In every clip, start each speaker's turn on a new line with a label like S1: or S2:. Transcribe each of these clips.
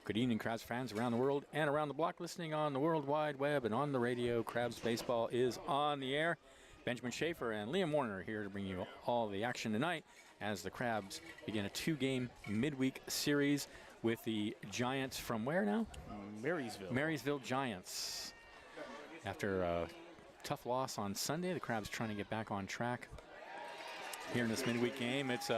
S1: Good evening, Crabs fans around the world and around the block, listening on the World Wide Web and on the radio. Crabs Baseball is on the air. Benjamin Schaefer and Liam Warner here to bring you all the action tonight as the Crabs begin a two-game midweek series with the Giants from where now?
S2: Marysville.
S1: Marysville Giants. After a tough loss on Sunday, the Crabs trying to get back on track here in this midweek game. It's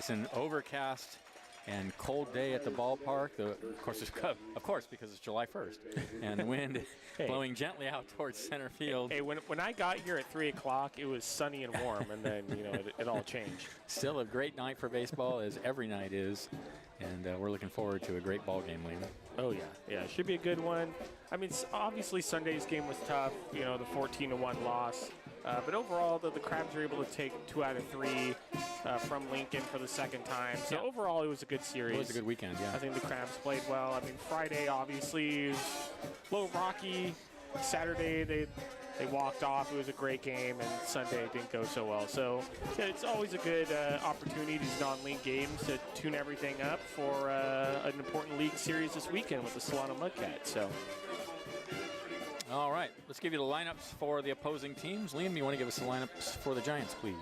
S1: an overcast and cold day at the ballpark. Of course, because it's July 1st, and the wind blowing gently out towards center field.
S2: Hey, when I got here at 3 o'clock, it was sunny and warm, and then it all changed.
S1: Still a great night for baseball, as every night is, and we're looking forward to a great ball game, Liam.
S2: Oh yeah, it should be a good one. I mean, obviously Sunday's game was tough. The 14-1 loss, but overall, the Crabs were able to take 2 out of 3. From Lincoln for the second time. So overall, it was a good series.
S1: It was a good weekend, yeah.
S2: I think the Crabs played well. I mean, Friday, obviously, was a little rocky. Saturday, they walked off. It was a great game, and Sunday didn't go so well. So it's always a good opportunity, these non-league games, to tune everything up for an important league series this weekend with the Solano Mudcats. So.
S1: All right, let's give you the lineups for the opposing teams. Liam, you want to give us the lineups for the Giants, please?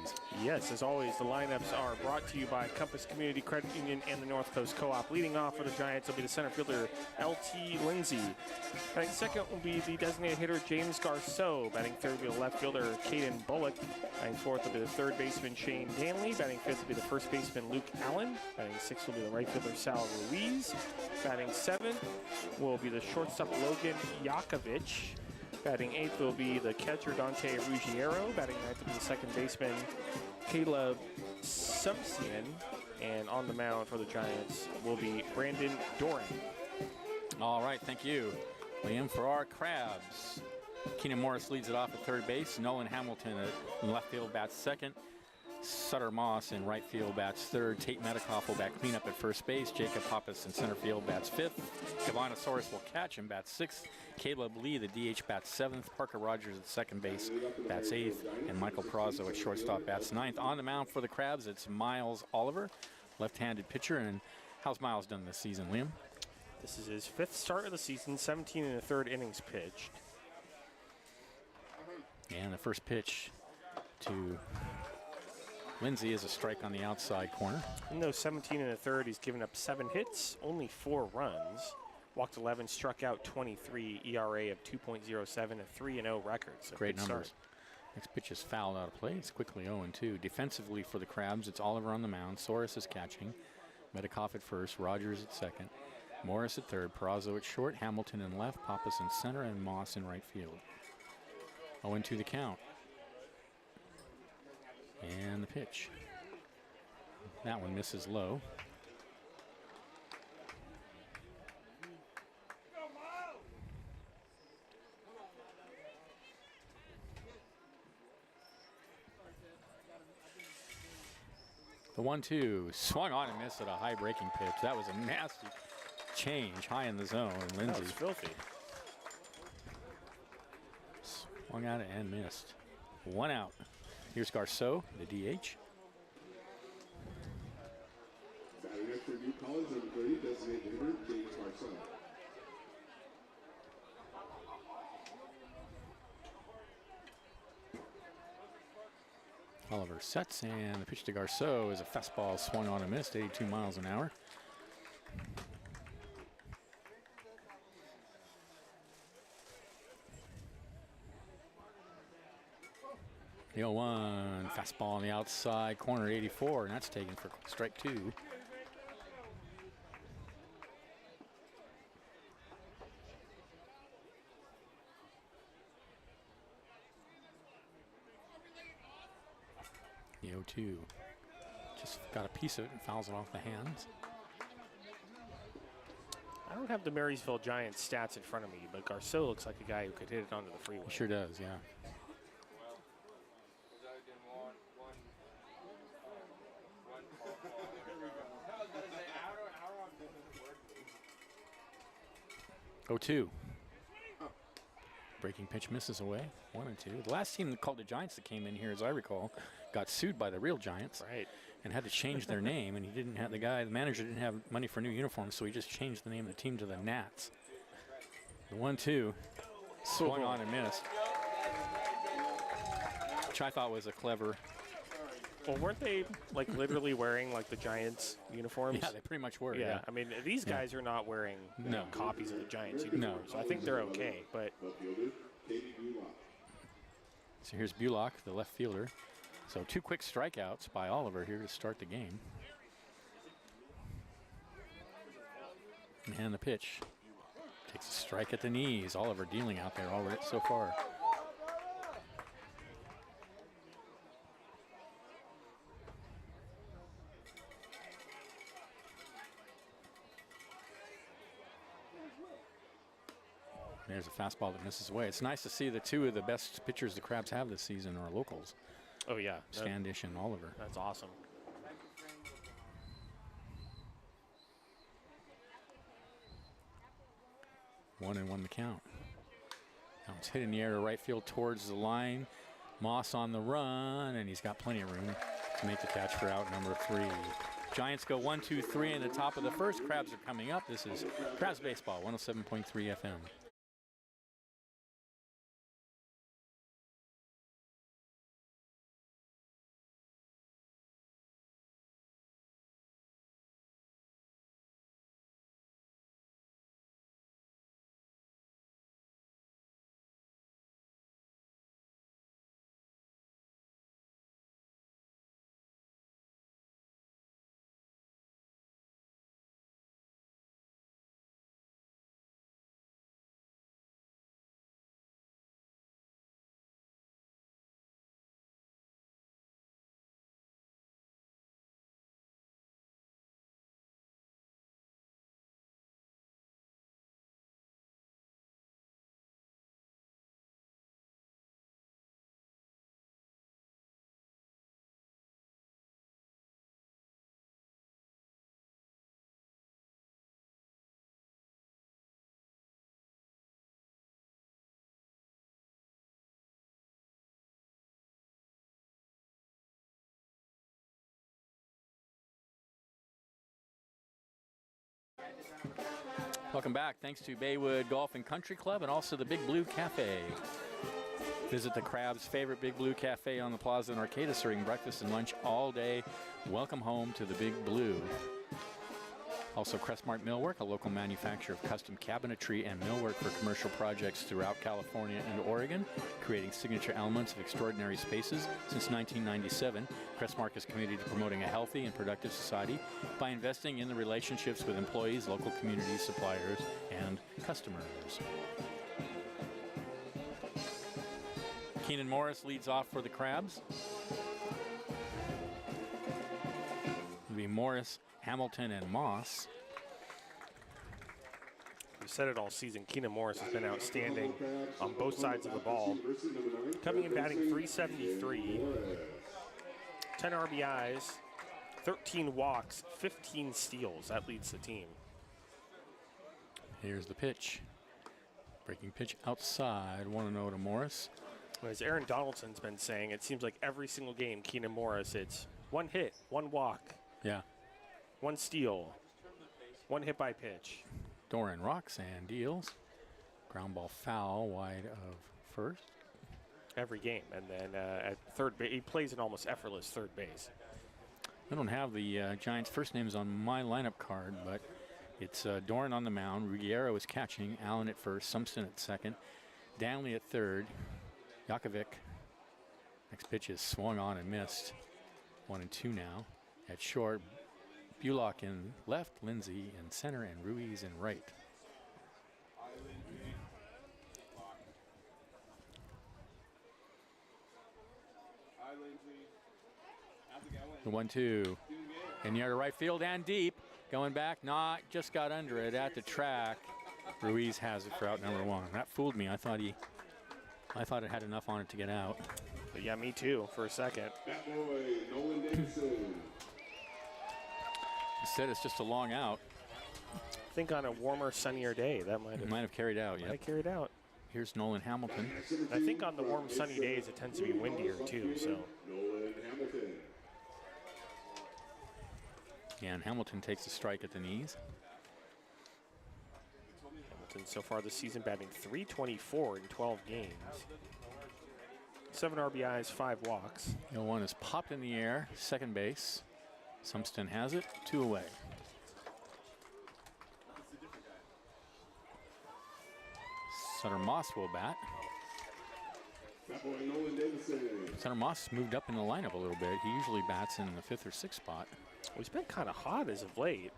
S2: Yes, as always, the lineups are brought to you by Compass Community Credit Union and the North Coast Co-op. Leading off for the Giants will be the center fielder, L.T. Lindsay. Batting second will be the designated hitter, James Garceau. Batting third will be the left fielder, Caden Bullock. Batting fourth will be the third baseman, Shane Danley. Batting fifth will be the first baseman, Luke Allen. Batting sixth will be the right fielder, Sal Ruiz. Batting seventh will be the shortstop, Logan Yakovich. Batting eighth will be the catcher, Dante Ruggiero. Batting ninth will be the second baseman, Caleb Subsian. And on the mound for the Giants will be Brandon Doran.
S1: All right, thank you, Liam. For our Crabs, Keenan Morris leads it off at third base. Nolan Hamilton at left field bats second. Sutter Moss in right field bats third. Tate Metcalf will bat cleanup at first base. Jacob Hoppus in center field bats fifth. Gavanosaurus will catch and bats sixth. Caleb Lee, the DH, bats seventh. Parker Rogers at second base bats eighth. And Michael Prazo at shortstop bats ninth. On the mound for the Crabs, it's Miles Oliver, left-handed pitcher. And how's Miles done this season, Liam?
S2: This is his fifth start of the season, 17 1/3 innings pitched.
S1: And the first pitch to Lindsay is a strike on the outside corner.
S2: In those 17 1/3, he's given up 7 hits, only 4 runs. Walked 11, struck out 23, ERA of 2.07, a 3-0 record. So
S1: great numbers. Next pitch is fouled out of play. It's quickly 0-2. Defensively for the Crabs, it's Oliver on the mound. Soros is catching. Metcalf at first. Rogers at second. Morris at third. Prazo at short. Hamilton in left. Pappas in center. And Moss in right field. 0-2 the count. And the pitch. That one misses low. The 1-2 swung on and missed at a high breaking pitch. That was a nasty change high in the zone. Lindsay.
S2: That was filthy.
S1: Swung at it and missed. 1 out. Here's Garceau, the DH.
S3: Batting next for New College, number 30, designated hitter, James Garceau.
S1: Oliver sets, and the pitch to Garceau is a fastball swung on and missed, 82 miles an hour. The 0-1 fastball on the outside corner, 84, and that's taken for strike 2. The 0-2 just got a piece of it and fouls it off the hands.
S2: I don't have the Marysville Giants stats in front of me, but Garceau looks like a guy who could hit it onto the freeway.
S1: He sure does, yeah. Oh, 2. Breaking pitch misses away. 1-2. The last team that called the Giants that came in here, as I recall, got sued by the real Giants.
S2: Right.
S1: and had to change their name, and he didn't have, the manager didn't have money for new uniforms, so he just changed the name of the team to the Gnats. The 1-2 swung on and missed, which I thought was a clever.
S2: Well, weren't they like literally wearing like the Giants uniforms?
S1: Yeah, they pretty much were.
S2: Yeah, I mean, these guys are not wearing copies of the Giants uniforms, so I think they're okay, but.
S1: So here's Bullock, the left fielder. So 2 quick strikeouts by Oliver here to start the game. And the pitch. Takes a strike at the knees. Oliver dealing out there already so far. There's a fastball that misses away. It's nice to see the 2 of the best pitchers the Crabs have this season are locals.
S2: Oh, yeah.
S1: Standish and Oliver.
S2: That's awesome.
S1: One and 1 the count. Now it's hit in the air to right field towards the line. Moss on the run, and he's got plenty of room to make the catch for out number 3. Giants go 1, 2, 3 in the top of the first. Crabs are coming up. This is Crabs Baseball, 107.3 FM. Welcome back. Thanks to Baywood Golf and Country Club and also the Big Blue Cafe. Visit the Crabs' favorite Big Blue Cafe on the Plaza in Arcata, serving breakfast and lunch all day. Welcome home to the Big Blue. Also, Crestmark Millwork, a local manufacturer of custom cabinetry and millwork for commercial projects throughout California and Oregon, creating signature elements of extraordinary spaces. Since 1997, Crestmark is committed to promoting a healthy and productive society by investing in the relationships with employees, local communities, suppliers, and customers. Keenan Morris leads off for the Crabs. It'll be Morris, Hamilton, and Moss.
S2: We've said it all season. Keenan Morris has been outstanding on both sides of the ball. Coming in batting .373, 10 RBIs, 13 walks, 15 steals. That leads the team.
S1: Here's the pitch. Breaking pitch outside, 1-0 to Morris.
S2: As Aaron Donaldson's been saying, it seems like every single game, Keenan Morris, it's 1 hit, 1 walk.
S1: Yeah.
S2: 1 steal, 1 hit by pitch.
S1: Doran rocks and deals. Ground ball foul wide of first.
S2: Every game. And then at third base, he plays an almost effortless third base.
S1: I don't have the Giants' first names on my lineup card, but it's Doran on the mound. Ruggiero is catching. Allen at first. Simpson at second. Danley at third. Yakovic. Next pitch is swung on and missed. 1-2 now. At short, Bullock in left, Lindsay in center, and Ruiz in right. The 1-2. In the air to right field and deep. Going back, just got under it at the track. Ruiz has it for out number 1. That fooled me. I thought it had enough on it to get out.
S2: But yeah, me too, for a second.
S1: Instead, it's just a long out.
S2: I think on a warmer, sunnier day, that might have
S1: carried out, yeah.
S2: Carried out.
S1: Here's Nolan Hamilton.
S2: I think on the warm, sunny days, it tends to be windier, too, so.
S1: And Hamilton takes a strike at the knees.
S2: Hamilton so far this season batting .324 in 12 games. 7 RBIs, 5 walks.
S1: 0-1 is popped in the air, second base. Sumston has it, 2 away. Sutter Moss will bat. Sutter Moss moved up in the lineup a little bit. He usually bats in the 5th or 6th spot.
S2: Well, he's been kind of hot as of late.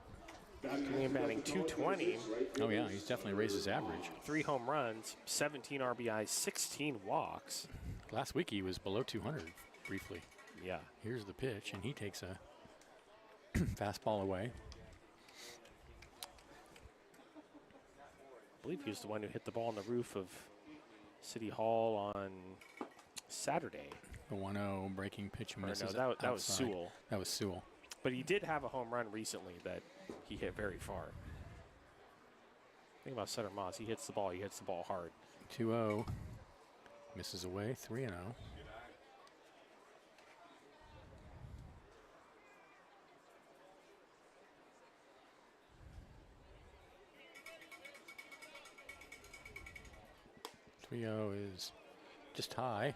S2: Coming in batting .220.
S1: Oh yeah, he's definitely raised his average.
S2: 3 home runs, 17 RBIs, 16 walks.
S1: Last week he was below 200 briefly.
S2: Yeah.
S1: Here's the pitch, and he takes a fastball away.
S2: I believe he was the one who hit the ball on the roof of City Hall on Saturday.
S1: The 1-0 breaking pitch misses.
S2: No, that was Sewell.
S1: That was Sewell.
S2: But he did have a home run recently that he hit very far. Think about Sutter Moss. He hits the ball hard.
S1: 2-0. Misses away, 3-0. Is just high,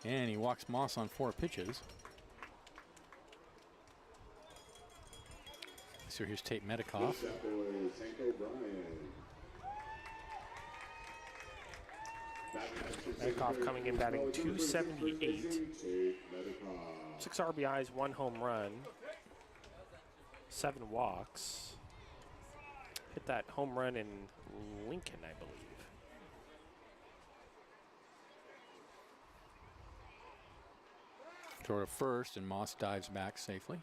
S1: and he walks Moss on 4 pitches. So here's Tate Metcalf.
S2: Metcalf coming in batting .278. 6 RBIs, 1 home run, 7 walks. Hit that home run in Lincoln, I believe.
S1: Throw to first, and Moss dives back safely.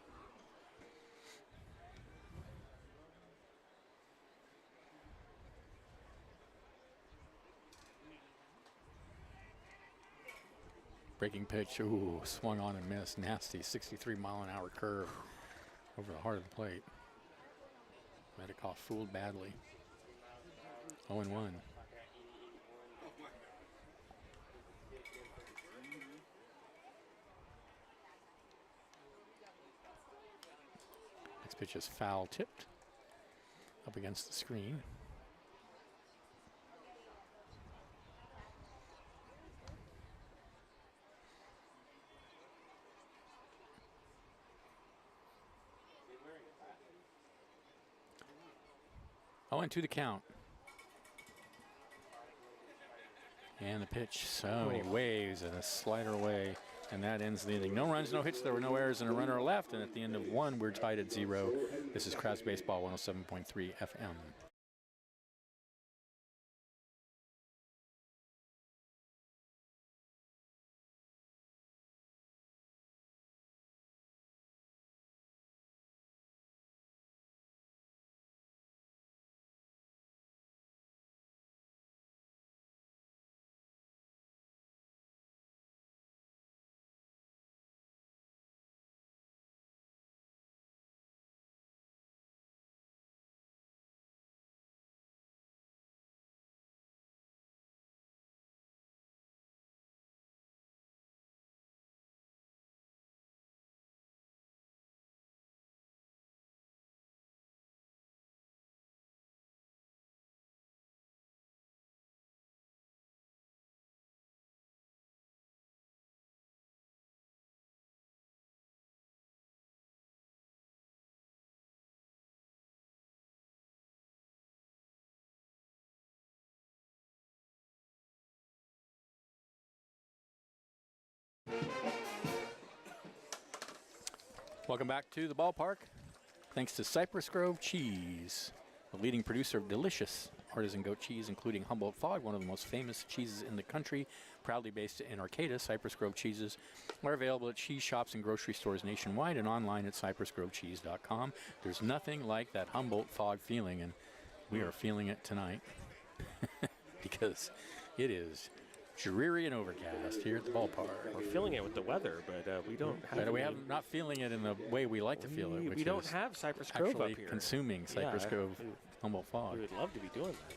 S1: Breaking pitch, ooh, swung on and missed. Nasty 63-mile-an-hour curve over the heart of the plate. Metcalf fooled badly. 0-1. Pitch is foul tipped up against the screen. Oh, and 2 the count. And the pitch, so he waves and a slider away. And that ends the inning. No runs, no hits. There were no errors and a runner left. And at the end of 1, we're tied at 0. This is Crabs Baseball 107.3 FM. Welcome back to the ballpark. Thanks to Cypress Grove Cheese, the leading producer of delicious artisan goat cheese, including Humboldt Fog, one of the most famous cheeses in the country. Proudly based in Arcata, Cypress Grove cheeses are available at cheese shops and grocery stores nationwide and online at cypressgrovecheese.com. There's nothing like that Humboldt Fog feeling, and we are feeling it tonight because it is dreary and overcast here at the ballpark.
S2: We're feeling it with the weather, but we don't have.
S1: But we have not feeling it in the way we like to feel it. Which
S2: we don't
S1: is
S2: have Cypress Grove up
S1: actually
S2: here.
S1: Consuming Cypress Grove Humboldt Fog.
S2: We would love to be doing that.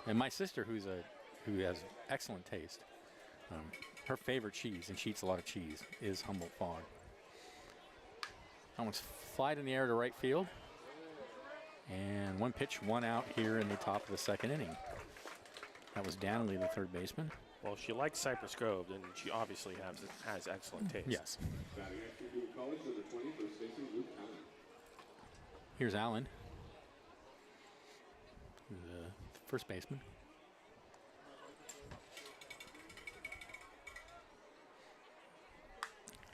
S1: And my sister, who has excellent taste, her favorite cheese, and she eats a lot of cheese, is Humboldt Fog. That one's flied in the air to right field. And one pitch, one out here in the top of the second inning. That was Danley, the third baseman.
S2: Well, she likes Cypress Grove, and she obviously has excellent taste.
S1: Yes.
S3: Batting extra junior college, number 20, first baseman Luke Allen.
S1: Here's Allen, the first baseman.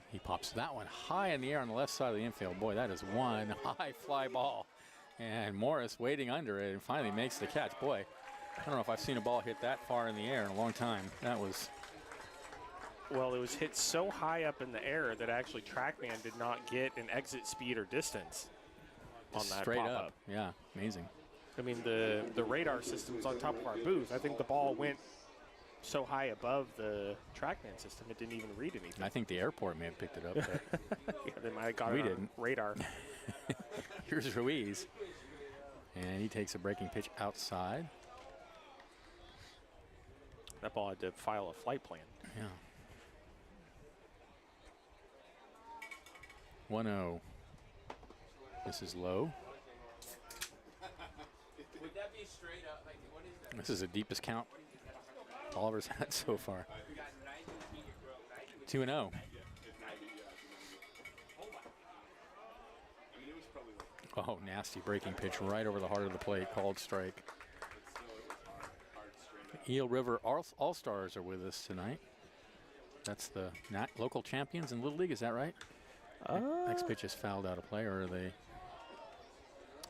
S1: He pops that one high in the air on the left side of the infield. Boy, that is one high fly ball. And Morris waiting under it and finally makes the catch. Boy, I don't know if I've seen a ball hit that far in the air in a long time. That was...
S2: Well, it was hit so high up in the air that actually TrackMan did not get an exit speed or distance on that
S1: straight
S2: pop-up.
S1: up. Yeah, amazing.
S2: I mean, the radar system's on top of our booth. I think the ball went so high above the TrackMan system, it didn't even read anything.
S1: I think the airport may have picked it up.
S2: Yeah, they might have got
S1: We
S2: it on
S1: didn't.
S2: radar.
S1: Here's Ruiz. And he takes a breaking pitch outside.
S2: That ball had to file a flight plan.
S1: Yeah. 1-0. This is low.
S4: Would that be straight up? Like, what is that?
S1: This is the deepest count Oliver's had so far.
S4: We got 90,
S1: 2-0. Oh, nasty breaking pitch right over the heart of the plate, called strike. Eel River All-Stars are with us tonight. That's the local champions in Little League, is that right? Next pitch is fouled out of play, or are they?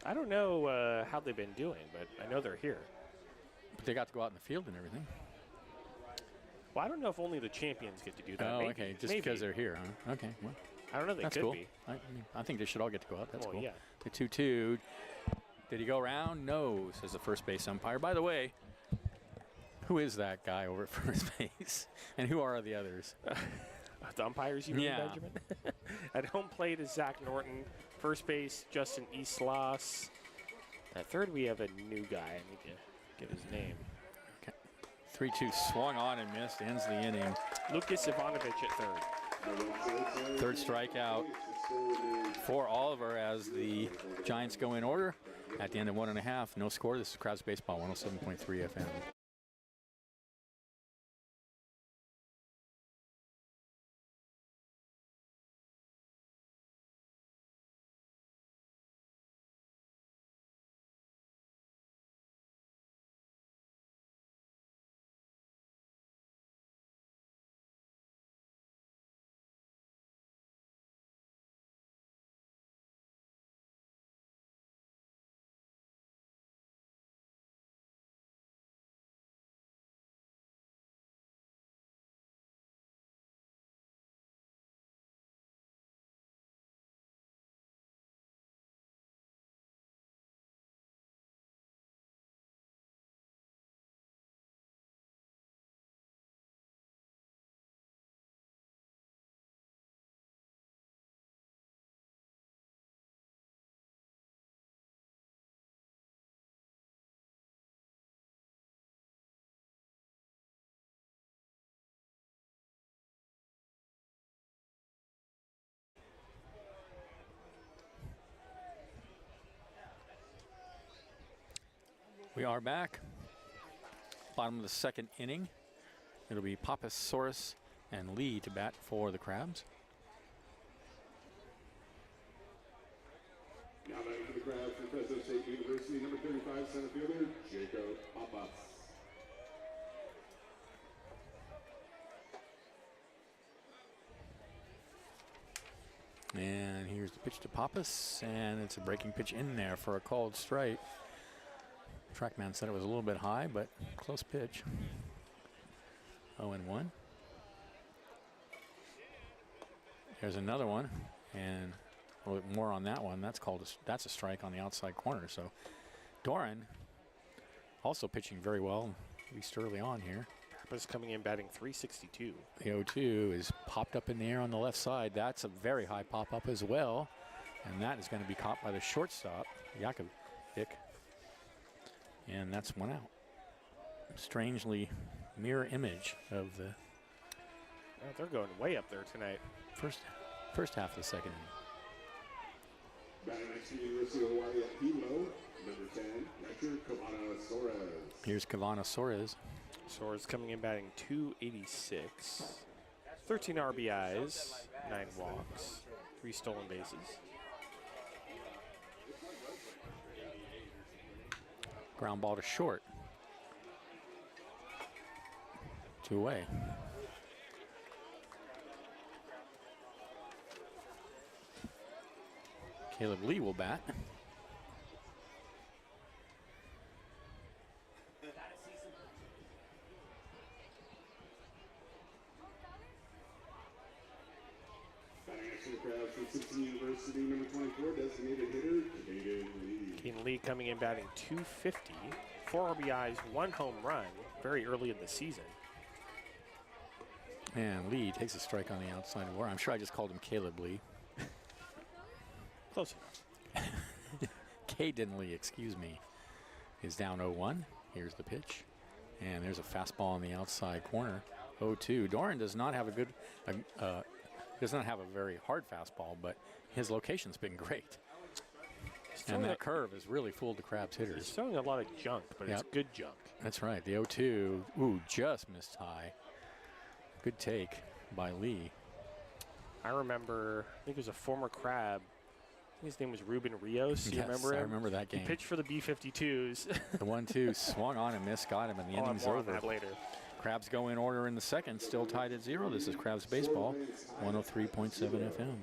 S2: I don't know how they've been doing, but I know they're here.
S1: But they got to go out in the field and everything.
S2: Well, I don't know if only the champions get to do that.
S1: Oh,
S2: Maybe.
S1: okay, just
S2: Maybe.
S1: because they're here, huh? Okay, well,
S2: I don't know. They
S1: that's
S2: could
S1: cool.
S2: be.
S1: I think they should all get to go out. That's
S2: Well,
S1: cool.
S2: yeah.
S1: The 2-2. Did he go around? No, says the first base umpire. By the way, who is that guy over at first base? And who are the others?
S2: The umpires, you mean,
S1: Yeah.
S2: Benjamin? At home plate is Zach Norton. First base, Justin Islas. At third, we have a new guy. I need to get his name.
S1: 3-2 swung on and missed. Ends the inning.
S2: Lucas Ivanovic at third.
S1: Third strikeout for Oliver as the Giants go in order. At the end of 1.5, no score. This is Crabs Baseball, 107.3 FM. We are back. Bottom of the second inning. It'll be Papasaurus and Lee to bat for the Crabs.
S3: Now batting for the Crabs from Fresno State University, number 35, center fielder, Jacob Papas.
S1: And here's the pitch to Pappas, and it's a breaking pitch in there for a called strike. Trackman said it was a little bit high, but close pitch. 0-1. There's another one, and a little bit more on that one. That's a strike on the outside corner. So Doran also pitching very well, at least early on here.
S2: Papa's coming in batting .362.
S1: The 0-2 is popped up in the air on the left side. That's a very high pop-up as well. And that is going to be caught by the shortstop, Jakovic. And that's one out. Strangely mirror image of the
S2: Oh, they're going way up there tonight.
S1: first half of the second inning.
S3: Batting next to University of Hawaii at Hilo, number 10, Metro Cavana Suarez.
S1: Here's Cavana Suarez.
S2: Soares coming in batting 286. 13 RBIs, 9 walks, 3 stolen bases.
S1: Ground ball to short. 2 away. Caleb Lee will bat.
S3: Batting next to the crowd from Simpson University, number 24, designated hitter, Caden Lee.
S2: Caden Lee coming in batting 250. 4 RBIs, 1 home run, very early in the season.
S1: And Lee takes a strike on the outside of war. I'm sure I just called him Caleb Lee.
S2: Close enough.
S1: Caden Lee, excuse me, is down 0-1. Here's the pitch. And there's a fastball on the outside corner. 0-2. Doran does not have a good, does not have a very hard fastball, but his location's been great. And that curve has really fooled the Crabs
S2: He's
S1: hitters.
S2: throwing a lot of junk, but it's good junk.
S1: That's right. The 0-2. Ooh, just missed high. Good take by Lee.
S2: I remember, I think it was a former Crab. I think his name was Ruben Rios. You
S1: Yes,
S2: remember him?
S1: I remember that game.
S2: He pitched for the B-52s.
S1: The 1-2 swung on and missed, got him, and the
S2: I'll
S1: inning's
S2: have more on
S1: over.
S2: that later.
S1: Crabs go in order in the second, still tied at 0. This is Crabs Baseball, 103.7 FM.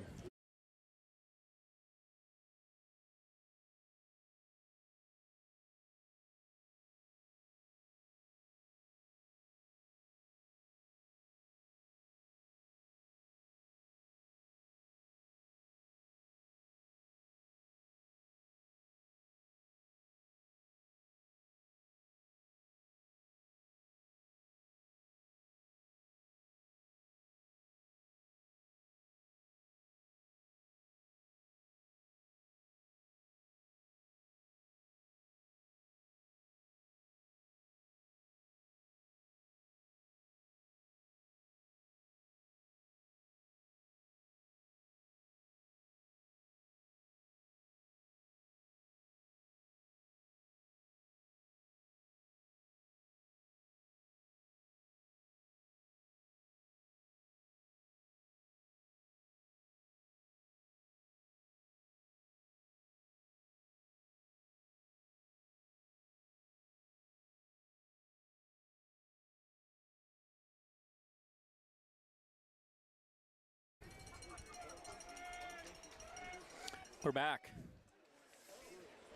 S1: We're back.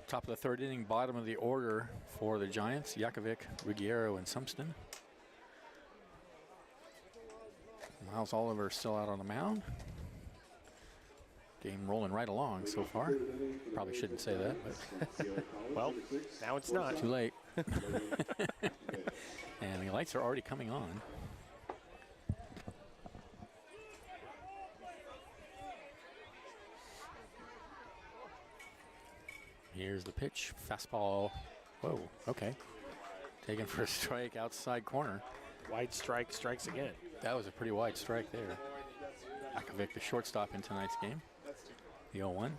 S1: Top of the third inning, bottom of the order for the Giants, Yakovic, Ruggiero, and Sumston. Miles Oliver still out on the mound. Game rolling right along so far. Probably shouldn't say that, but
S2: Well, now it's not.
S1: too late. And the lights are already coming on. Here's the pitch. Fastball. Whoa, okay. Taken for a strike outside corner.
S2: Wide strike, strikes again.
S1: That was a pretty wide strike there. Akovic, the shortstop in tonight's game. The 0-1.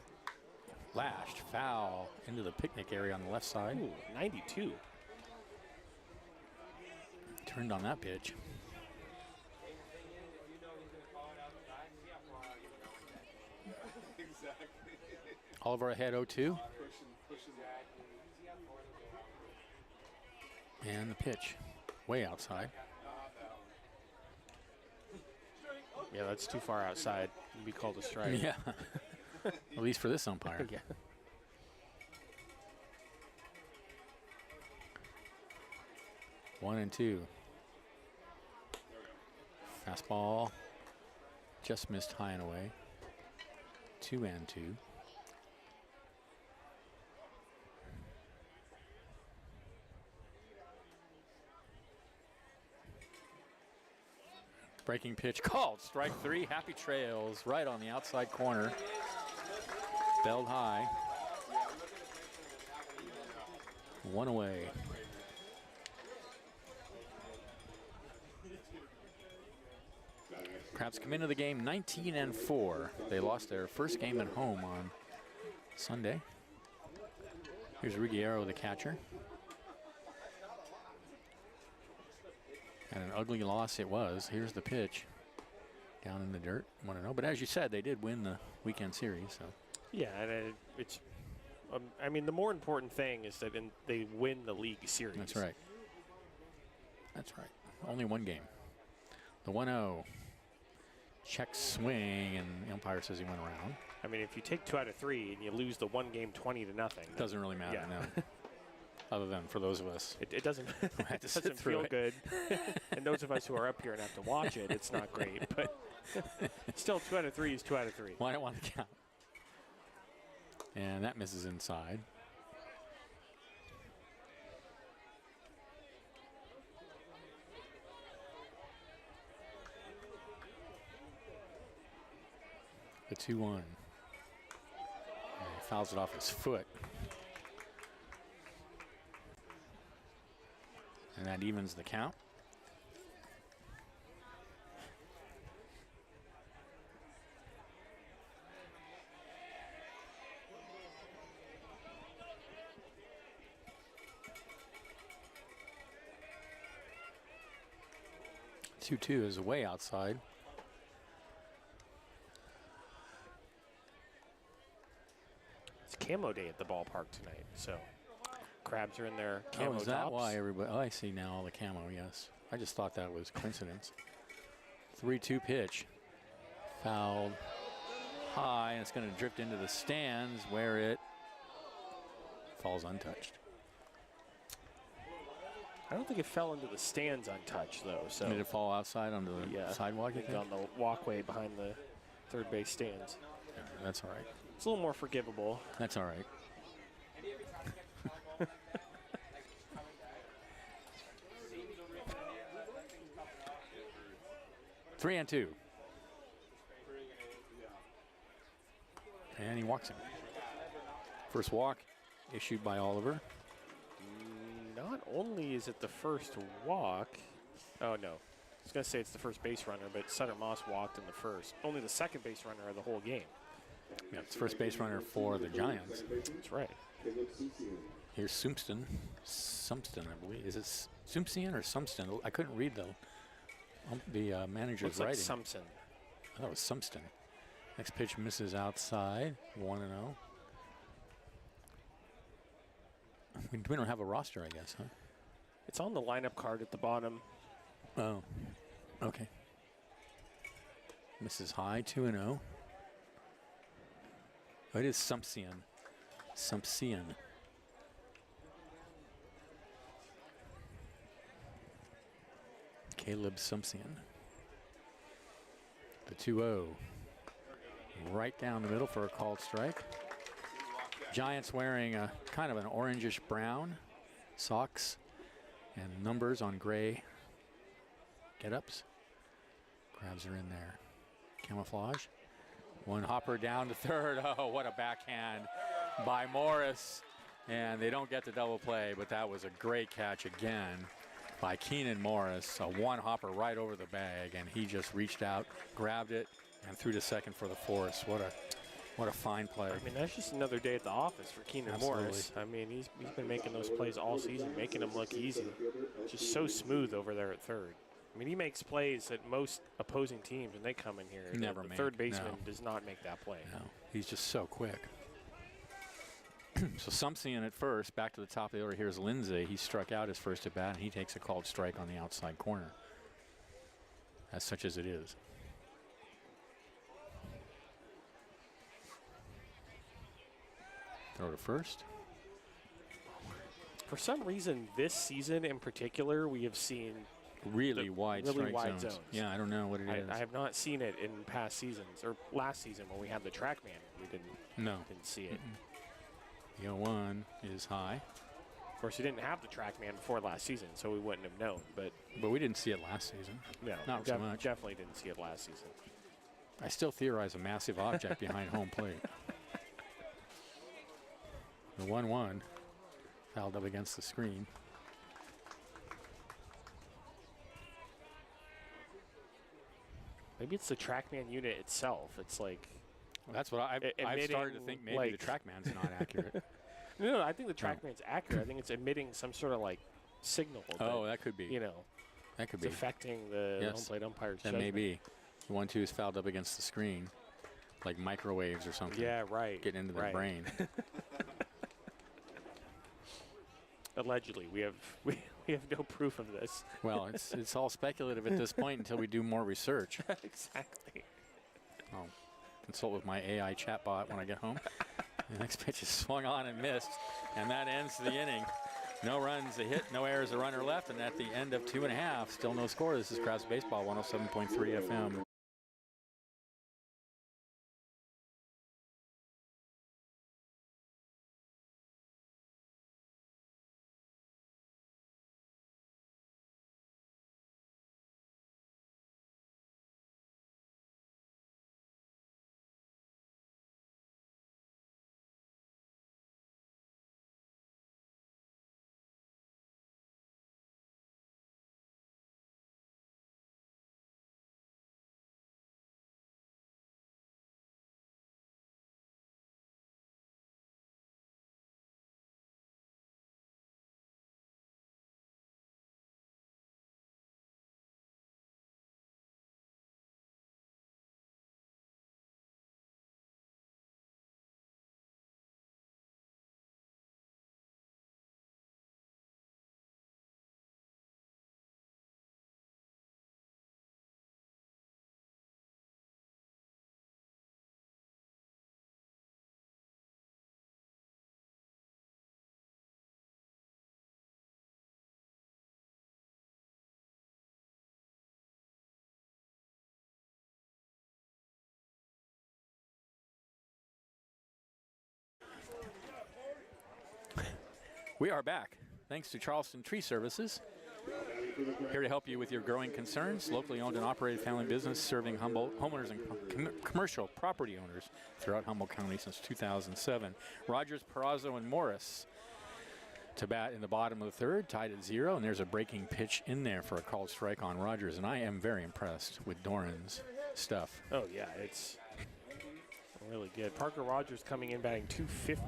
S1: Lashed, foul into the picnic area on the left side.
S2: Ooh, 92.
S1: Turned on that pitch. Oliver ahead 0-2. And the pitch, way outside.
S2: Yeah, that's too far outside. It'd be called a strike.
S1: Yeah, at least for this umpire.
S2: Yeah.
S1: One and two. Fastball, just missed high and away. 2-2. Breaking pitch called. Strike three. Happy Trails right on the outside corner. Belled high. One away. Crabs come into the game 19-4. They lost their first game at home on Sunday. Here's Ruggiero, the catcher. And an ugly loss it was. Here's the pitch. Down in the dirt. 1-0. But as you said, they did win the weekend series. So.
S2: Yeah, and it's. I mean, the more important thing is that they win the league series.
S1: That's right. That's right. Only one game. The 1-0. Check swing, and the umpire says he went around.
S2: I mean, if you take 2 out of 3 and you lose the one game 20-0.
S1: Doesn't really matter, no. Other than for those of us.
S2: It doesn't, it doesn't feel good. And those of us who are up here and have to watch it, it's not great. But still, 2 out of 3 is 2 out of 3.
S1: Why don't want to count? And that misses inside. The 2-1. And he fouls it off his foot. And that evens the count. Two is way outside.
S2: It's camo day at the ballpark tonight, so crabs are in their camo
S1: Is that
S2: tops.
S1: why everybody? Oh, I see now all the camo. Yes, I just thought that was coincidence. 3-2 pitch, fouled high, and it's going to drift into the stands where it falls untouched.
S2: I don't think it fell into the stands untouched, though. So
S1: Did it fall outside onto the sidewalk?
S2: I think on the walkway behind the third base stands.
S1: Yeah, that's all right.
S2: It's a little more forgivable.
S1: That's all right. 3-2. And he walks him. First walk issued by Oliver.
S2: Not only is it the first walk. Oh, no. I was going to say it's the first base runner, but Sutter Moss walked in the first. Only the second base runner of the whole game.
S1: Yeah, it's first base runner for the Giants.
S2: That's right.
S1: Here's Sumpston, I believe. Is it Sumpsian or Sumston? I couldn't read the manager's
S2: Looks like
S1: writing.
S2: Sumpson.
S1: I thought it was Sumston. Next pitch misses outside. 1-0. We don't have a roster, I guess, huh?
S2: It's on the lineup card at the bottom.
S1: Oh, okay. Misses high, 2-0. Oh, it is Sumpsian. Sumpsian. Caleb Sumpsian. The 2-0. Right down the middle for a called strike. Giants wearing a kind of an orangish brown socks and numbers on gray get-ups. Crabs are in there. Camouflage. One hopper down to third. Oh, what a backhand by Morris. And they don't get the double play, but that was a great catch again by Keenan Morris. A one hopper right over the bag, and he just reached out, grabbed it, and threw to second for the force. What a fine play.
S2: I mean, that's just another day at the office for Keenan Morris. I mean, he's been making those plays all season, making them look easy. Just so smooth over there at third. I mean, he makes plays that most opposing teams, when they come in here,
S1: never
S2: the
S1: make.
S2: third baseman
S1: No.
S2: does not make that play.
S1: No, he's just so quick. So Sumpsian at first, back to the top of the order. Here's Lindsay. He struck out his first at bat, and he takes a called strike on the outside corner. As such as it is. Throw to first.
S2: For some reason, this season in particular, we have seen
S1: Really wide strike zones.
S2: zones.
S1: Yeah, I don't know what it is.
S2: I have not seen it in past seasons, or last season when we had the TrackMan. We didn't see it.
S1: The 0-1 is high.
S2: Of course, we didn't have the TrackMan before last season, so we wouldn't have known. But
S1: we didn't see it last season.
S2: no,
S1: Not so much.
S2: Definitely didn't see it last season.
S1: I still theorize a massive object behind home plate. The 1-1 fouled up against the screen.
S2: Maybe it's the TrackMan unit itself. It's like
S1: Well, that's what I've started to think. Maybe
S2: like
S1: the TrackMan's not accurate.
S2: No, I think the TrackMan's accurate. I think it's emitting some sort of like signal.
S1: Oh, that could be.
S2: You know,
S1: that could
S2: it's
S1: be
S2: affecting the home plate umpire's
S1: That
S2: judgment.
S1: may be. The 1-2 is fouled up against the screen, like microwaves or something.
S2: Yeah, right.
S1: Getting into the brain.
S2: Allegedly, we have no proof of this.
S1: Well, it's all speculative at this point until we do more research.
S2: Exactly.
S1: I'll consult with my AI chatbot when I get home. The next pitch is swung on and missed, and that ends the inning. No runs, a hit, no errors, a runner left, and at the end of 2.5, still no score. This is Crabs Baseball, 107.3 FM. We are back, thanks to Charleston Tree Services. Here to help you with your growing concerns. Locally owned and operated family business serving homeowners and commercial property owners throughout Humboldt County since 2007. Rogers, Peraza, and Morris to bat in the bottom of the third, tied at 0, and there's a breaking pitch in there for a called strike on Rogers, and I am very impressed with Doran's stuff.
S2: Oh, yeah, it's really good. Parker Rogers coming in batting 250.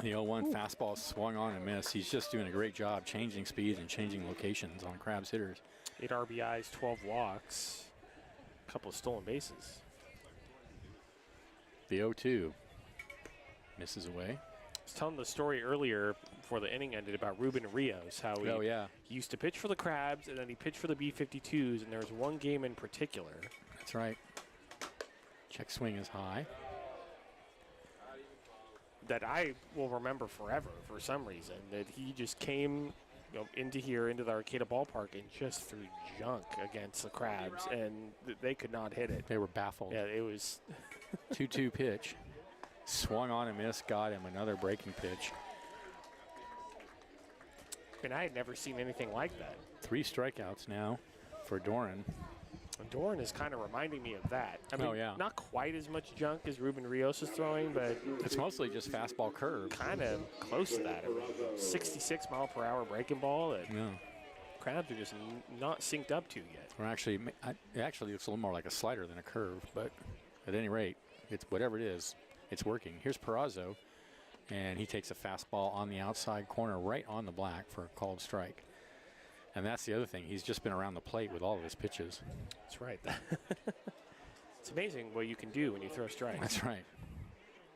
S1: The 0-1 fastball swung on and missed. He's just doing a great job changing speeds and changing locations on Crabs hitters.
S2: 8 RBIs, 12 walks, a couple of stolen bases.
S1: The 0-2 misses away.
S2: I was telling the story earlier before the inning ended about Ruben Rios, how he used to pitch for the Crabs and then he pitched for the B-52s, and there was one game in particular.
S1: That's right. Check swing is high.
S2: That I will remember forever for some reason, that he just came into the Arcata ballpark and just threw junk against the Crabs, and they could not hit it.
S1: They were baffled.
S2: Yeah, it was
S1: 2-2 pitch. Swung on and missed, got him another breaking pitch.
S2: And I had never seen anything like that.
S1: 3 strikeouts now for Doran.
S2: And Doran is kind of reminding me of that. I mean,
S1: yeah.
S2: Not quite as much junk as Ruben Rios is throwing, but
S1: it's mostly just fastball curve.
S2: Kind of close to that. I mean, 66 mile per hour breaking ball that Crabs are just not synced up to yet.
S1: Or actually, it actually looks a little more like a slider than a curve, but at any rate, it's whatever it is, it's working. Here's Peraza, and he takes a fastball on the outside corner right on the black for a called strike. And that's the other thing. He's just been around the plate with all of his pitches.
S2: That's right. It's amazing what you can do when you throw strikes.
S1: That's right.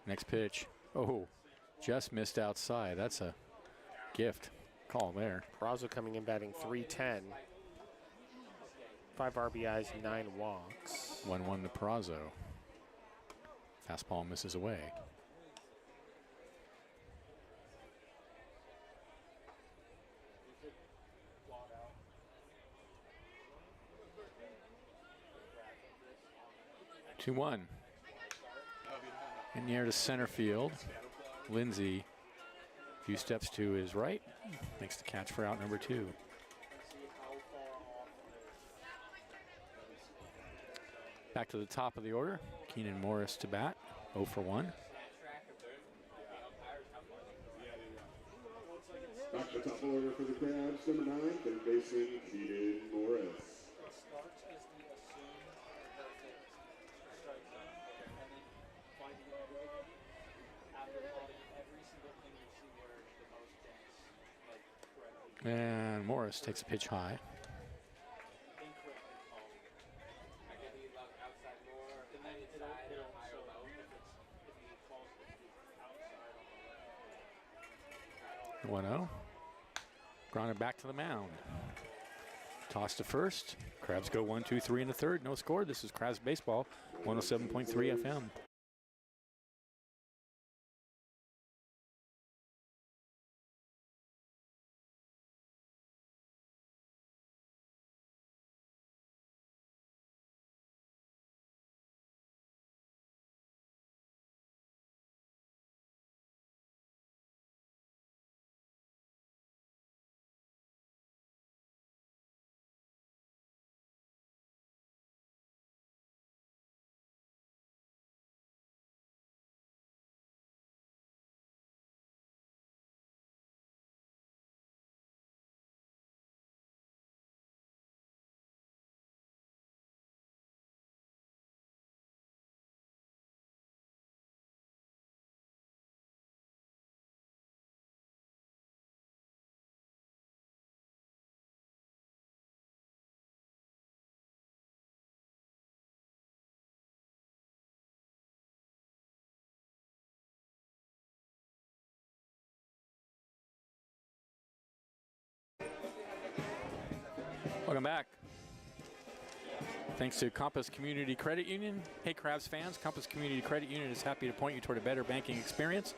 S1: Next pitch. Oh, just missed outside. That's a gift call there.
S2: Peraza coming in batting 310. 5 RBIs, 9 walks.
S1: 1-1 to Peraza. Fastball misses away. Two one. In the air to center field. Lindsay, a few steps to his right, makes the catch for out number 2. Back to the top of the order. Keenan Morris to bat, 0 for 1.
S3: Back to the top order for the Crabs, number 9, third baseman Keenan Morris.
S1: And Morris takes a pitch high. One 0. Grounded back to the mound. Toss to first. Crabs go 1, 2, 3 in the third. No score. This is Crabs Baseball, 107.3 FM. Welcome back. Thanks to Compass Community Credit Union. Hey, Crabs fans, Compass Community Credit Union is happy to point you toward a better banking experience.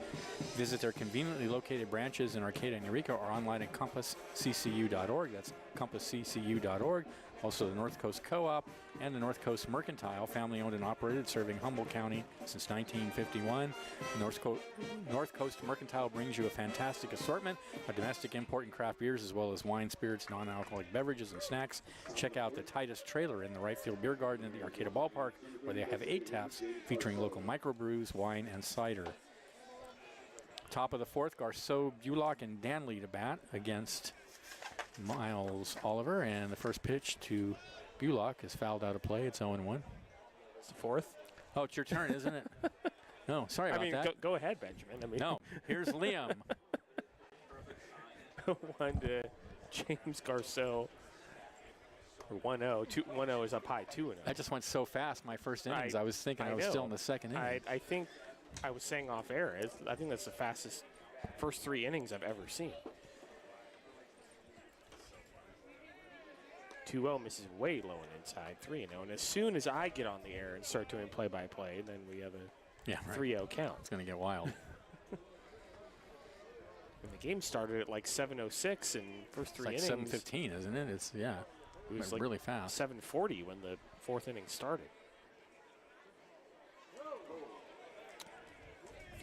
S1: Visit their conveniently located branches in Arcata and Eureka or online at compassccu.org. That's compassccu.org. Also, the North Coast Co-op and the North Coast Mercantile, family-owned and operated, serving Humboldt County since 1951. North Coast Mercantile brings you a fantastic assortment of domestic import and craft beers, as well as wine, spirits, non-alcoholic beverages, and snacks. Check out the Titus Trailer in the right field beer garden at the Arcata Ballpark, where they have 8 taps featuring local microbrews, wine, and cider. Top of the fourth, Garceau, Bulock, and Danley to bat against Miles Oliver, and the first pitch to Bulock is fouled out of play. It's 0-1.
S2: It's the fourth.
S1: Oh, it's your turn, isn't it? No, sorry about that.
S2: Go ahead, Benjamin.
S1: No, here's Liam.
S2: 1 to James Garceau. Or 1-0. 1-0 is up high. 2-0.
S1: That just went so fast. My first innings, I was thinking I was still in the second inning.
S2: I think I was saying off air. I think that's the fastest first 3 innings I've ever seen. 2-0 misses way low and inside. 3-0. And as soon as I get on the air and start doing play-by-play, then we have a 3-0 count.
S1: It's going to get wild.
S2: And the game started at like 7:06 and first 3 innings.
S1: It's like 7:15, isn't it? It was like really fast.
S2: 7:40 when the 4th inning started.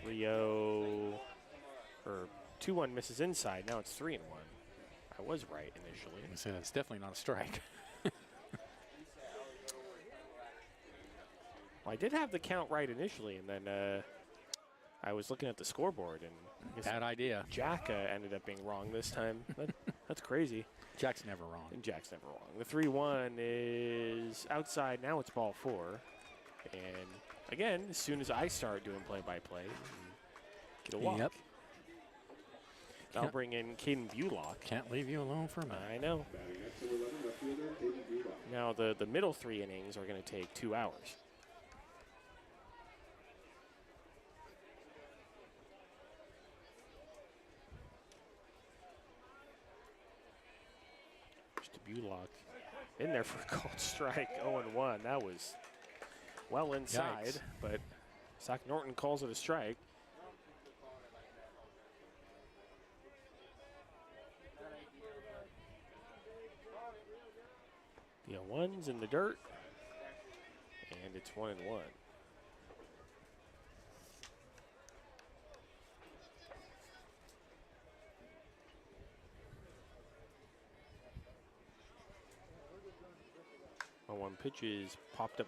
S2: 3-0 or 2-1 misses inside. Now it's 3-1. I was right initially.
S1: I say that's definitely not a strike.
S2: Well, I did have the count right initially, and then I was looking at the scoreboard, and I guess
S1: bad idea.
S2: Jack ended up being wrong this time. That's crazy.
S1: Jack's never wrong.
S2: And Jack's never wrong. The 3-1 is outside. Now it's ball 4. And again, as soon as I start doing play-by-play, get a walk.
S1: Yep.
S2: I'll bring in Caden Bulock.
S1: Can't leave you alone for a minute.
S2: I know. Now the middle 3 innings are going to take 2 hours. Just Bulock in there for a called strike. 0-1. That was well inside,
S1: Yikes.
S2: but Zach Norton calls it a strike. The 1's in the dirt, and it's 1-1. One pitch is popped up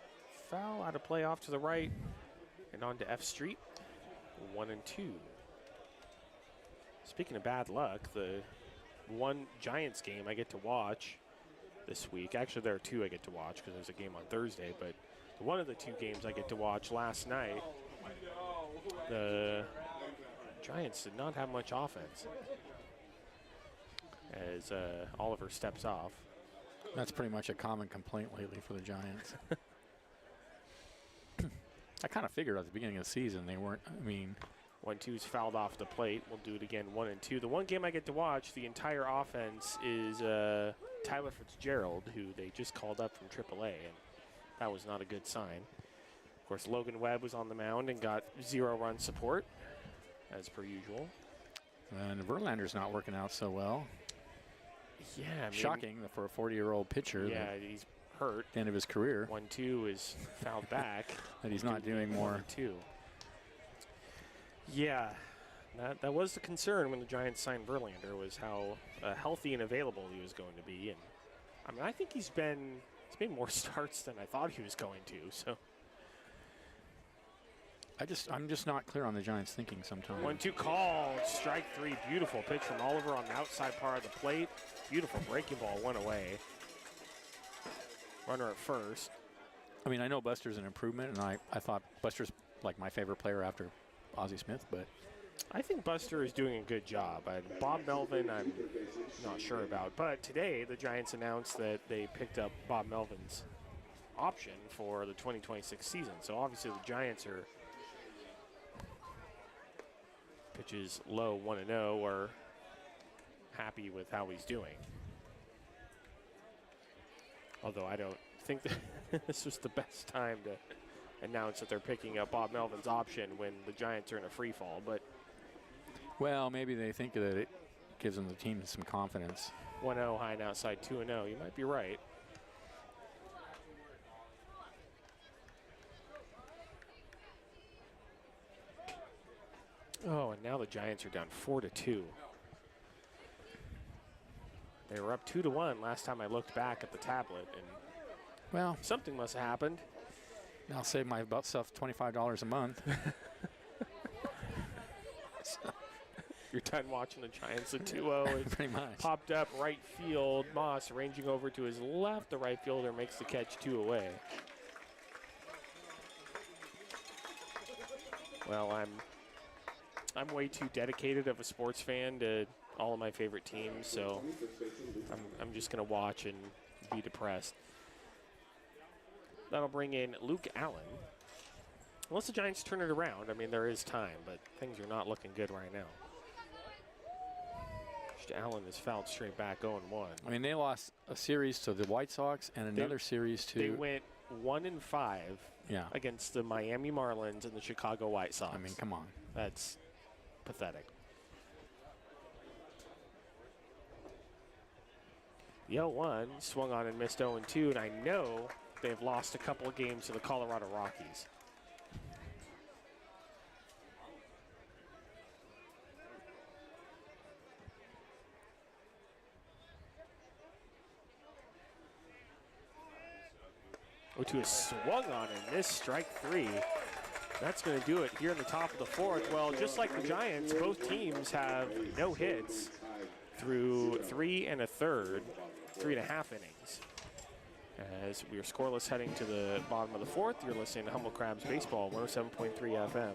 S2: foul, out of play off to the right, and on to F Street. 1-2. Speaking of bad luck, the one Giants game I get to watch this week. Actually, there are 2 I get to watch because there's a game on Thursday, but one of the 2 games I get to watch last night, the Giants did not have much offense. as Oliver steps off.
S1: That's pretty much a common complaint lately for the Giants. I kind of figured at the beginning of the season they weren't, I mean.
S2: 1-2's fouled off the plate. We'll do it again, 1 and 2. The one game I get to watch, the entire offense is Tyler Fitzgerald, who they just called up from AAA, and that was not a good sign. Of course, Logan Webb was on the mound and got 0-run support, as per usual.
S1: And Verlander's not working out so well.
S2: Yeah,
S1: shocking for a 40-year-old pitcher.
S2: Yeah, he's hurt.
S1: At the end of his career.
S2: 1-2 is fouled back.
S1: That he's not doing more.
S2: 1-2. Yeah, that was the concern when the Giants signed Verlander, was how healthy and available he was going to be. And I mean, I think he's made more starts than I thought he was going to. So
S1: I'm just not clear on the Giants' thinking sometimes.
S2: 1-2 called, strike 3. Beautiful pitch from Oliver on the outside part of the plate. Beautiful breaking ball, went away. Runner at first.
S1: I mean, I know Buster's an improvement, and I thought Buster's like my favorite player after Ozzie Smith, but
S2: I think Buster is doing a good job. Bob Melvin, I'm not sure about. But today, the Giants announced that they picked up Bob Melvin's option for the 2026 season. So obviously the Giants are pitches low 1-0 are happy with how he's doing. Although I don't think that this was the best time to announce that they're picking up Bob Melvin's option when the Giants are in a free fall, but
S1: well, maybe they think that it gives them the team some confidence.
S2: 1-0 high and outside, 2-0. You might be right. Oh, and now the Giants are down 4-2. They were up 2-1 last time I looked back at the tablet, and
S1: well,
S2: something must have happened.
S1: I'll save myself $25 a month.
S2: You're done watching the Giants at 2-0.
S1: Pretty much.
S2: Popped up right field. Moss ranging over to his left. The right fielder makes the catch 2 away. Well, I'm way too dedicated of a sports fan to all of my favorite teams, so I'm just going to watch and be depressed. That'll bring in Luke Allen. Unless the Giants turn it around, I mean, there is time, but things are not looking good right now. Allen is fouled straight back 0-1.
S1: I mean, they lost a series to the White Sox and another series to...
S2: They went 1-5 against the Miami Marlins and the Chicago White Sox.
S1: I mean, come on.
S2: That's pathetic. The 0-1 swung on and missed 0-2, and I know they've lost a couple of games to the Colorado Rockies. To a swung on and missed, strike 3. That's going to do it here in the top of the 4th. Well, just like the Giants, both teams have no hits through 3 1/3, 3.5 innings. As we are scoreless heading to the bottom of the 4th, you're listening to Humble Crabs Baseball, 107.3 FM.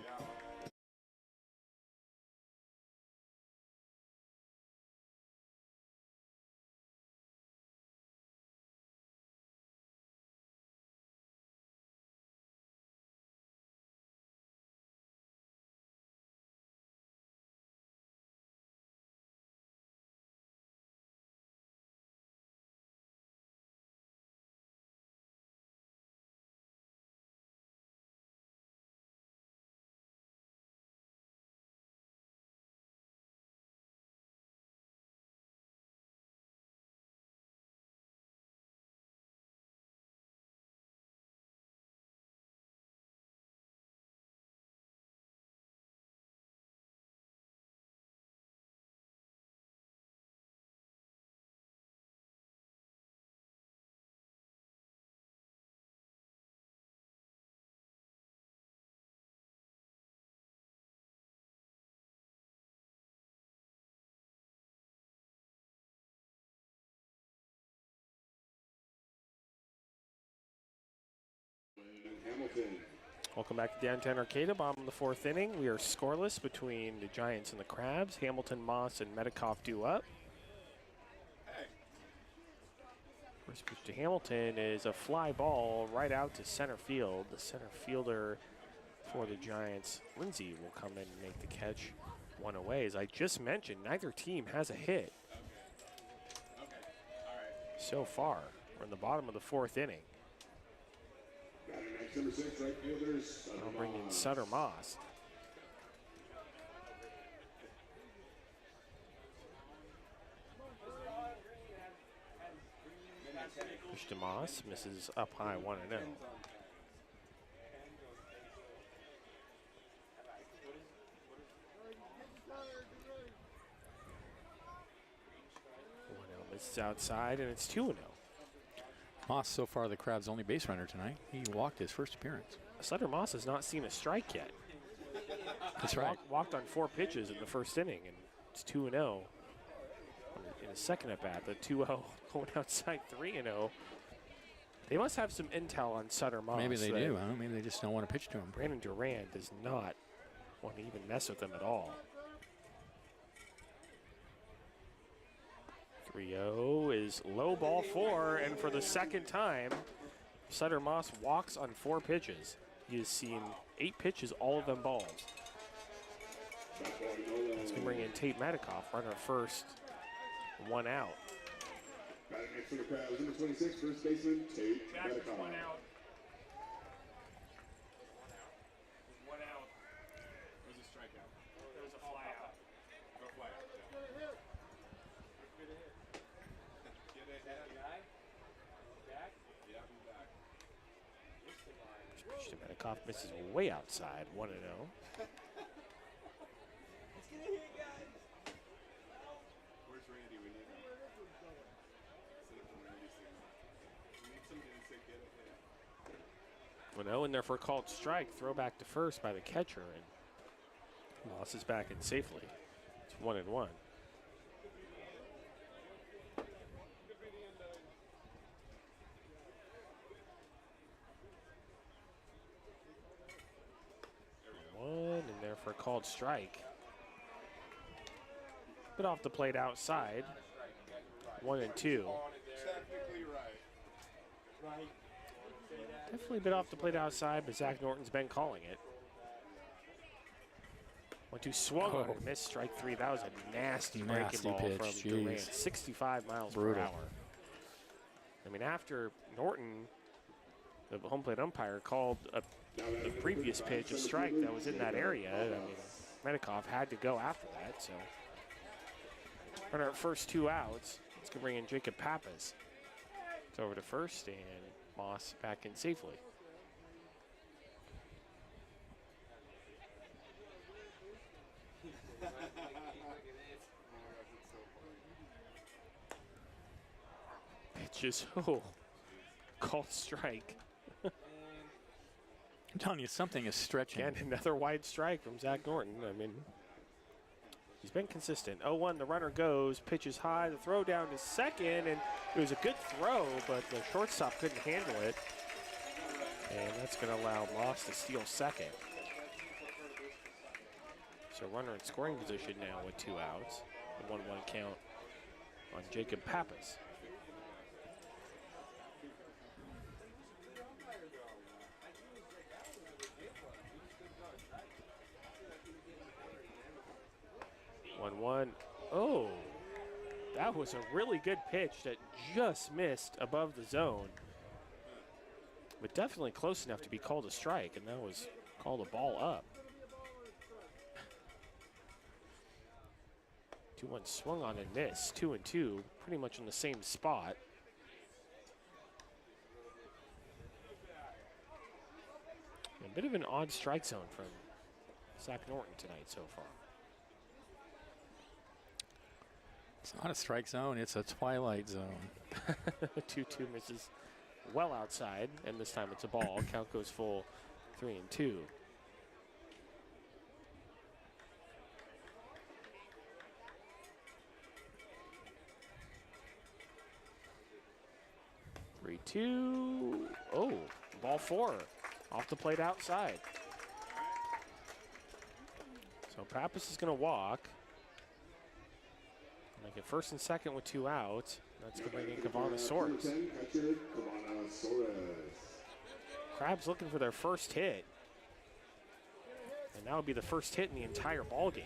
S3: Hamilton.
S2: Welcome back to Downtown Arcata, bottom of the 4th inning. We are scoreless between the Giants and the Crabs. Hamilton, Moss, and Medikoff due up. First pitch to Hamilton is a fly ball right out to center field. The center fielder for the Giants, Lindsay, will come in and make the catch. One away. As I just mentioned, neither team has a hit so far. We're in the bottom of the 4th inning.
S3: Number 6, right fielders.
S2: I'll bring in Sutter Moss. Pitch to Moss, misses up high, 1-0. Misses outside, and it's 2-0.
S1: Moss, so far the Crabs' only base runner tonight. He walked his first appearance.
S2: Sutter Moss has not seen a strike yet.
S1: That's right.
S2: Walked on 4 pitches in the first inning, and it's 2-0. In his second at bat, the 2-0 going outside 3-0. They must have some intel on Sutter Moss.
S1: Maybe they do. Huh? Maybe they just don't want to pitch to him.
S2: Brandon Durand does not want to even mess with them at all. 3-0 is low ball 4, and for the second time, Sutter Moss walks on 4 pitches. He has seen 8 pitches, all of them balls. Let's bring in Tate Medikoff, runner first, 1 out.
S3: Batting next for the Crabs, number 26, first baseman Tate Medikoff.
S4: 1 out. 1 out.
S3: There's a strikeout.
S4: There was a fly out.
S3: No fly out.
S2: Pitch to Medikoff, misses way outside, 1-0.
S3: Where's Randy? We need him. Sit up for Randy soon. We need somebody to say get it.
S2: 1-0 in there for a called strike. Throw back to first by the catcher, and Moss is back in safely. It's 1-1. One in there for a called strike. Bit off the plate outside. 1-2.
S3: Technically right.
S2: Definitely a bit off the plate outside, but Zach Norton's been calling it. 1-2 swung on and missed, strike 3. That was a nasty breaking ball
S1: pitch.
S2: from
S1: Jeez.
S2: Durant. 65 miles
S1: Brutal.
S2: per hour. I mean, after Norton, the home plate umpire called the previous pitch a strike that was in that area. I mean, Medikoff had to go after that. So, runner at first, 2 outs. Let's go bring in Jacob Pappas. It's over to first, and Moss back in safely. Pitches, called strike.
S1: I'm telling you, something is stretching.
S2: And another wide strike from Zach Norton. I mean, he's been consistent. 0-1, the runner goes, pitches high, the throw down to second, and it was a good throw, but the shortstop couldn't handle it. And that's going to allow Moss to steal second. So runner in scoring position now with 2 outs. A 1-1 count on Jacob Pappas. Oh, that was a really good pitch that just missed above the zone. But definitely close enough to be called a strike, and that was called a ball up. 2-1 swung on and missed. 2-2, pretty much in the same spot. A bit of an odd strike zone from Zach Norton tonight so far.
S1: It's not a strike zone, it's a twilight zone.
S2: 2-2 misses well outside, and this time it's a ball. Count goes full, 3-2. Oh, ball 4 off the plate outside. So Pappas is going to walk. Make it first and second with 2 outs. That's going to bring in Cavanasaurus. Crabs looking for their first hit. And that would be the first hit in the entire ball game.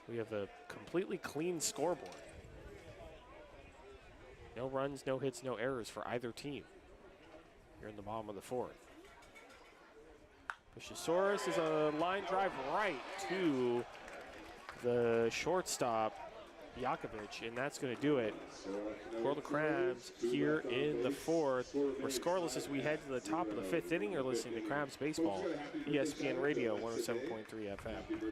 S2: We have a completely clean scoreboard. No runs, no hits, no errors for either team. Here in the bottom of the fourth. Pushasaurus is a line drive right to the shortstop, Yakovich, and that's going to do it for the Crabs here in the fourth. We're scoreless as we head to the top of the fifth inning. You're listening to Crabs Baseball, ESPN Radio 107.3 FM.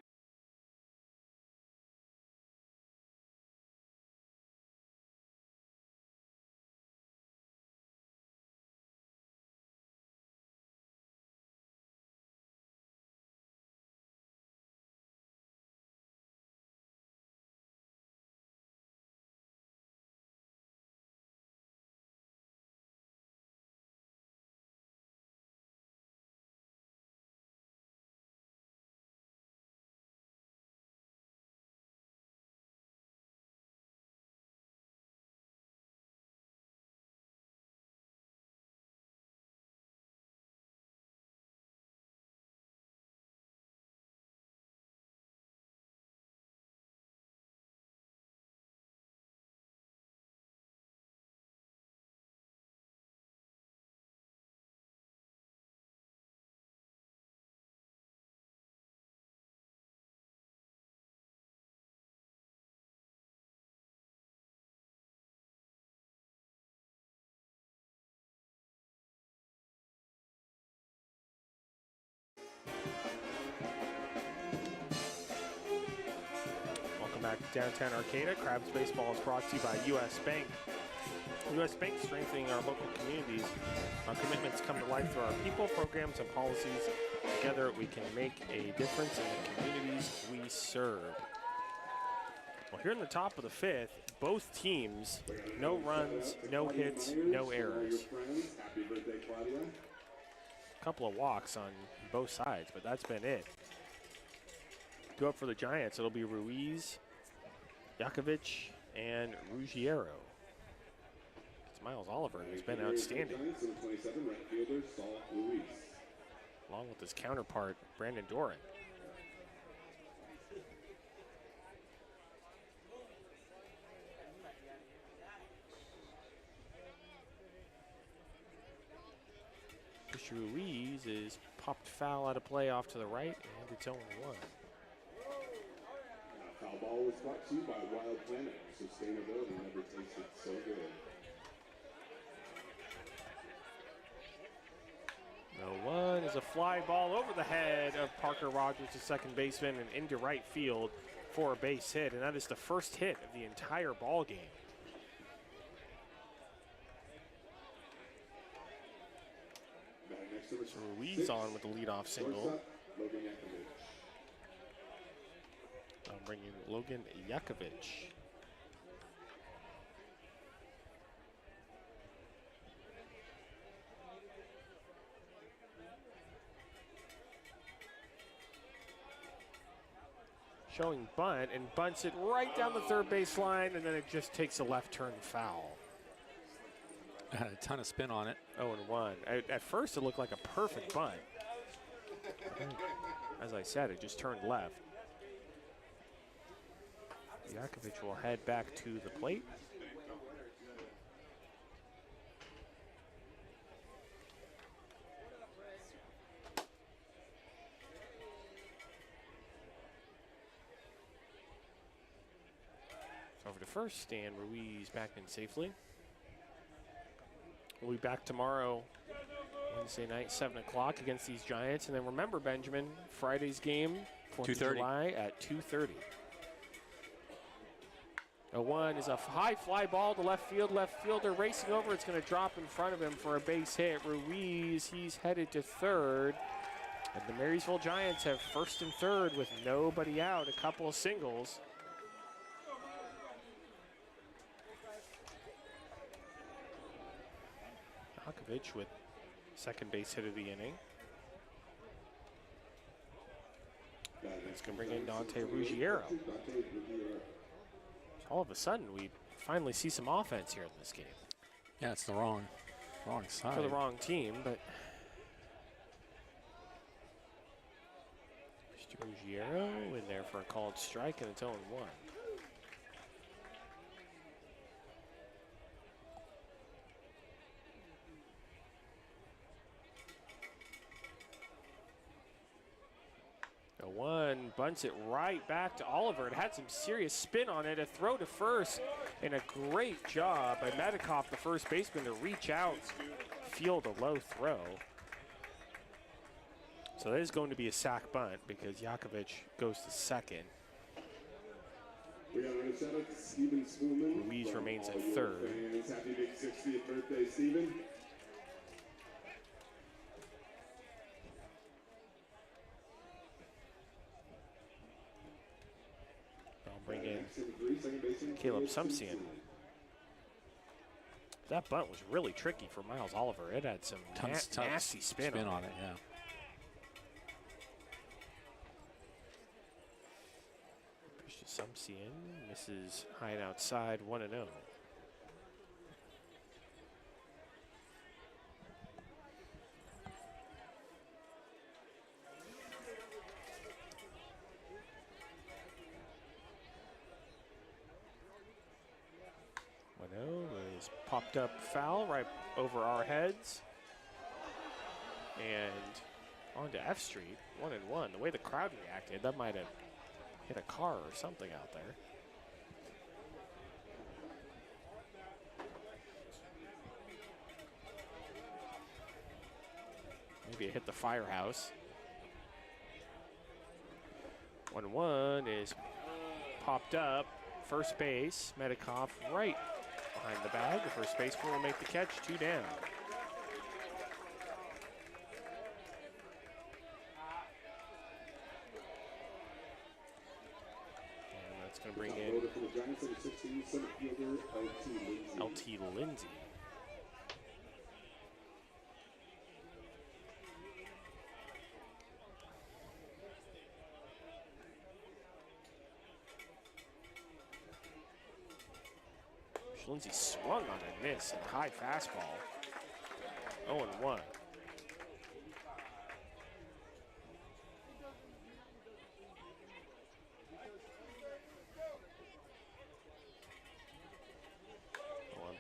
S2: Back to downtown Arcata. Crabs Baseball is brought to you by U.S. Bank. U.S. Bank strengthening our local communities. Our commitments come to life through our people, programs, and policies. Together, we can make a difference in the communities we serve. Well, here in the top of the fifth, both teams, no runs, no hits, no errors. A couple of walks on both sides, but that's been it. Go up for the Giants. It'll be Ruiz, Yakovich, and Ruggiero. It's Miles Oliver, who's been outstanding. Along with his counterpart, Brandon Doran. Ruiz is popped foul out of play off to the right, and it's 0-1.
S3: Foul ball was brought to you by Wild Planet. Sustainability never tasted so good.
S2: No one is a fly ball over the head of Parker Rogers, the second baseman, and into right field for a base hit, and that is the first hit of the entire ball game. So Ruiz on with the leadoff single. I'm bringing Logan Yakovich. Showing bunt, and bunts it right down the third base line, and then it just takes a left turn foul.
S1: Had a ton of spin on it.
S2: 0-1. At first, it looked like a perfect bunt. As I said, it just turned left. Yakovich will head back to the plate. Over to first, and Ruiz back in safely. We'll be back tomorrow, Wednesday night, 7 o'clock against these Giants. And then remember, Benjamin, Friday's game, 4th of July at 2:30. 0-1 is a high fly ball to left field. Left fielder racing over. It's going to drop in front of him for a base hit. Ruiz, he's headed to third. And the Marysville Giants have first and third with nobody out. A couple of singles. Yakovich with second base hit of the inning. It's going to bring in Dante Ruggiero. All of a sudden, we finally see some offense here in this game.
S1: Yeah, it's the wrong side.
S2: For the wrong team, but Ruggiero in there for a called strike, and it's 0-1. One bunts it right back to Oliver. It had some serious spin on it. A throw to first, and a great job by Medikoff, the first baseman, to reach out, field a low throw. So that is going to be a sack bunt because Jakovic goes to second.
S3: We have a shout out to Steven Spoolman.
S2: Ruiz remains at
S3: all your
S2: third.
S3: fans. Happy big 60th birthday, Steven.
S2: I'll bring in Caleb Sumsian. That bunt was really tricky for Miles Oliver. It had some nasty spin on it.
S1: Yeah.
S2: Pitch to Sumsian, misses high and outside, 1-0. Is popped up foul right over our heads. And on to F Street, 1-1. The way the crowd reacted, that might have hit a car or something out there. Maybe it hit the firehouse. 1-1 is popped up. First base, Medikoff right behind the bag. The first baseman will make the catch, 2 down. And that's going to bring in LT Lindsay. Lindsay swung on a miss and a high fastball. 0-1. One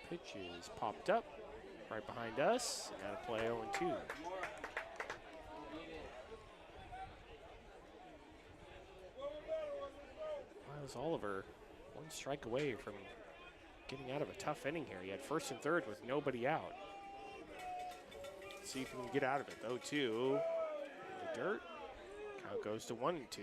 S2: pitch is popped up right behind us. Got to play 0-2. Miles Oliver, 1 strike away from getting out of a tough inning here. He had first and third with nobody out. Let's see if he can get out of it. 0-2 in the dirt. Count goes to 1-2.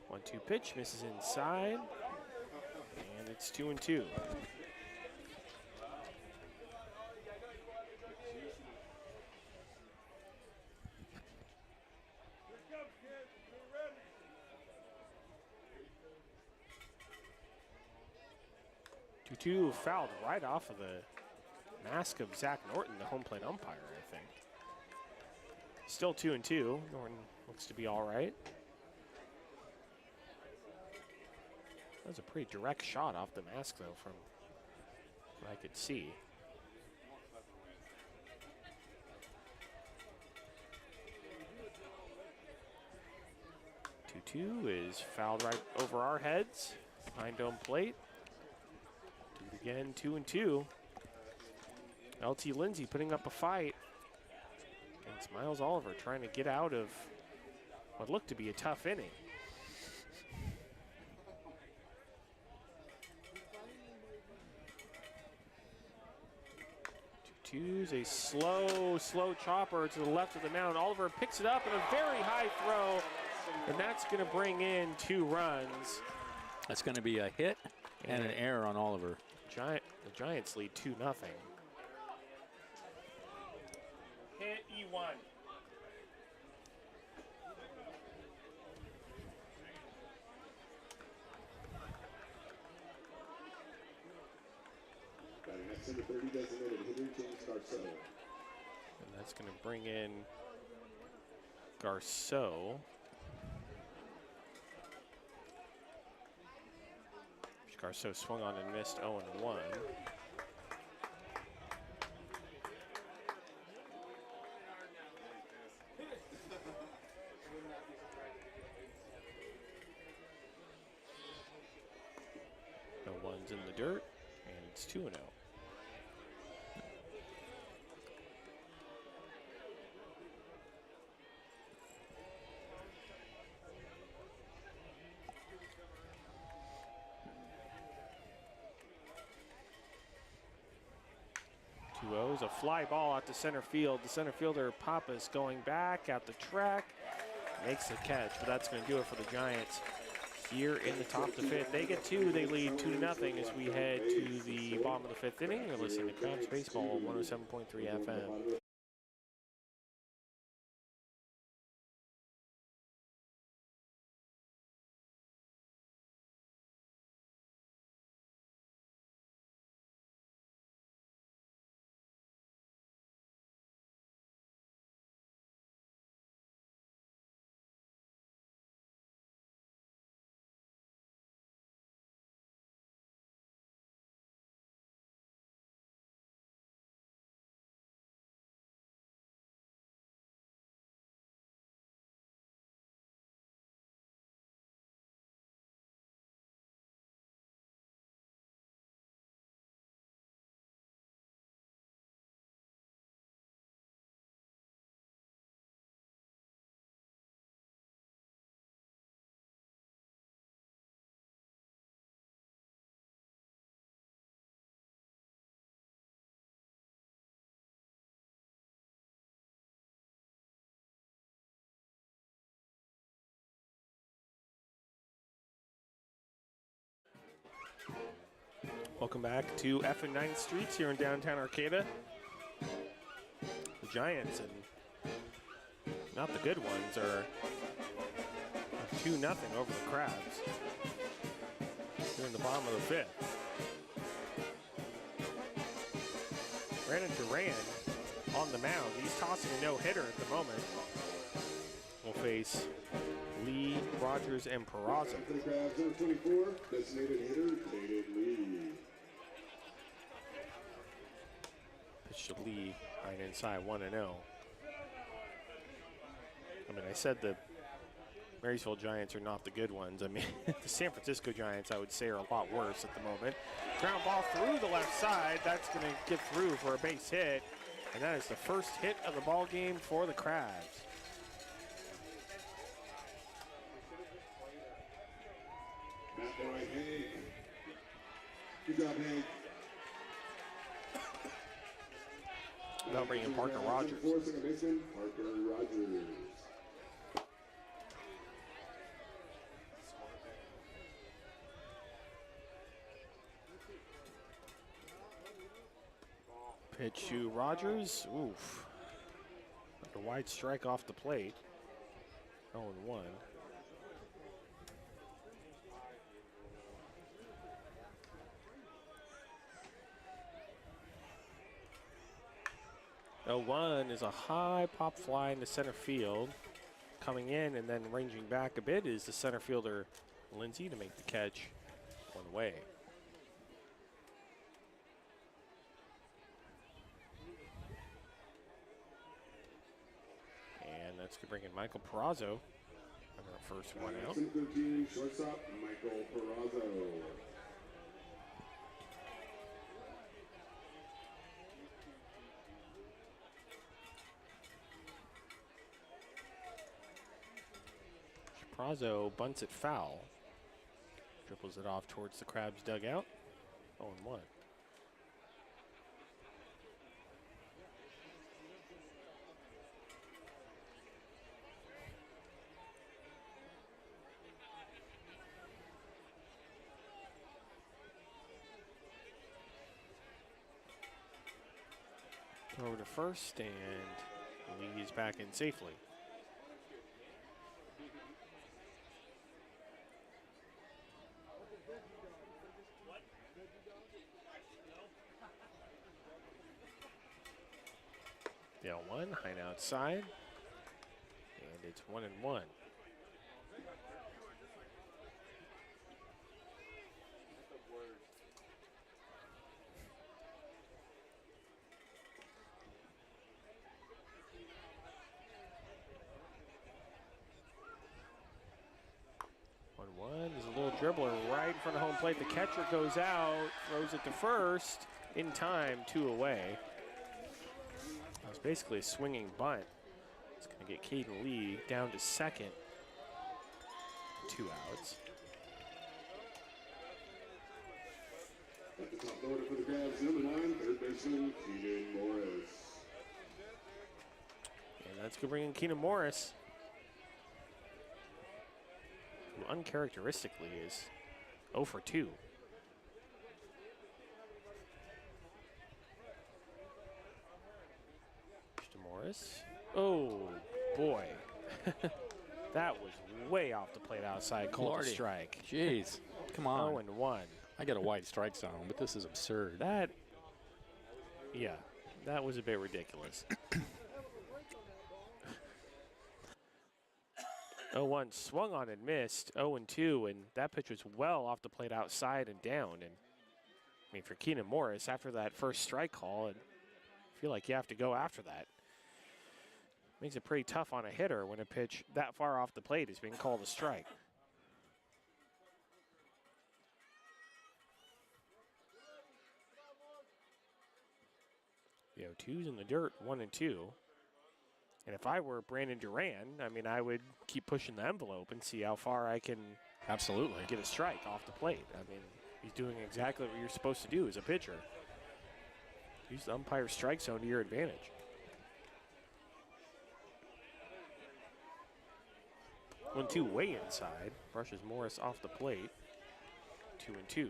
S2: One-two pitch, misses inside. And it's 2-2. Two fouled right off of the mask of Zach Norton, the home plate umpire, I think. Still 2-2. Norton looks to be all right. That was a pretty direct shot off the mask, though, from what I could see. Two is fouled right over our heads, behind home plate. Do it again, 2-2. LT Lindsay putting up a fight against Miles Oliver, trying to get out of what looked to be a tough inning. 2-2's a slow chopper to the left of the mound. Oliver picks it up and a very high throw, and that's going to bring in 2 runs.
S1: That's going to be a hit and an error on Oliver.
S2: The Giants lead 2-0.
S4: Hit E1.
S3: Center 30 designated hitter James Garceau.
S2: And that's going to bring in Garceau. Garceau swung on and missed 0-1. No one's in the dirt, and it's 2-0. A fly ball out to center field. The center fielder, Pappas, going back out the track. Makes the catch, but that's going to do it for the Giants here in the top of the fifth. They get two. They lead 2-0 as we head to the bottom of the fifth inning. You're listening to Crabs Baseball, 107.3 FM. Welcome back to F and 9th Streets here in downtown Arcata. The Giants, and not the good ones, are 2-0 over the Crabs here in the bottom of the fifth. Brandon Duran on the mound. He's tossing a no-hitter at the moment. We'll face Lee, Rogers, and Peraza.
S3: For the Crabs, number 24, designated hitter David Lee.
S2: Pitch to Lee, right inside, 1-0. I mean, I said the Marysville Giants are not the good ones. I mean, the San Francisco Giants, I would say, are a lot worse at the moment. Ground ball through the left side. That's going to get through for a base hit. And that is the first hit of the ball game for the Crabs.
S3: Matt Boy, Hank. Good job, Hank.
S2: Now bringing in Parker Rogers.
S3: Second baseman, Parker Rogers.
S2: Pitch to Rogers. Oof. Like a wide strike off the plate. 0-1. One is a high pop fly into center field. Coming in and then ranging back a bit is the center fielder Lindsay to make the catch one way. And that's going to bring in Michael Peraza on our first one out.
S3: 13, shortstop, Michael Peraza.
S2: Peraza bunts it foul. Dribbles it off towards the Crabs dugout. 0-1. Over to first, and Lee is back in safely. 0-1, Hine outside. And it's 1-1. There's a little dribbler right in front of home plate. The catcher goes out, throws it to first. In time, 2 away. That was basically a swinging bunt. It's going to get Caden Lee down to second. 2 outs.
S3: At the top order for the Crabs, number 9, third baseman, Keenan Morris.
S2: And that's going to bring in Keenan Morris, who uncharacteristically is 0 for 2. Morris. Oh, boy. That was way off the plate outside. Called a strike.
S1: Jeez. Come on.
S2: 0-1.
S1: I got a wide strike zone, but this is absurd.
S2: Yeah, that was a bit ridiculous. 0-1 swung on and missed. 0-2, and that pitch was well off the plate outside and down. And I mean, for Keenan Morris, after that first strike call, I feel like you have to go after that. Makes it pretty tough on a hitter when a pitch that far off the plate is being called a strike. The 0-2's in the dirt, 1-2. And if I were Brandon Duran, I mean, I would keep pushing the envelope and see how far I can
S1: absolutely
S2: get a strike off the plate. I mean, he's doing exactly what you're supposed to do as a pitcher. Use the umpire's strike zone to your advantage. 1-2 way inside. Brushes Morris off the plate. 2-2.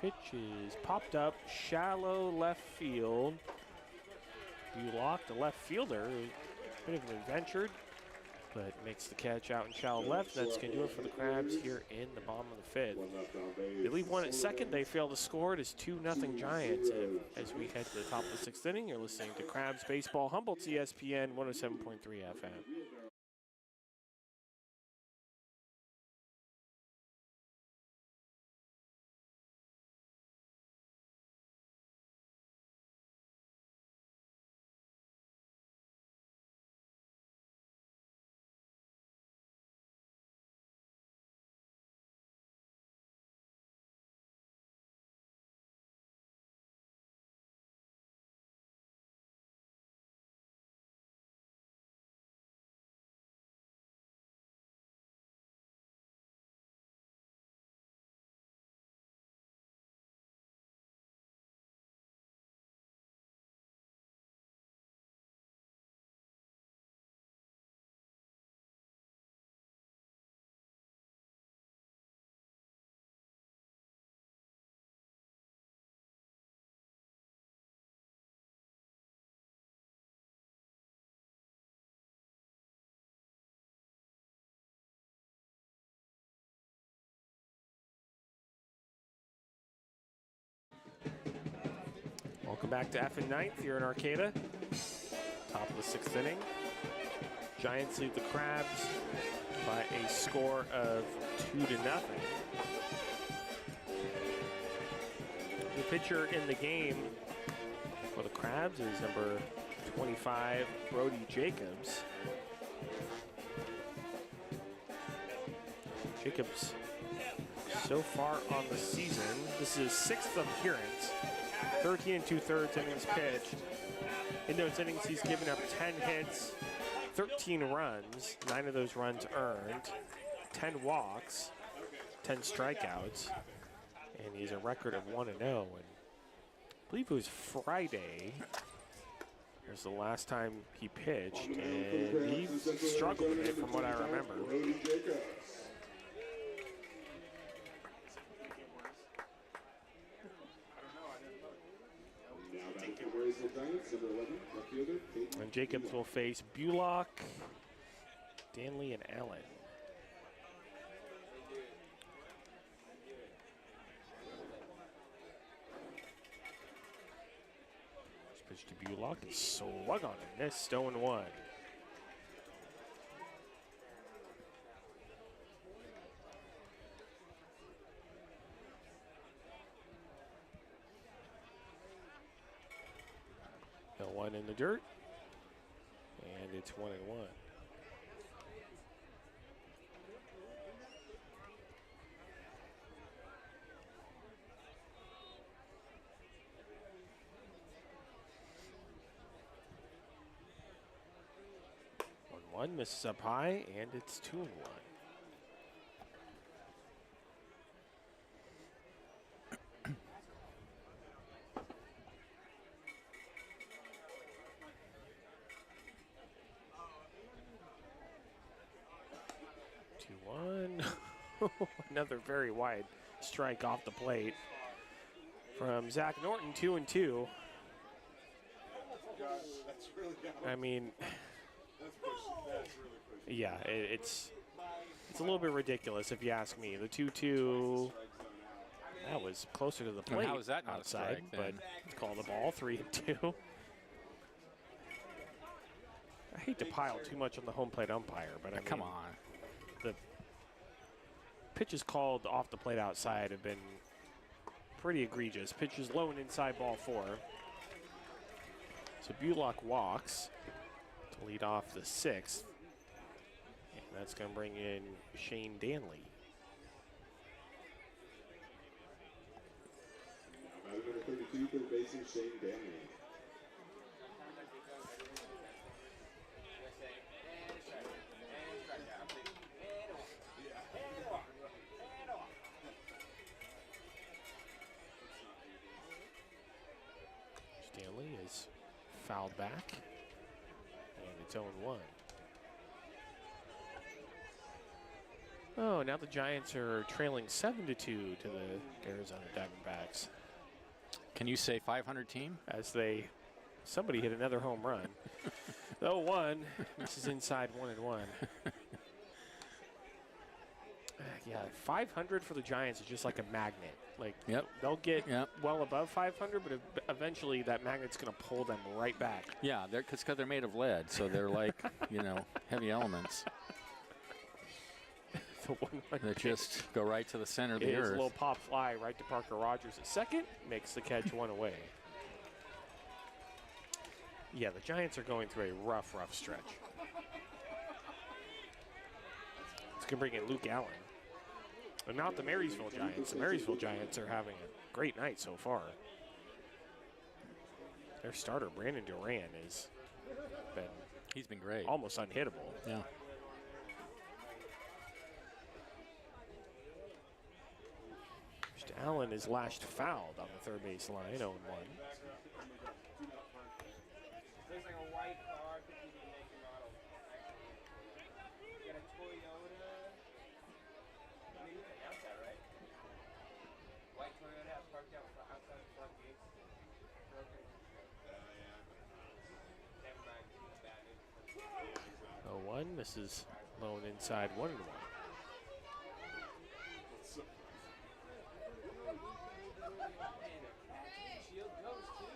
S2: Pitch is popped up, shallow left field. Bullock, the left fielder, bit of an adventure, but makes the catch out in shallow left. That's going to do it for the Crabs here in the bottom of the 5th. They leave one at second. They fail to score. It is 2-0 Giants. And as we head to the top of the 6th inning, you're listening to Crabs Baseball, Humboldt's ESPN 107.3 FM. Welcome back to F and 9th here in Arcata. Top of the 6th inning. Giants lead the Crabs by a score of 2-0. The pitcher in the game for the Crabs is number 25, Brody Jacobs. Jacobs, so far on the season, this is his 6th appearance. 13 2/3 innings pitched. In those innings, he's given up 10 hits, 13 runs, 9 of those runs earned, 10 walks, 10 strikeouts, and he's a record of 1-0. And I believe it was Friday. Here's the last time he pitched, and he struggled with it from what I remember.
S3: Giants, number 11, left fielder, Caden.
S2: And Jacobs will face Bullock, Danley, and Allen. Pitch to Bullock is swung on and missed. 0-1. The one in the dirt, and it's 1-1. 1-1, misses up high, and it's 2-1. Another very wide strike off the plate from Zach Norton, 2-2.
S3: That's really
S2: I mean,
S3: That's really pushing.
S2: yeah, it's a little bit ridiculous if you ask me. The 2-2, that was closer to the plate.
S1: how is that not a
S2: outside,
S1: strike,
S2: but
S1: then?
S2: call the ball 3-2. I hate to pile too much on the home plate umpire, but I mean,
S1: Come on.
S2: the pitches called off the plate outside have been pretty egregious. Pitches low and inside, ball 4. So Bullock walks to lead off the 6th. And that's going to bring in Shane Danley.
S3: Batter number 32, third baseman Shane Danley.
S2: Danley is fouled back, and it's 0-1. Oh, now the Giants are trailing 7-2 to the Arizona Diamondbacks
S1: Can you say 500 team?
S2: as somebody hit another home run. 0-1, this is inside 1-1. Yeah, 500 for the Giants is just like a magnet. Like,
S1: Yep.
S2: they'll get
S1: Yep.
S2: well above 500, but eventually that magnet's going to pull them right back.
S1: Yeah, because they're made of lead, so they're like, heavy elements
S2: The 1-1
S1: that just go right to the center of the
S2: is a
S1: earth.
S2: little pop fly right to Parker Rogers at second. Makes the catch one away. Yeah, the Giants are going through a rough stretch. It's going to bring in Luke Allen. But not the Marysville Giants. The Marysville Giants are having a great night so far. Their starter, Brandon Duran, has been
S1: He's been great.
S2: almost unhittable.
S1: Yeah.
S2: Allen is lashed fouled on the third base line, 0-1.
S4: Looks like a white car. Could be the make and model. You got a Toyota. I mean, you can announce that, right? White Toyota parked outside the front gates. Broken. Never mind. Bad news.
S2: 0-1. This is low and inside 1-1.
S4: Shield goes too.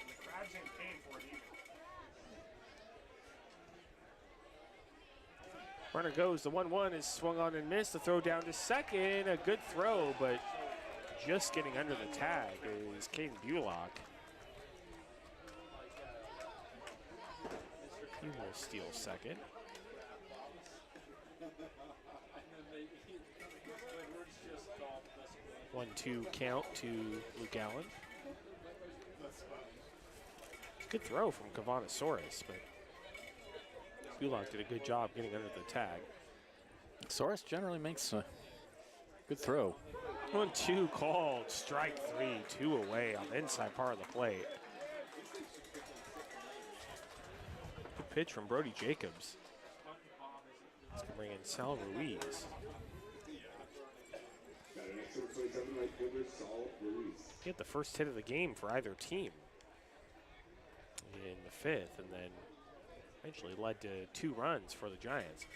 S2: The crabs ain't paying for it either. Runner goes. The 1-1 is swung on and missed. The throw down to second. A good throw, but just getting under the tag is Caden Bullock. He will steal second. 1-2 count to Luke Allen. Good throw from Cavanosaurus, but Bullock did a good job getting under the tag.
S1: Soros generally makes a good throw.
S2: 1-2 called, strike 3, 2 away on the inside part of the plate. Good pitch from Brody Jacobs. Let's bring in Sal Ruiz.
S3: Batter next Next, number 27, right fielder Saul Ruiz.
S2: He had the first hit of the game for either team in the 5th, and then eventually led to 2 runs for the Giants.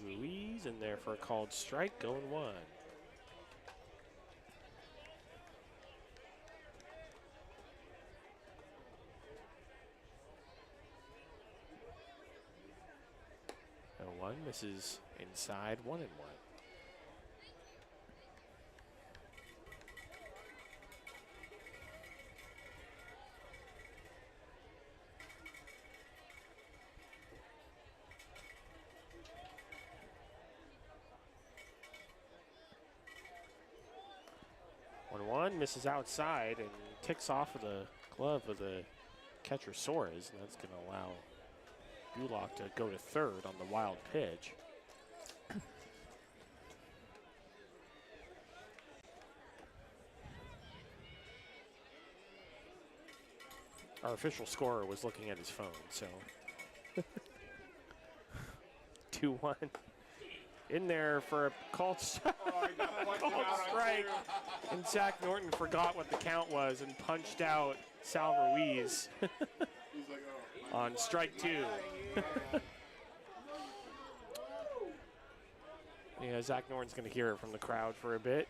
S2: Ruiz in there for a called strike, going 1. And 1 misses inside, 1-1. Misses outside and ticks off of the glove of the catcher Suarez, and that's going to allow Bullock to go to third on the wild pitch. Our official scorer was looking at his phone, so 2-1. In there for a called strike. And Zach Norton forgot what the count was and punched out Sal Ruiz on strike 2. Yeah, Zach Norton's going to hear it from the crowd for a bit.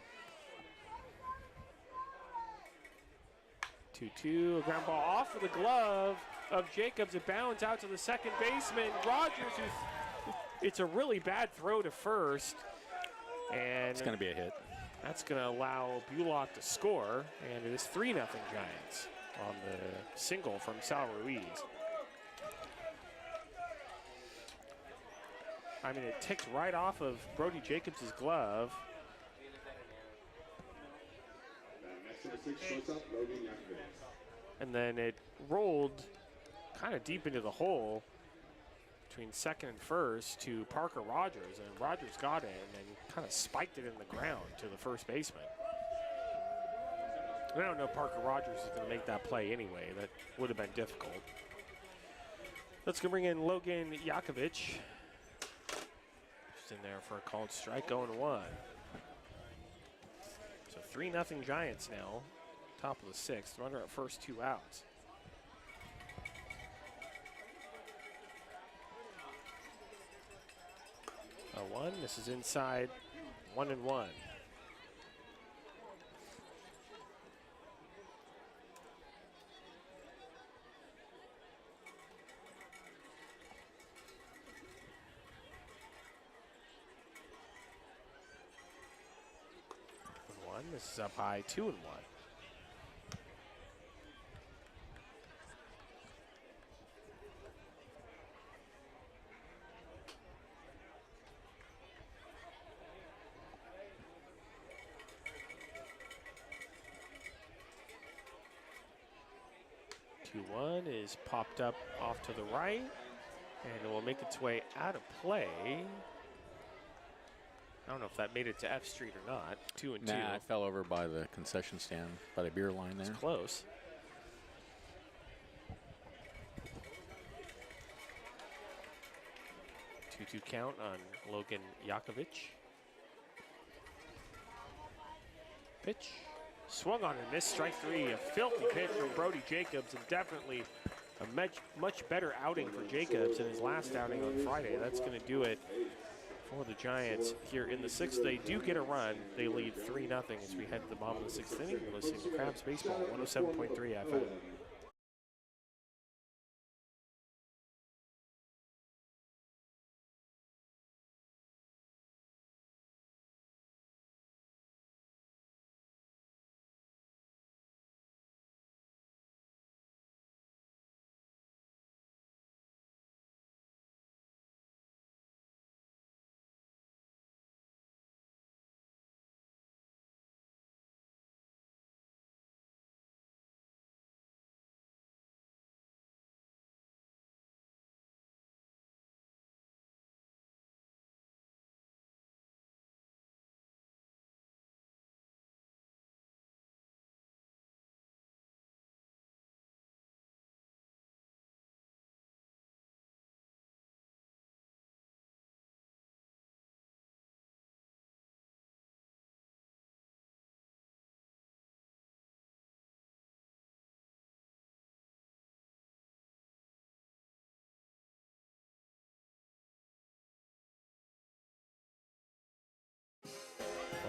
S2: 2-2, a ground ball off of the glove of Jacobs. It bounds out to the second baseman, Rogers, it's a really bad throw to first. And
S1: it's going to be a hit.
S2: That's going to allow Bullock to score, and it is 3-0 Giants on the single from Sal Ruiz. I mean, it ticked right off of Brody Jacobs' glove. And then it rolled kind of deep into the hole between second and first to Parker Rogers, and Rogers got it and then kind of spiked it in the ground to the first baseman. I don't know if Parker Rogers is going to make that play anyway. That would have been difficult. Let's go bring in Logan Yakovich. Just in there for a called strike, going 1. So 3-0 Giants now, top of the 6th, runner at first, 2 outs. A 1, this is inside, 1-1. This is up high, 2-1. 2-1 is popped up off to the right, and it will make its way out of play. I don't know if that made it to F Street or not. 2-2.
S1: Nah, it fell over by the concession stand, by the beer line there.
S2: It's close. Two count on Logan Yakovich. Pitch. Swung on and missed, strike 3. A filthy pitch from Brody Jacobs, and definitely a much better outing for Jacobs in his last outing on Friday. That's going to do it for the Giants here in the 6th. They do get a run. They lead 3-0 as we head to the bottom of the 6th inning. You're listening to Crabs Baseball, 107.3 FM.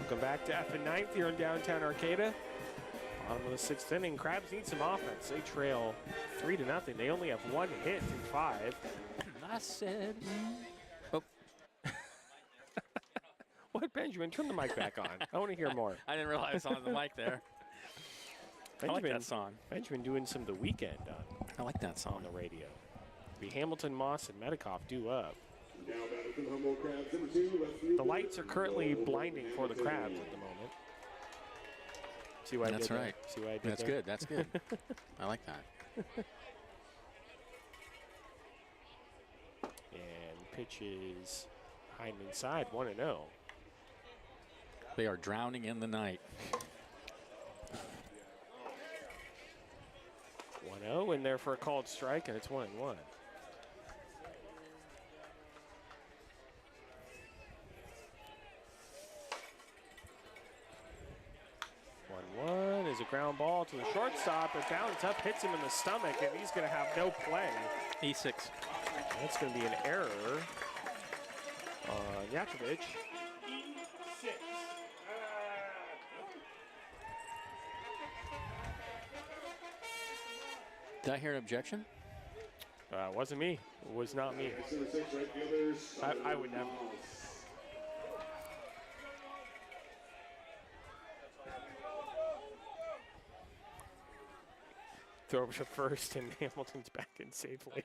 S2: Welcome back to F and 9th here in downtown Arcata. Bottom of the 6th inning. Crabs need some offense. They trail 3-0. They only have 1 hit in 5.
S1: I said.
S2: What, Benjamin? Turn the mic back on. I want to hear more.
S1: I didn't realize on the mic there. I like that song.
S2: Benjamin doing some The Weeknd
S1: I like that
S2: on
S1: song.
S2: the radio. The Hamilton, Moss, and Medikoff do up.
S3: Now batting for the Humboldt Crabs, number 2, left fielder.
S2: The lights are currently blinding for the Crabs at the moment. See what I
S1: That's
S2: did
S1: right.
S2: there? See what I did
S1: That's
S2: there?
S1: good. That's good. I like that.
S2: And pitches high and inside, 1-0.
S1: They are drowning in the night.
S2: 1-0 in there for a called strike, and it's 1-1. 1-1 is a ground ball to the shortstop. It bounds up, hits him in the stomach, and he's going to have no play.
S1: E6.
S2: That's going to be an error on Yakovich.
S1: Did I hear an objection?
S2: It wasn't me. It was not me.
S3: Number 6, right fielder.
S2: I would never. Throw over to first, and Hamilton's back in safely.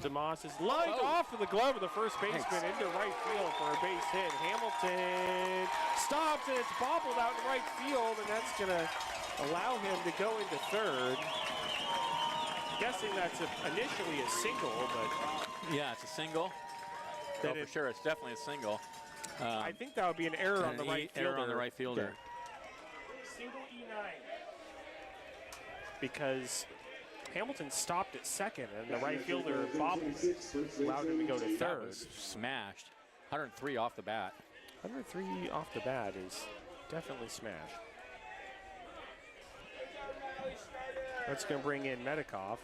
S2: DeMoss is lined off of the glove of the first baseman into right field for a base hit. Hamilton stops, and it's bobbled out in right field, and that's going to allow him to go into third. Guessing that's initially a single, but
S1: Yeah, it's a single. Oh, for sure, it's definitely a single.
S2: I think that would be an error on the right fielder.
S1: Error on the right fielder.
S2: Single E9. Because Hamilton stopped at second, and the right fielder bobbled, allowed him to go to
S1: That
S2: third.
S1: was smashed. 103 off the bat.
S2: 103 off the bat is definitely smashed. That's going to bring in Medikoff.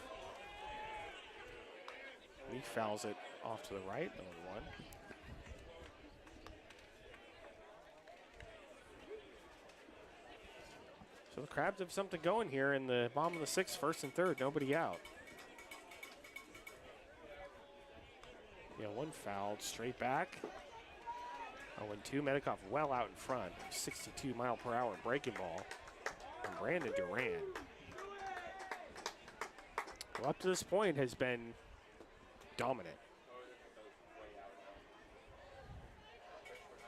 S2: He fouls it off to the right, 0-1. So the Crabs have something going here in the bottom of the 6th, first and third, nobody out. Yeah, one fouled straight back. 0-2, Medikoff well out in front. 62-mile-per-hour breaking ball from Brandon Duran. Well, up to this point has been dominant.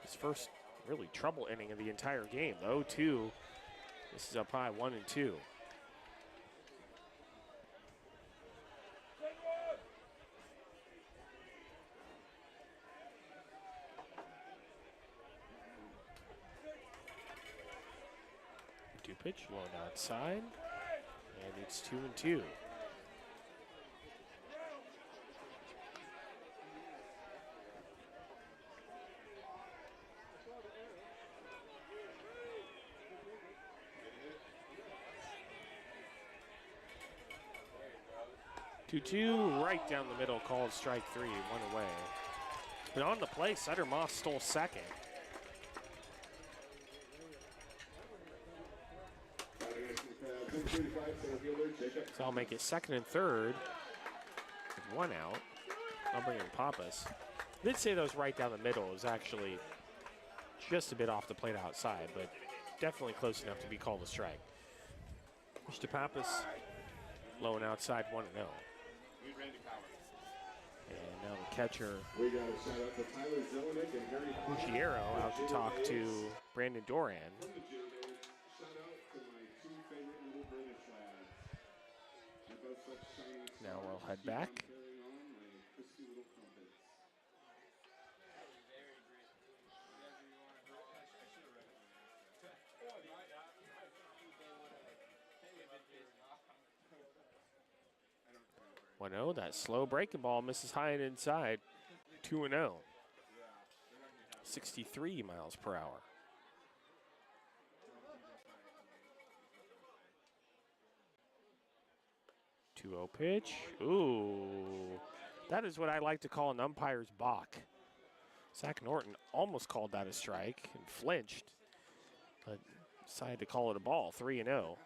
S2: His first really trouble inning of the entire game. The 0-2. This is up high, 1-2. Two pitch, low outside, and it's 2-2. Two right down the middle, called strike 3, 1 away. But on the play, Sutter Moss stole second. So I'll make it second and third with 1 out. I'll bring in Pappas. I did say those right down the middle is actually just a bit off the plate outside, but definitely close enough to be called a strike. Mr. Pappas, low and outside, 1-0. And now the catcher,
S3: We got a shout out to Tyler Zelenik and Harry
S2: Gucciero, out to talk to Brandon Doran.
S3: From the cheerleaders, shout out to my 2 favorite little British lads. They're both such shiny
S2: Now we'll
S3: stars.
S2: head
S3: Keep on
S2: back.
S3: carrying on, my crispy little crumpets.
S2: I know that slow breaking ball misses high and inside. 2-0. 63 miles per hour. 2-0 pitch. Ooh. That is what I like to call an umpire's balk. Zach Norton almost called that a strike and flinched, but decided to call it a ball, 3-0.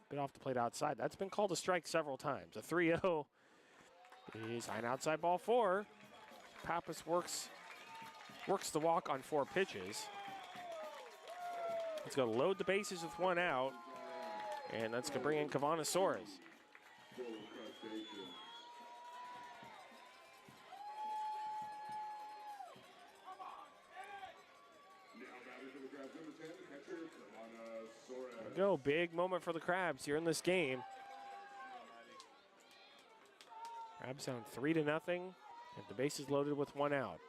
S2: Bit off the plate outside. That's been called a strike several times. A 3-0 is high and outside ball 4. Pappas works the walk on 4 pitches. Let's go load the bases with 1 out, and that's going to bring in Cavanasaurus. There we go, big moment for the Crabs here in this game. Crabs down 3-0, and the bases loaded with 1 out.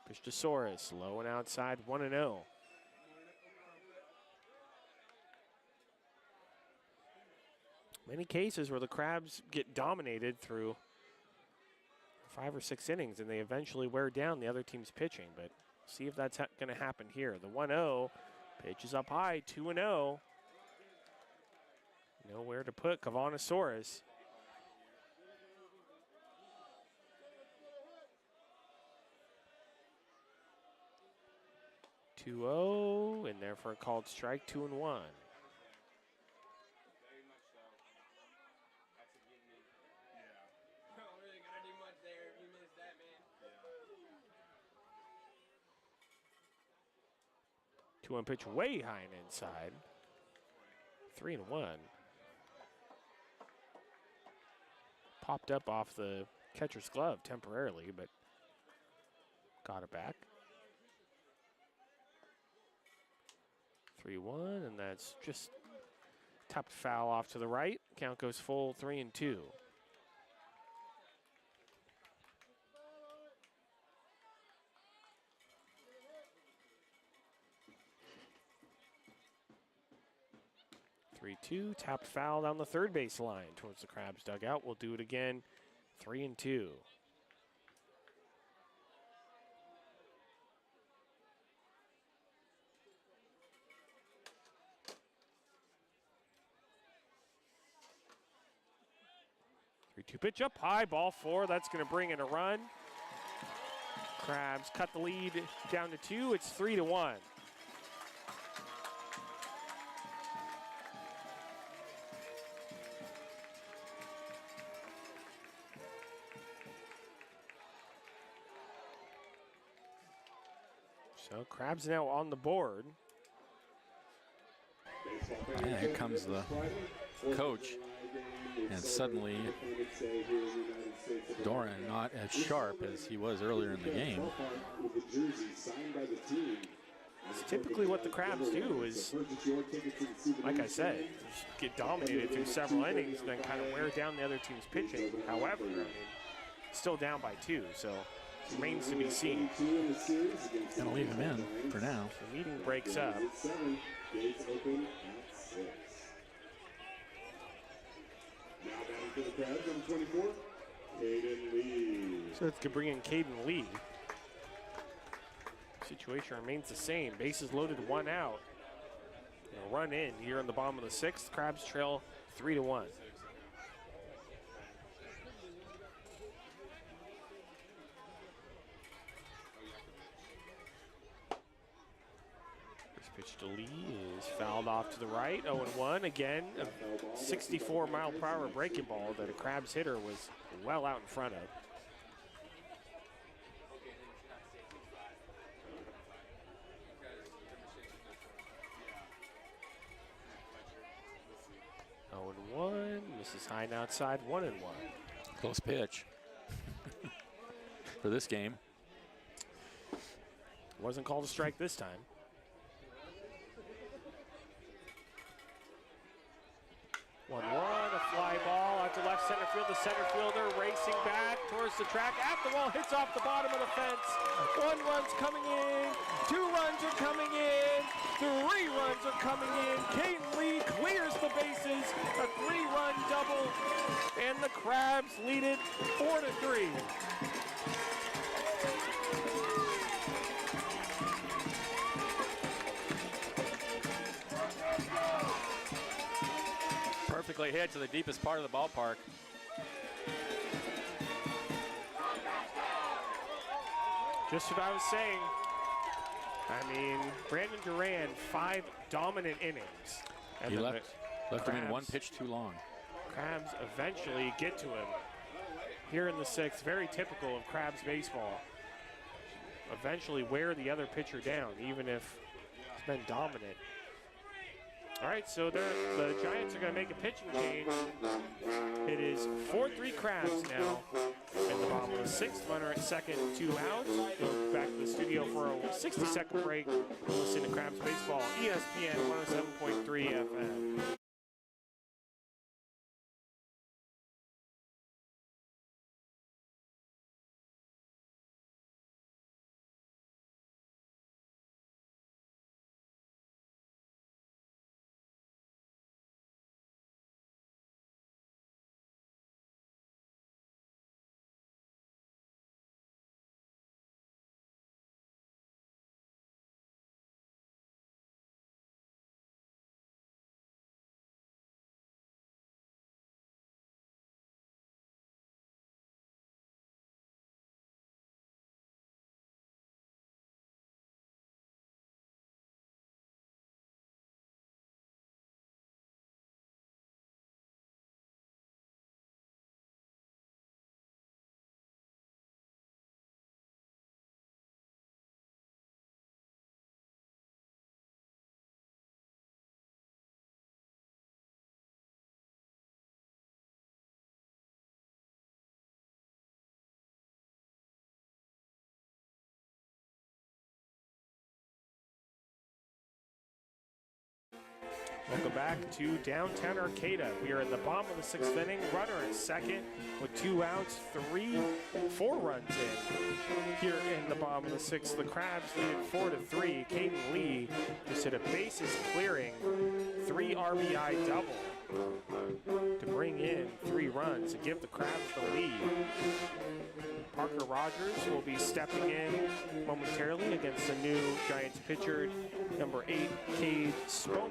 S2: Pitch to Soros, low and outside, 1-0. Many cases where the Crabs get dominated through 5 or 6 innings, and they eventually wear down the other team's pitching. But see if that's going to happen here. The 1-0, pitch is up high, 2-0. Nowhere to put Cavanasaurus. (2-0) and therefore a called strike, 2-1.
S4: Very much so. That's a give me. Yeah. Don't really gotta do much there if you miss that, man.
S2: 2-1 pitch way high and inside. 3-1. Popped up off the catcher's glove temporarily, but got it back. 3-1, and that's just tapped foul off to the right. Count goes full, 3-2. Tapped foul down the third base line towards the Crabs dugout. We'll do it again, 3-2. Three-two pitch up high, ball 4. That's going to bring in a run. Crabs cut the lead down to 2. It's 3-1. So Crabs now on the board.
S1: Yeah, here comes the coach. And suddenly, Doran not as sharp as he was earlier in the game.
S2: It's typically what the Crabs do is, like I said, just get dominated through several innings and then kind of wear down the other team's pitching. However, I mean, still down by 2, so remains to be seen.
S1: Gonna leave him in for now.
S2: The meeting breaks up.
S3: Now batting for the Crabs, number 24, Caden Lee.
S2: So it's going to bring in Caden Lee. Situation remains the same. Bases loaded, 1 out. And a run in here in the bottom of the 6th. Crabs trail 3-1. Pitch to Lee is fouled off to the right, 0-1. Again, a 64-mile-per-hour breaking ball that a Crabs hitter was well out in front of. (0-1). Misses high and outside, 1-1.
S1: Close pitch for this game.
S2: Wasn't called a strike this time. 1-1, a fly ball out to left center field. The center fielder racing back towards the track. At the wall, hits off the bottom of the fence. 1 run's coming in. 2 runs are coming in. 3 runs are coming in. Caden Lee clears the bases. A 3-run double, and the Crabs lead it 4-3.
S1: Perfectly hit to the deepest part of the ballpark.
S2: Just what I was saying. I mean, Brandon Duran, 5 dominant innings. And
S1: He
S2: then
S1: left him in one pitch too long.
S2: Crabs eventually get to him. Here in the 6th, very typical of Crabs baseball. Eventually wear the other pitcher down, even if it's been dominant. All right, so the Giants are going to make a pitching change. It is 4-3 Crabs now. In the bottom of the 6th, runner at second, 2 outs. Go back to the studio for a 60-second break. Listen to Crabs Baseball, ESPN 107.3 FM. Welcome back to downtown Arcata. We are in the bottom of the 6th inning. Runner at second with 2 outs, 4 runs in. Here in the bottom of the 6th, the Crabs lead it 4-3. Caden Lee just hit a bases clearing 3 RBI double to bring in 3 runs to give the Crabs the lead. Parker Rogers will be stepping in momentarily against the new Giants pitcher, number 8, Cade Spomer.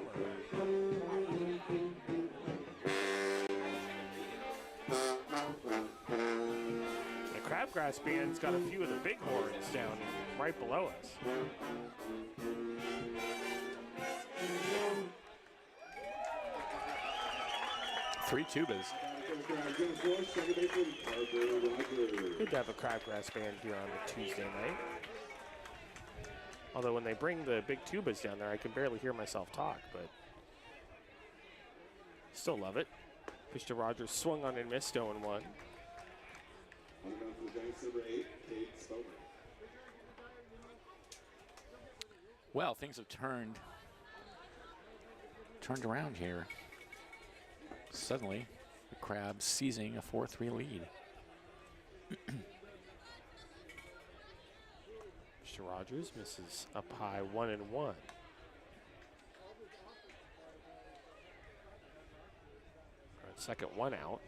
S2: The Crabgrass band's got a few of the big horns down right below us.
S1: Three tubas.
S2: Good to have a Crabgrass band here on a Tuesday night. Although when they bring the big tubas down there, I can barely hear myself talk, but still love it. Pitch to Rogers, swung on and missed 0-1.
S1: Well, things have turned around here. Suddenly, the Crabs seizing a 4-3 lead.
S2: Mr. Rogers misses up high, 1-1. Second 1 out.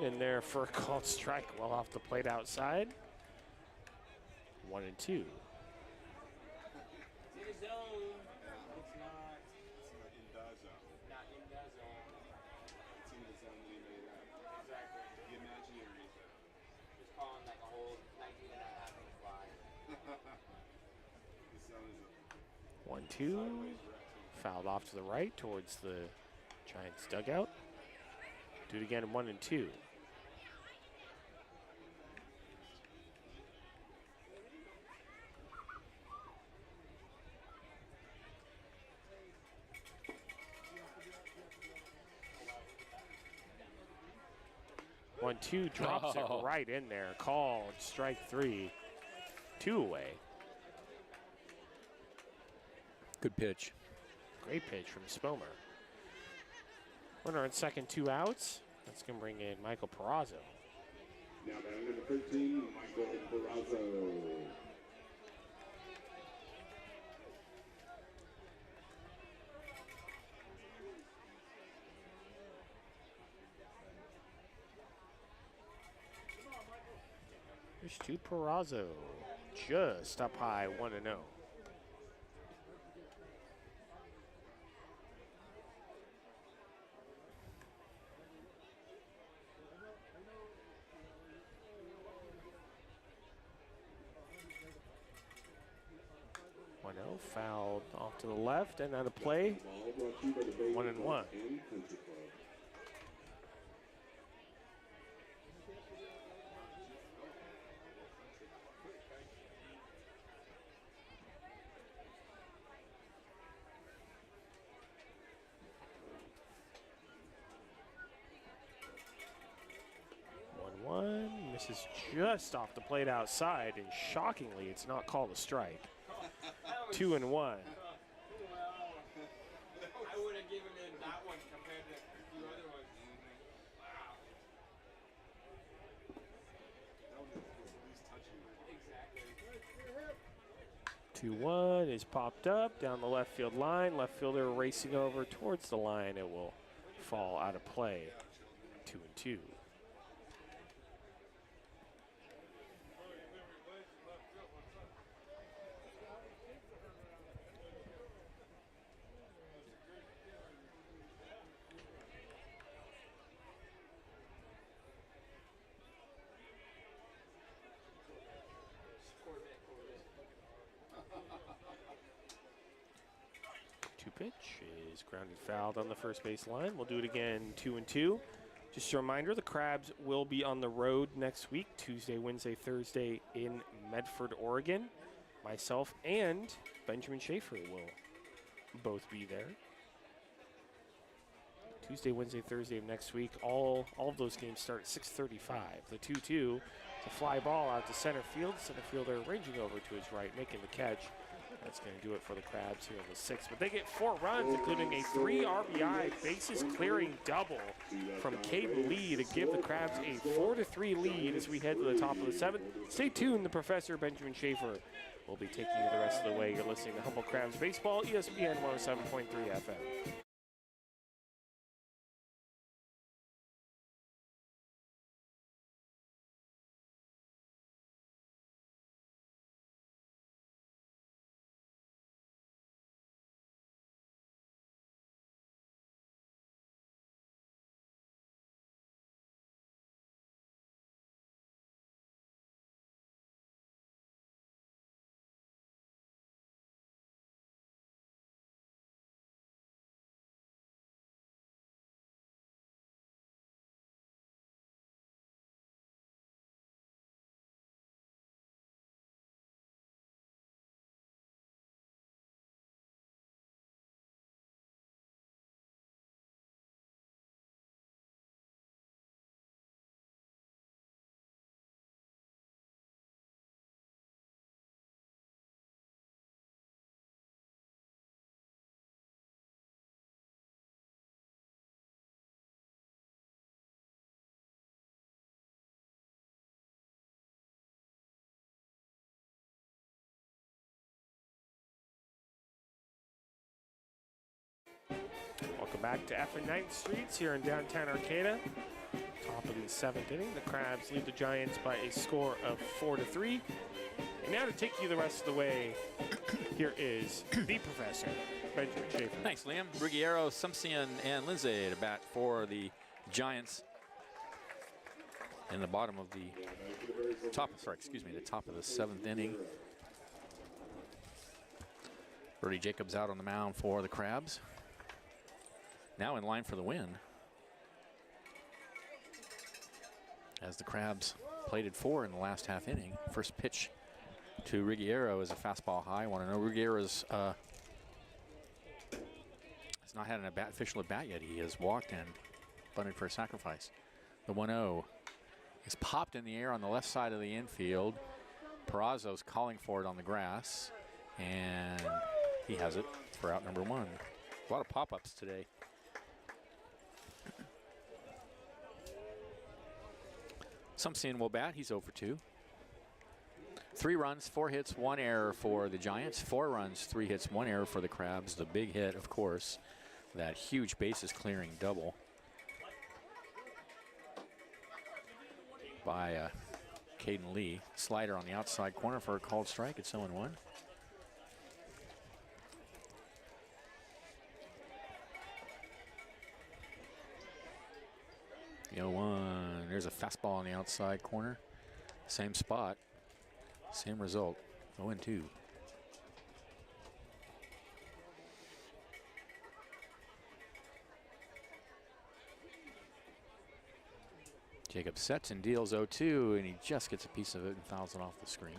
S2: In there for a called strike, well off the plate outside. 1-2.
S4: It's in the zone. It's not. Not in the zone.
S3: It's in the zone that he made up.
S4: Exactly.
S3: The imaginary zone.
S4: Just calling like a whole 19 and a half inch fly.
S3: The zone is
S2: 1-2. Fouled off to the right towards the Giants dugout. Do it again, 1-2. One, two, drops it right in there. Called strike 3. 2 away.
S1: Good pitch.
S2: Great pitch from Spomer. Runner at second, 2 outs. That's going to bring in Michael Perazzo.
S3: now batting number 13, Michael Perazzo.
S2: Pitch to Perazzo. Just up high, 1-0. Fouled off to the left, and out of play. 1-1. 1-1. Misses just off the plate outside, and shockingly, it's not called a strike. 2-1.
S4: I would have given him that one compared to a few other ones. Wow.
S3: That one was at least touching.
S4: Exactly.
S2: 2-1 is popped up down the left field line. Left fielder racing over towards the line. It will fall out of play. 2-2. Pitch is grounded fouled on the first base line. We'll do it again, 2-2. Just a reminder, the Crabs will be on the road next week, Tuesday, Wednesday, Thursday in Medford, Oregon. Myself and Benjamin Schaefer will both be there. Tuesday, Wednesday, Thursday of next week. All of those games start at 6:35. The 2-2, it's a fly ball out to center field. Center fielder ranging over to his right, making the catch. That's going to do it for the Crabs here in the 6th. But they get 4 runs, including a 3 RBI bases clearing double from Caden Lee to give the Crabs a 4-3 lead as we head to the top of the 7th. Stay tuned. The Professor Benjamin Schaefer will be taking you the rest of the way. You're listening to Humble Crabs Baseball, ESPN 107.3 FM. Welcome back to F and 9th Streets here in downtown Arcata. Top of the 7th inning. The Crabs lead the Giants by a score of 4-3. And now to take you the rest of the way, here is the Professor, Benjamin Schaefer.
S1: Thanks, Liam. Ruggiero, Simpson, and Lindsay to bat for the Giants in the bottom of the top of the 7th inning. Brody Jacobs out on the mound for the Crabs. Now in line for the win, as the Crabs plated 4 in the last half inning. First pitch to Ruggiero is a fastball high. I want to know, Ruggiero's has not had an official at bat yet. He has walked and bunted for a sacrifice. The 1-0 is popped in the air on the left side of the infield. Perazzo's calling for it on the grass, and he has it for out number 1. A lot of pop-ups today. Simpson will bat. He's 0-2. 3 runs, 4 hits, 1 error for the Giants. 4 runs, 3 hits, 1 error for the Crabs. The big hit, of course, that huge bases clearing double by Caden Lee. Slider on the outside corner for a called strike. It's 0-1. The 0-1. There's a fastball on the outside corner. Same spot. Same result. 0-2. Jacob sets and deals 0-2, and he just gets a piece of it and fouls it off the screen.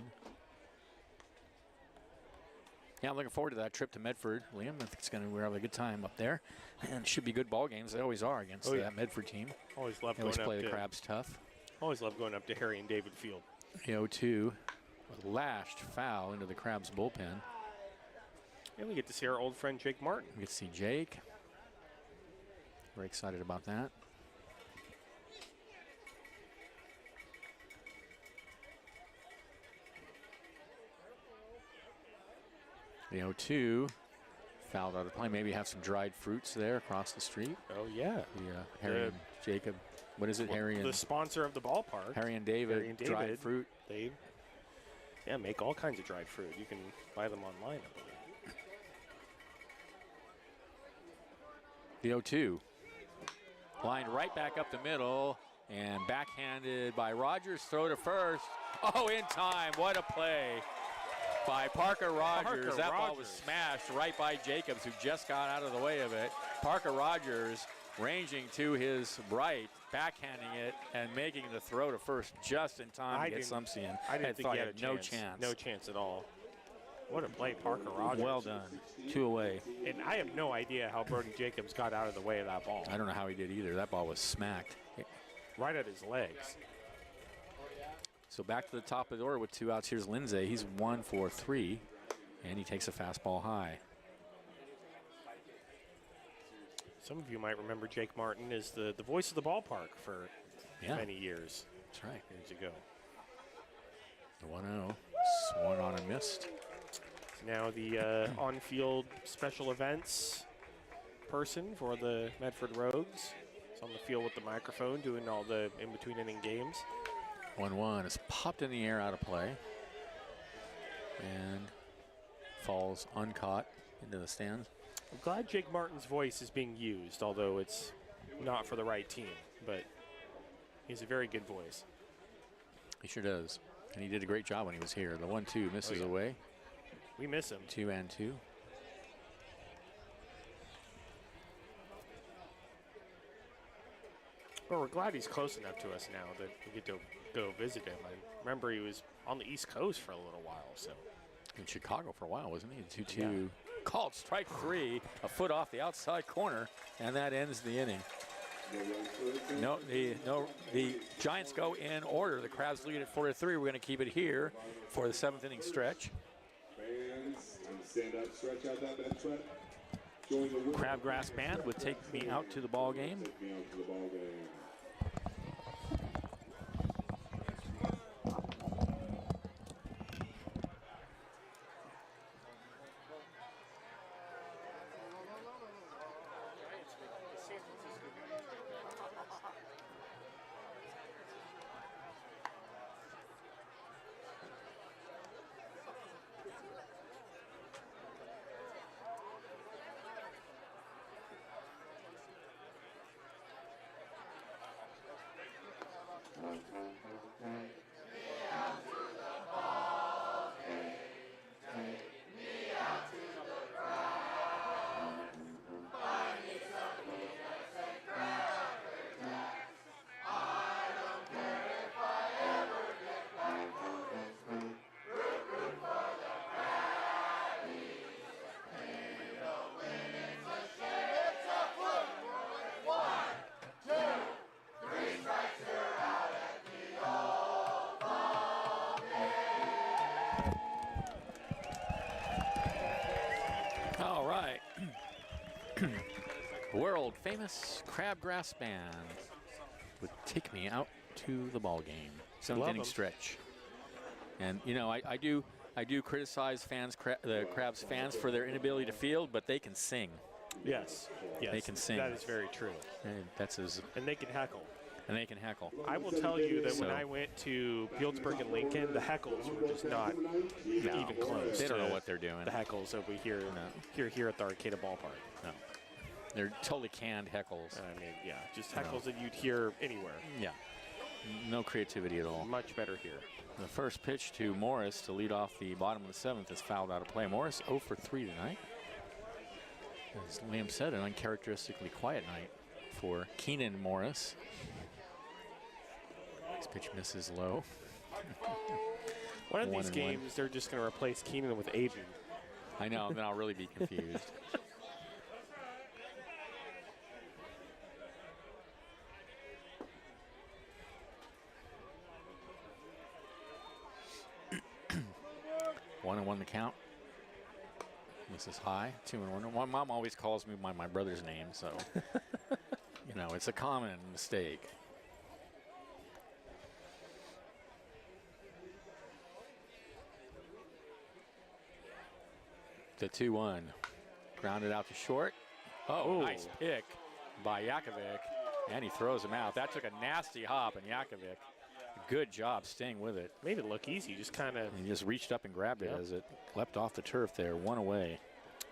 S1: Yeah, I'm looking forward to that trip to Medford, Liam. I think we're having a good time up there. And it should be good ball games. They always are against that Medford team.
S2: Always love
S1: They
S2: going
S1: always
S2: up
S1: play
S2: to
S1: the Crabs tough.
S2: Always love going up to Harry and David Field.
S1: The 0-2, a lashed foul into the Crabs bullpen.
S2: And we get to see our old friend Jake Martin.
S1: We get to see Jake. Very excited about that. The 0-2, fouled out of play. Maybe have some dried fruits there across the street.
S2: Oh, yeah.
S1: The Harry and Jacob. What is it, Harry and
S2: the sponsor of the ballpark?
S1: Harry and David, dried fruit.
S2: They make all kinds of dried fruit. You can buy them online, I believe.
S1: The 0-2. Lined right back up the middle and backhanded by Rogers. Throw to first. Oh, in time. What a play by Parker Rogers. That ball was smashed right by Jacobs, who just got out of the way of it. Parker Rogers ranging to his right, backhanding it and making the throw to first just in time to get Sumsian.
S2: I didn't think he had
S1: no chance.
S2: No chance at all. What a play, Parker Rogers.
S1: Well done. 2 away.
S2: And I have no idea how Brody Jacobs got out of the way of that ball.
S1: I don't know how he did either. That ball was smacked.
S2: Right at his legs.
S1: So back to the top of the order with 2 outs. Here's Lindsay. He's 1 for 3, and he takes a fastball high.
S2: Some of you might remember Jake Martin as the voice of the ballpark for many years.
S1: That's right.
S2: Years ago.
S1: The 1-0. Swung on and missed.
S2: Now the on-field special events person for the Medford Rogues. He's on the field with the microphone doing all the in-between inning games.
S1: 1-1 is popped in the air out of play and falls uncaught into the stands.
S2: I'm glad Jake Martin's voice is being used, although it's not for the right team, but he's a very good voice.
S1: He sure does. And he did a great job when he was here. The 1-2 misses away.
S2: We miss him.
S1: 2-2.
S2: Well, we're glad he's close enough to us now that we get to go visit him. I remember he was on the East Coast for a little while, so.
S1: In Chicago for a while, wasn't he? 2-2. Called strike 3, a foot off the outside corner, and that ends the inning. The Giants go in order. The Crabs lead at 4-3. We're going to keep it here for the 7th inning stretch.
S3: Fans, stand up, stretch out that bench press. Join the
S1: Crabgrass Band would Take Me Out to the Ball Game.
S3: Take me out to the ball game.
S1: World famous Crabgrass Band would Take Me Out to the Ball Game. 7th inning stretch. And you know, I do criticize fans, the Crabs fans, for their inability to field, but they can sing.
S2: Yes,
S1: They can sing.
S2: That is very true.
S1: And that's as.
S2: And they can heckle.
S1: And they can heckle.
S2: I will tell you that when
S1: So-
S2: I went to Fieldsburg and Lincoln, the heckles were just not even close.
S1: They don't know
S2: to
S1: what they're doing.
S2: The heckles that we hear here at the Arcata Ballpark.
S1: No. They're totally canned heckles.
S2: I mean, yeah, just heckles that you'd hear anywhere.
S1: Yeah. No creativity at all.
S2: Much better here.
S1: The first pitch to Morris to lead off the bottom of the 7th is fouled out of play. Morris 0 for 3 tonight. As Liam said, an uncharacteristically quiet night for Keenan Morris. Next pitch misses low.
S2: One of
S1: 1
S2: these
S1: and 1.
S2: games, they're just going to replace Keenan with Aiden.
S1: I know, then I'll really be confused. One and one the count. This is high. 2-1. My mom always calls me by my brother's name, so you know it's a common mistake. The 2-1. Grounded out to short. Oh, nice pick by Yakovic. And he throws him out. That took a nasty hop, and Yakovic, good job staying with it.
S2: Made it look easy, just kind of.
S1: He just reached up and grabbed it as it leapt off the turf there, one away.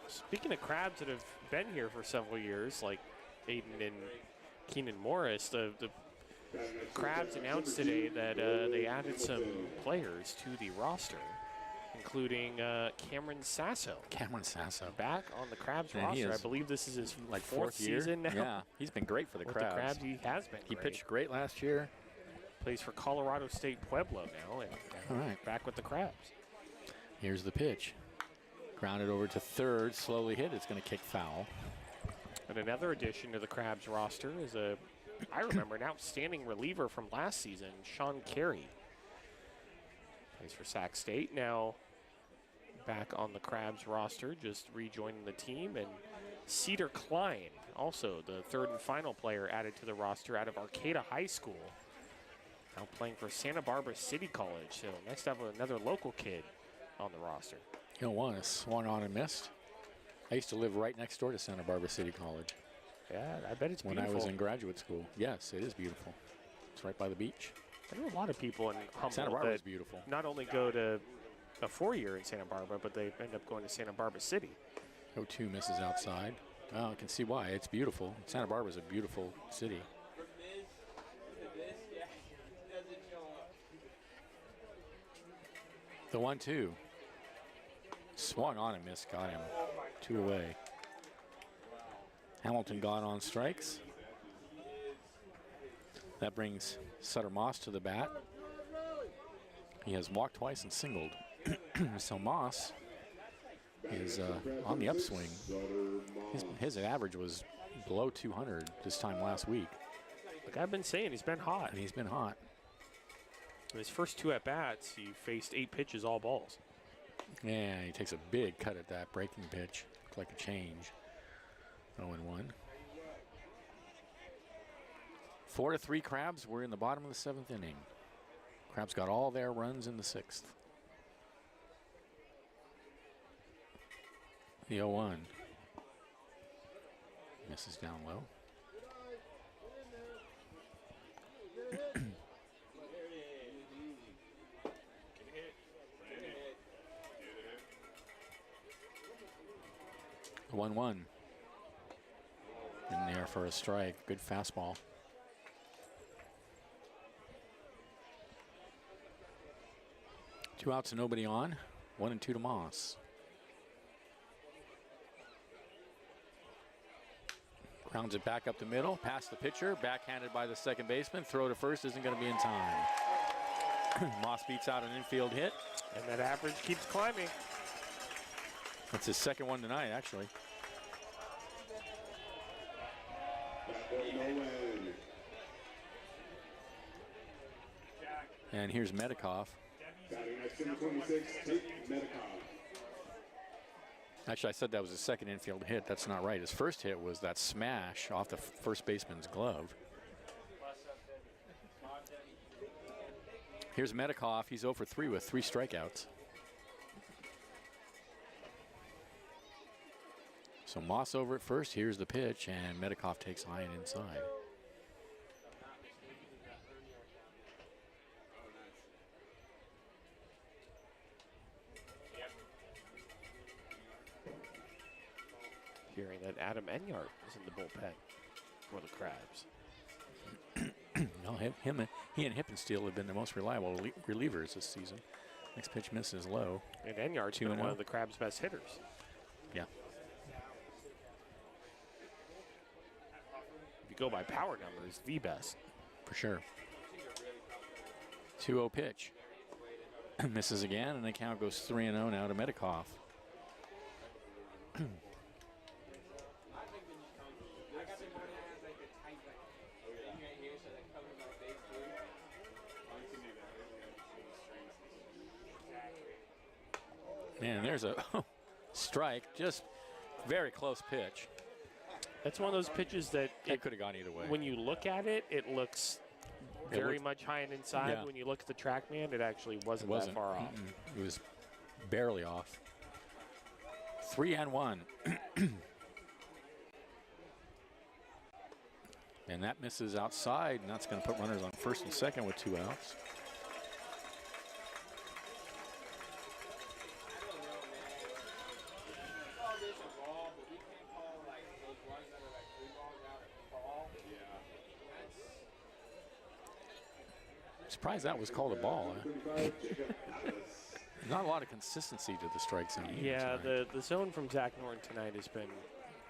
S2: Speaking of crabs that have been here for several years, like Aiden and Keenan Morris, the Crabs announced today that they added some players to the roster, including Cameron Sasso.
S1: Cameron Sasso.
S2: Back on the Crabs
S1: And he
S2: roster. I
S1: is
S2: believe this is his
S1: Like
S2: fourth
S1: year
S2: season now.
S1: Yeah, he's been great for the
S2: With
S1: Crabs.
S2: the Crabs, he has been
S1: He
S2: great.
S1: pitched great last year.
S2: Plays for Colorado State Pueblo now, and
S1: All right.
S2: back with the Crabs.
S1: Here's the pitch. Grounded over to third, slowly hit. It's going to kick foul.
S2: And another addition to the Crabs roster is I remember, an outstanding reliever from last season, Sean Carey. Plays for Sac State, now back on the Crabs roster, just rejoining the team. And Cedar Klein, also the third and final player added to the roster out of Arcata High School. Now playing for Santa Barbara City College, so nice to have another local kid on the roster.
S1: You know, one swung on and missed. I used to live right next door to Santa Barbara City College
S2: Yeah, I bet it's
S1: when
S2: beautiful.
S1: I was in graduate school. Yes, it is beautiful. It's right by the beach.
S2: I know a lot of people in Humboldt
S1: Santa Barbara is
S2: that
S1: beautiful.
S2: not only go to a 4-year in Santa Barbara, but they end up going to Santa Barbara City.
S1: 0-2 misses outside. Oh, I can see why. It's beautiful. Santa Barbara is a beautiful city. The 1-2. Swung on and missed. Got him. 2 away. Hamilton got on strikes. That brings Sutter Moss to the bat. He has walked twice and singled. So Moss is on the upswing. His average was below 200 this time last week.
S2: Like I've been saying, he's been hot.
S1: And he's been hot.
S2: In his first 2 at-bats, he faced 8 pitches, all balls.
S1: Yeah, he takes a big cut at that breaking pitch. Looked like a change. 0-1. 4-3 Crabs. We're in the bottom of the 7th inning. Crabs got all their runs in the 6th. The 0-1. Misses down low. The 1-1. In there for a strike. Good fastball. Two outs and nobody on. 1-2 to Moss. Grounds it back up the middle, past the pitcher, backhanded by the second baseman. Throw to first isn't going to be in time. Moss beats out an infield hit.
S2: And that average keeps climbing.
S1: That's his second one tonight, actually. And here's Medikoff. Actually, I said that was his second infield hit. That's not right. His first hit was that smash off the first baseman's glove. Here's Medikoff. He's 0 for 3 with 3 strikeouts. So Moss over at first. Here's the pitch, and Medikoff takes high and inside.
S2: And Adam Enyart is in the bullpen for the Crabs.
S1: No, he and Hippensteel have been the most reliable relievers this season. Next pitch misses low.
S2: And Enyart's been one of the Crabs' best hitters.
S1: Yeah.
S2: If you go by power numbers, the best.
S1: For sure. 2-0 pitch. Misses again, and the count goes 3-0 now to Medikoff. Man, there's a strike, just very close pitch.
S2: That's one of those pitches that
S1: it could have gone either way.
S2: When you look at it, it looks very much high and inside.
S1: Yeah.
S2: When you look at the TrackMan, it actually wasn't that far off.
S1: It was barely off. 3-1. And that misses outside, and that's going to put runners on first and second with 2 outs. Surprised that was called a ball. Not a lot of consistency to the strike zone.
S2: Yeah, the zone from Zach Norton tonight has been.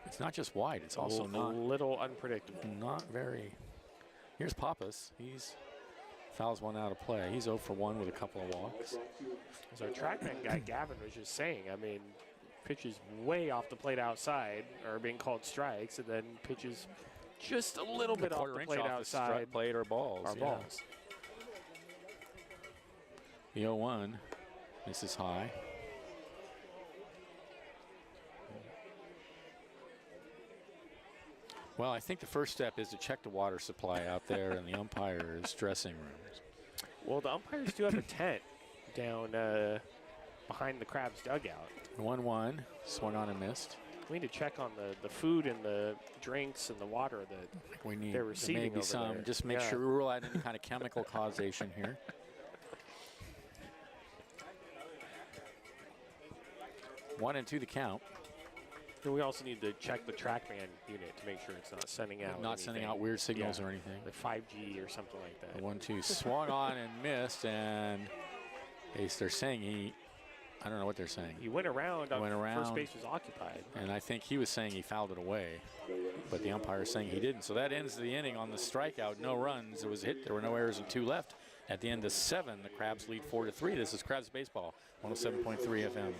S1: It's not just wide; it's also
S2: a little unpredictable.
S1: Not very. Here's Pappas. He's fouls one out of play. He's 0 for 1 with a couple of walks.
S2: As our TrackMan guy Gavin was just saying, I mean, pitches way off the plate outside are being called strikes, and then pitches just a little bit off the plate outside.
S1: Plate or balls.
S2: Are balls.
S1: The 0-1. This is high. Well, I think the first step is to check the water supply out there in the umpires' dressing rooms.
S2: Well, the umpires do have a tent down behind the Crabs' dugout.
S1: 1-1, swung on and missed.
S2: We need to check on the food and the drinks and the water that
S1: we need.
S2: They're receiving
S1: maybe
S2: over
S1: some.
S2: there.
S1: Just make sure we rule out any kind of chemical causation here. One and 2 the count.
S2: And we also need to check the TrackMan unit to make sure it's not sending out
S1: sending out weird signals or anything.
S2: The 5G or something like that.
S1: 1-2 swung on and missed, and they're saying I don't know what they're saying.
S2: He went around. First base was occupied.
S1: And I think he was saying he fouled it away, but the umpire is saying he didn't. So that ends the inning on the strikeout. No runs. It was hit. There were no errors and 2 left. At the end of 7, the Crabs lead 4-3. This is Crabs Baseball, 107.3 FM.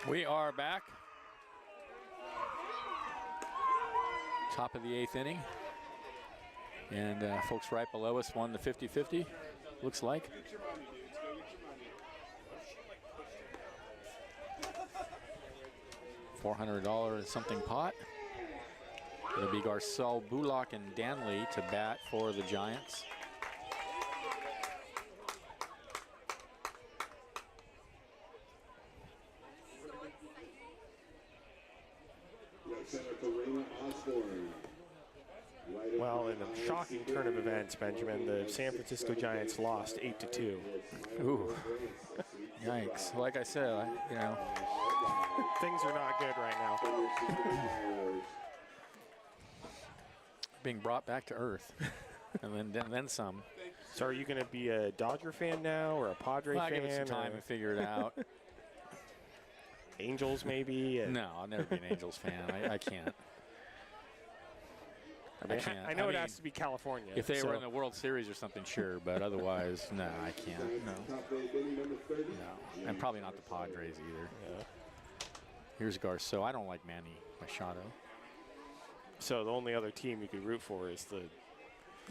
S1: We are back. Top of the 8th inning. And folks right below us won the 50-50, looks like. $400 and something pot. It'll be Garcelle, Bullock, and Danley to bat for the Giants.
S2: Well, in a shocking turn of events, Benjamin, the San Francisco Giants lost 8-2.
S1: Ooh, yikes! Like I said,
S2: things are not good right now.
S1: being brought back to earth, and then some.
S2: So are you going to be a Dodger fan now or a Padre
S1: Well, I'll
S2: fan?
S1: give it some time
S2: or
S1: and figure it out.
S2: Angels maybe?
S1: No, I'll never be an Angels fan. I can't.
S2: I
S1: can't.
S2: I know
S1: I
S2: it
S1: mean,
S2: has to be California.
S1: If they
S2: so
S1: were in the World Series or something, sure, but otherwise, no, I can't. No. No, and probably not the Padres either.
S2: Yeah.
S1: Here's Garceau. I don't like Manny Machado.
S2: So the only other team you could root for is the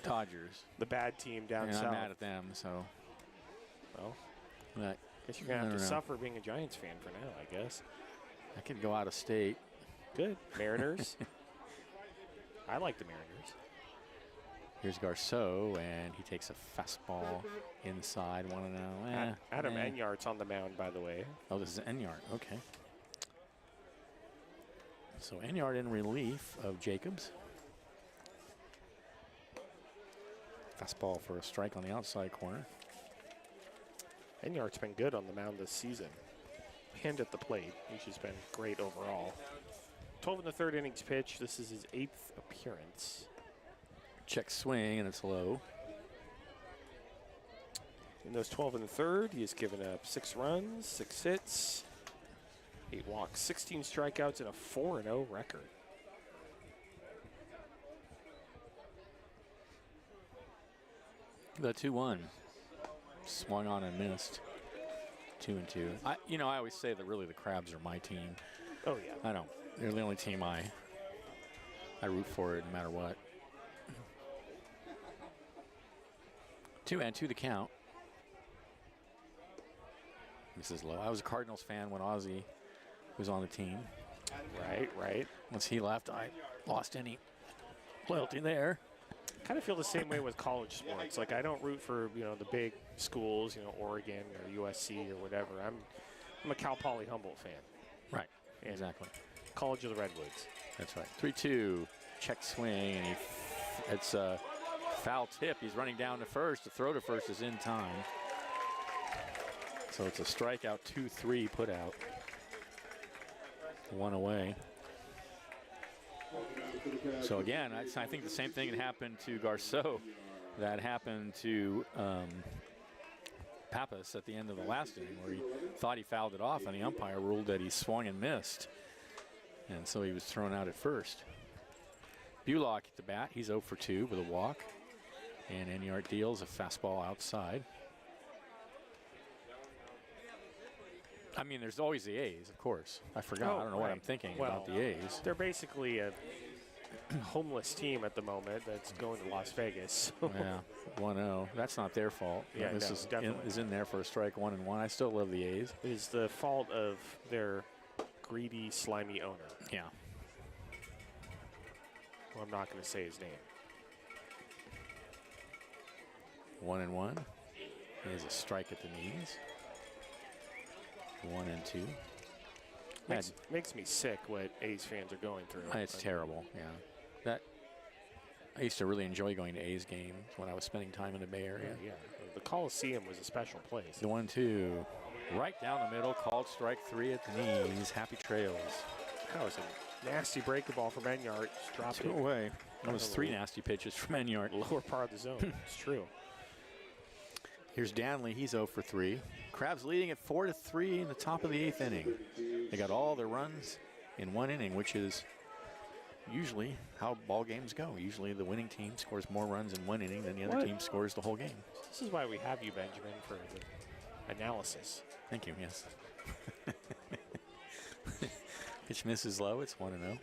S1: Dodgers.
S2: bad team down
S1: And
S2: south.
S1: I'm mad at them, so.
S2: Well,
S1: But
S2: guess you're going to
S1: I
S2: have to
S1: don't know.
S2: suffer being a Giants fan for now, I guess.
S1: I could go out of state.
S2: Good. Mariners. I like the Mariners.
S1: Here's Garceau, and he takes a fastball inside 1-0.
S2: Adam Enyart's on the mound, by the way.
S1: Oh, this is Enyart. Okay. So Enyart in relief of Jacobs. Fastball for a strike on the outside corner.
S2: Enyart's been good on the mound this season. And at the plate. He's just been great overall. 12 in the third innings pitch. This is his 8th appearance.
S1: Check swing, and it's low.
S2: In those 12 in the third, he has given up 6 runs, 6 hits, 8 walks, 16 strikeouts, and a 4-0 record.
S1: The 2-1. Swung on and missed. 2-2. I always say that really the Crabs are my team.
S2: Oh, yeah.
S1: I don't. They're the only team I root for it no matter what. 2-2 the count. This is low. I was a Cardinals fan when Ozzie was on the team.
S2: Right.
S1: Once he left, I lost any loyalty there.
S2: Kind of feel the same way with college sports. Like, I don't root for, the big schools, Oregon or USC or whatever. I'm a Cal Poly Humboldt fan.
S1: Right.
S2: And
S1: Exactly.
S2: College of the Redwoods.
S1: That's right. 3-2. Check swing, and it's a foul tip. He's running down to first. The throw to first is in time. So it's a strikeout, 2-3 put out. 1 away. So again, I think the same thing had happened to Garceau that happened to Pappas at the end of the last inning, where he thought he fouled it off, and the umpire ruled that he swung and missed. And so he was thrown out at first. Bulock at the bat. He's 0 for 2 with a walk. And Enyart deals a fastball outside. I mean, there's always the A's, of course. I forgot. I don't know what I'm thinking about the A's.
S2: They're basically a homeless team at the moment that's going to Las Vegas. So.
S1: Yeah, 1-0. That's not their fault.
S2: Yeah,
S1: this
S2: no,
S1: is in there for a strike, 1-1. I still love the A's.
S2: It is the fault of their greedy, slimy owner.
S1: Yeah.
S2: Well, I'm not going to say his name.
S1: 1-1. He has a strike at the knees. 1-2.
S2: Makes me sick what A's fans are going through.
S1: It's terrible, yeah. I used to really enjoy going to A's games when I was spending time in the Bay Area.
S2: Yeah. The Coliseum was a special place.
S1: The 1-2. Right down the middle, called strike 3 at the knees. Happy trails.
S2: That was a nasty breaking ball from Enyart. Just dropped
S1: 2
S2: it.
S1: away. That was 3 nasty pitches from Enyart.
S2: Lower part of the zone. It's true.
S1: Here's Danley. He's 0 for 3. Crabs leading at 4-3 in the top of the 8th inning. They got all their runs in 1 inning, which is usually how ball games go. Usually the winning team scores more runs in 1 inning than the other team scores the whole game.
S2: This is why we have you, Benjamin, for the analysis.
S1: Thank you, yes. Pitch misses low. It's 1-0.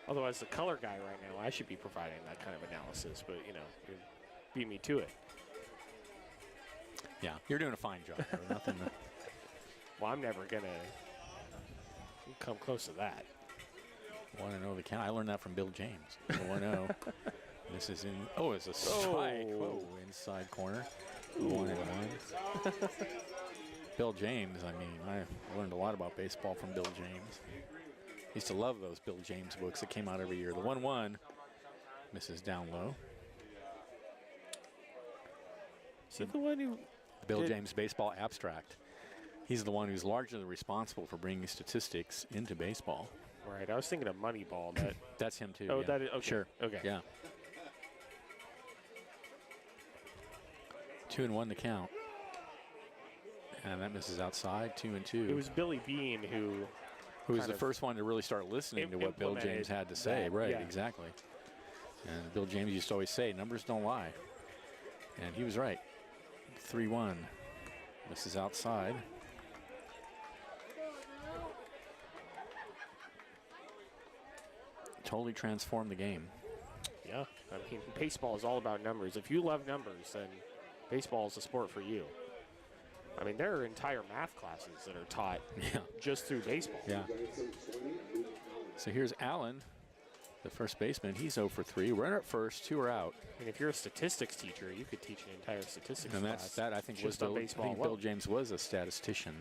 S2: Although as the color guy right now, I should be providing that kind of analysis, but, you beat me to it.
S1: Yeah, you're doing a fine job. Nothing.
S2: Well, I'm never going to come close to that.
S1: 1-0 the count. I learned that from Bill James. 1-0. This is in. Oh, it's a strike. Whoa, inside corner. 1-1. Bill James. I mean, I learned a lot about baseball from Bill James. Used to love those Bill James books that came out every year. The 1-1 misses down low.
S2: Is he the one who?
S1: Bill James Baseball Abstract. He's the one who's largely responsible for bringing statistics into baseball.
S2: Right. I was thinking of Moneyball.
S1: That's him too.
S2: Oh,
S1: yeah.
S2: that is okay.
S1: Sure.
S2: Okay.
S1: Yeah. 2-1 the count. And that misses outside, 2-2.
S2: It was Billy Bean who
S1: was
S2: kind
S1: the
S2: of
S1: first one to really start listening to what Bill James had to say.
S2: that,
S1: Right,
S2: yeah.
S1: exactly. And Bill James used to always say, numbers don't lie. And he was right. 3-1. Misses outside. Totally transformed the game.
S2: Yeah. I mean, baseball is all about numbers. If you love numbers, then baseball is a sport for you. I mean, there are entire math classes that are taught just through baseball.
S1: Yeah. So here's Allen, the first baseman. He's 0 for 3. Runner at first, 2 are out.
S2: I mean, if you're a statistics teacher, you could teach an entire statistics
S1: And
S2: class.
S1: that I think was
S2: just on
S1: Bill, I
S2: baseball
S1: think Bill
S2: alone.
S1: James was a statistician.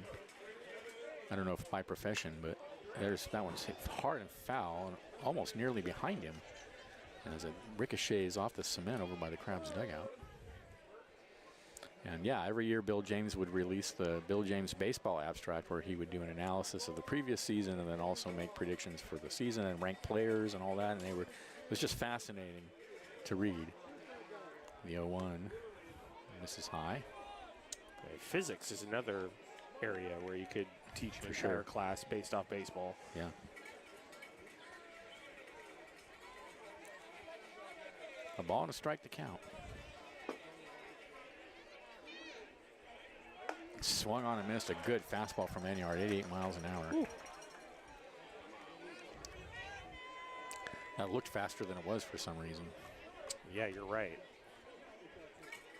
S1: I don't know if by profession, but that one's hit hard and foul and almost nearly behind him. As it ricochets off the cement over by the Crabs dugout. And yeah, every year Bill James would release the Bill James baseball abstract where he would do an analysis of the previous season and then also make predictions for the season and rank players and all that. And it was just fascinating to read. The 0-1. This is high.
S2: Physics is another area where you could teach an entire class based off baseball.
S1: Yeah. A ball and a strike to count. Swung on and missed. A good fastball from Enyard, 88 miles an hour.
S2: Ooh.
S1: That looked faster than it was for some reason.
S2: Yeah, you're right.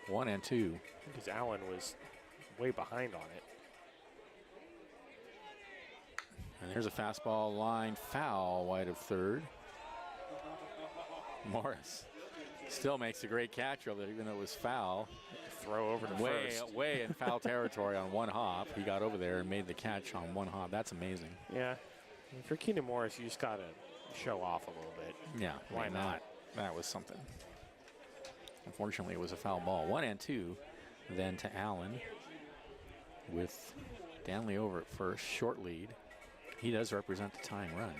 S1: 1-2.
S2: Because Allen was way behind on it.
S1: And there's a fastball line foul wide of third. Morris still makes a great catch of it, even though it was foul.
S2: Throw over to first.
S1: Way in foul territory on one hop. He got over there and made the catch on one hop. That's amazing.
S2: Yeah. For Keenan Morris, you just got to show off a little bit.
S1: Yeah,
S2: Why not?
S1: That was something. Unfortunately, it was a foul ball. 1-2, then to Allen with Danley over at first. Short lead. He does represent the tying run.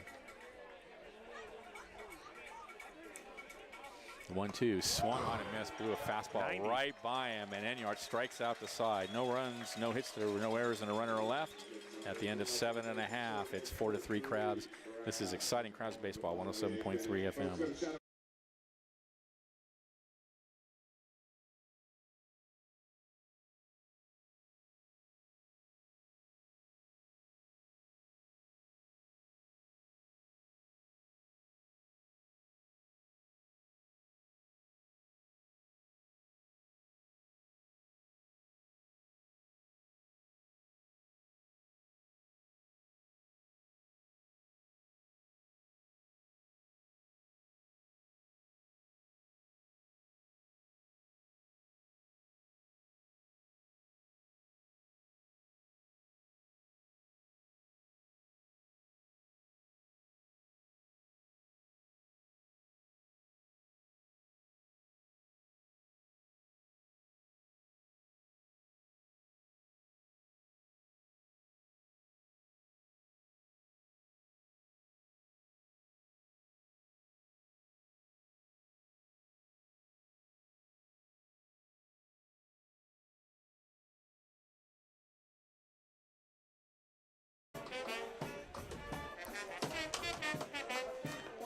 S1: 1-2, swung on and missed, blew a fastball
S2: 90.
S1: right by him, and Enyard strikes out the side. No runs, no hits, there were no errors, and a runner left. At the end of 7.5, it's 4-3 Crabs. This is exciting Crabs baseball, 107.3 FM.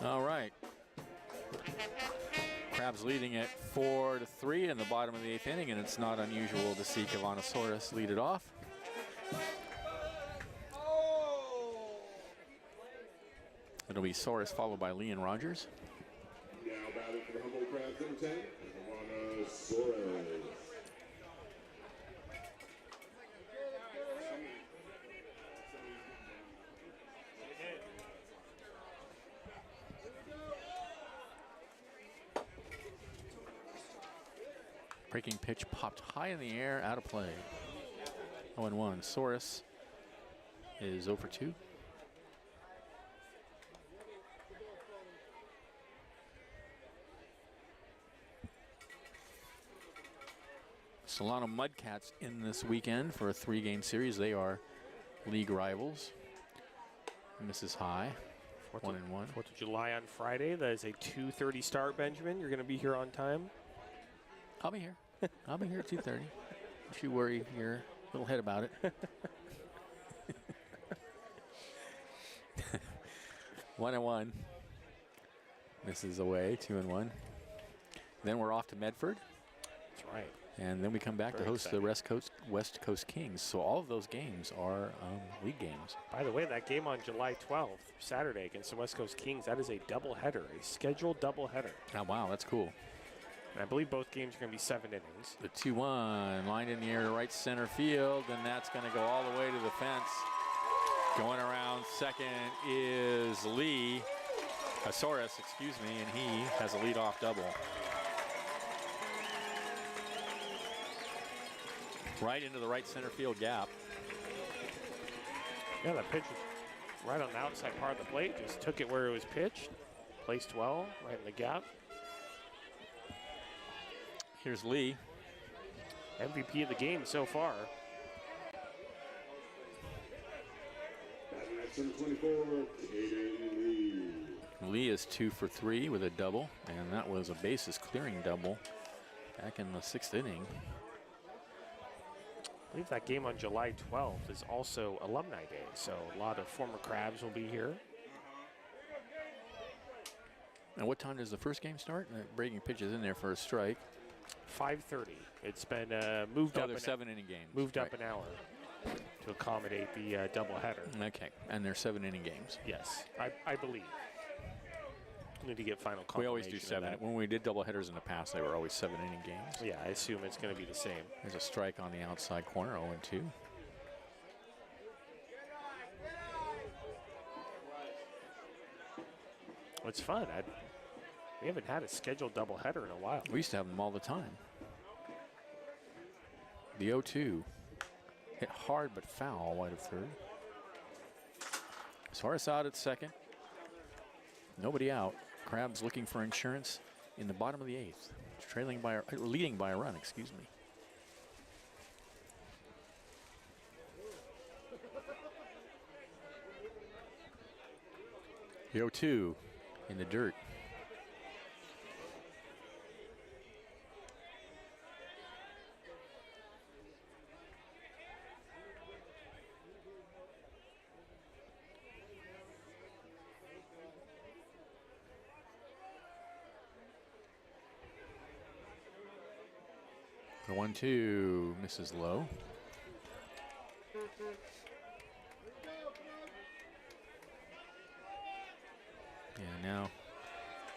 S1: All right. Crabs leading it 4-3 in the bottom of the 8th inning, and it's not unusual to see Kavanasaurus lead it off. It'll be Soros followed by Lee and Rogers.
S3: Now batting for the Humboldt Crabs, number 10, Kavanasaurus.
S1: Breaking pitch popped high in the air, out of play. 0-1. Soros is 0 for 2. Solano Mudcats in this weekend for a 3-game series. They are league rivals. Misses high. 1 and 1.
S2: 4th of July on Friday. That is a 2:30 start, Benjamin. You're going to be here on time?
S1: I'll be here. I'll be here at 2:30. Don't you worry your little head about it. 1 and 1. Misses away. 2 and 1. Then we're off to Medford.
S2: That's right.
S1: And then we come back to
S2: Very
S1: host
S2: exciting.
S1: the West Coast Kings. So all of those games are league games.
S2: By the way, that game on July 12th, Saturday, against the West Coast Kings, that is a doubleheader, a scheduled doubleheader.
S1: Oh, wow, that's cool.
S2: And I believe both games are going to be 7 innings.
S1: The 2-1 lined in the air to right center field, and that's going to go all the way to the fence. Going around second is Lee, Asaurus, excuse me, and he has a leadoff double. Right into the right center field gap.
S2: Yeah, that pitch was right on the outside part of the plate. Just took it where it was pitched. Placed well, right in the gap.
S1: Here's Lee.
S2: MVP of the game so far.
S3: Batting at center 24, Caden Lee.
S1: Lee is 2 for 3 with a double, and that was a bases clearing double back in the 6th inning.
S2: I believe that game on July 12th is also Alumni Day, so a lot of former Crabs will be here.
S1: And what time does the first game start? Breaking pitches in there for a strike.
S2: 5:30. It's been moved
S1: Oh,
S2: up.
S1: they're
S2: an-
S1: 7-inning games.
S2: Moved up
S1: Right.
S2: an hour to accommodate the doubleheader.
S1: Okay, and they're 7-inning games.
S2: Yes, I believe. Need to get final confirmation.
S1: We always do
S2: of
S1: 7.
S2: that.
S1: When we did doubleheaders in the past, they were always 7-inning games.
S2: Yeah, I assume it's going to be the same.
S1: There's a strike on the outside corner, 0-2.
S2: It's fun. We haven't had a scheduled doubleheader in a while.
S1: We used to have them all the time. The 0-2 hit hard but foul, wide of third. Suarez out at second. Nobody out. Crabs looking for insurance in the bottom of the 8th. Leading by a run, excuse me. The 0-2 in the dirt. The 1-2 misses low. And now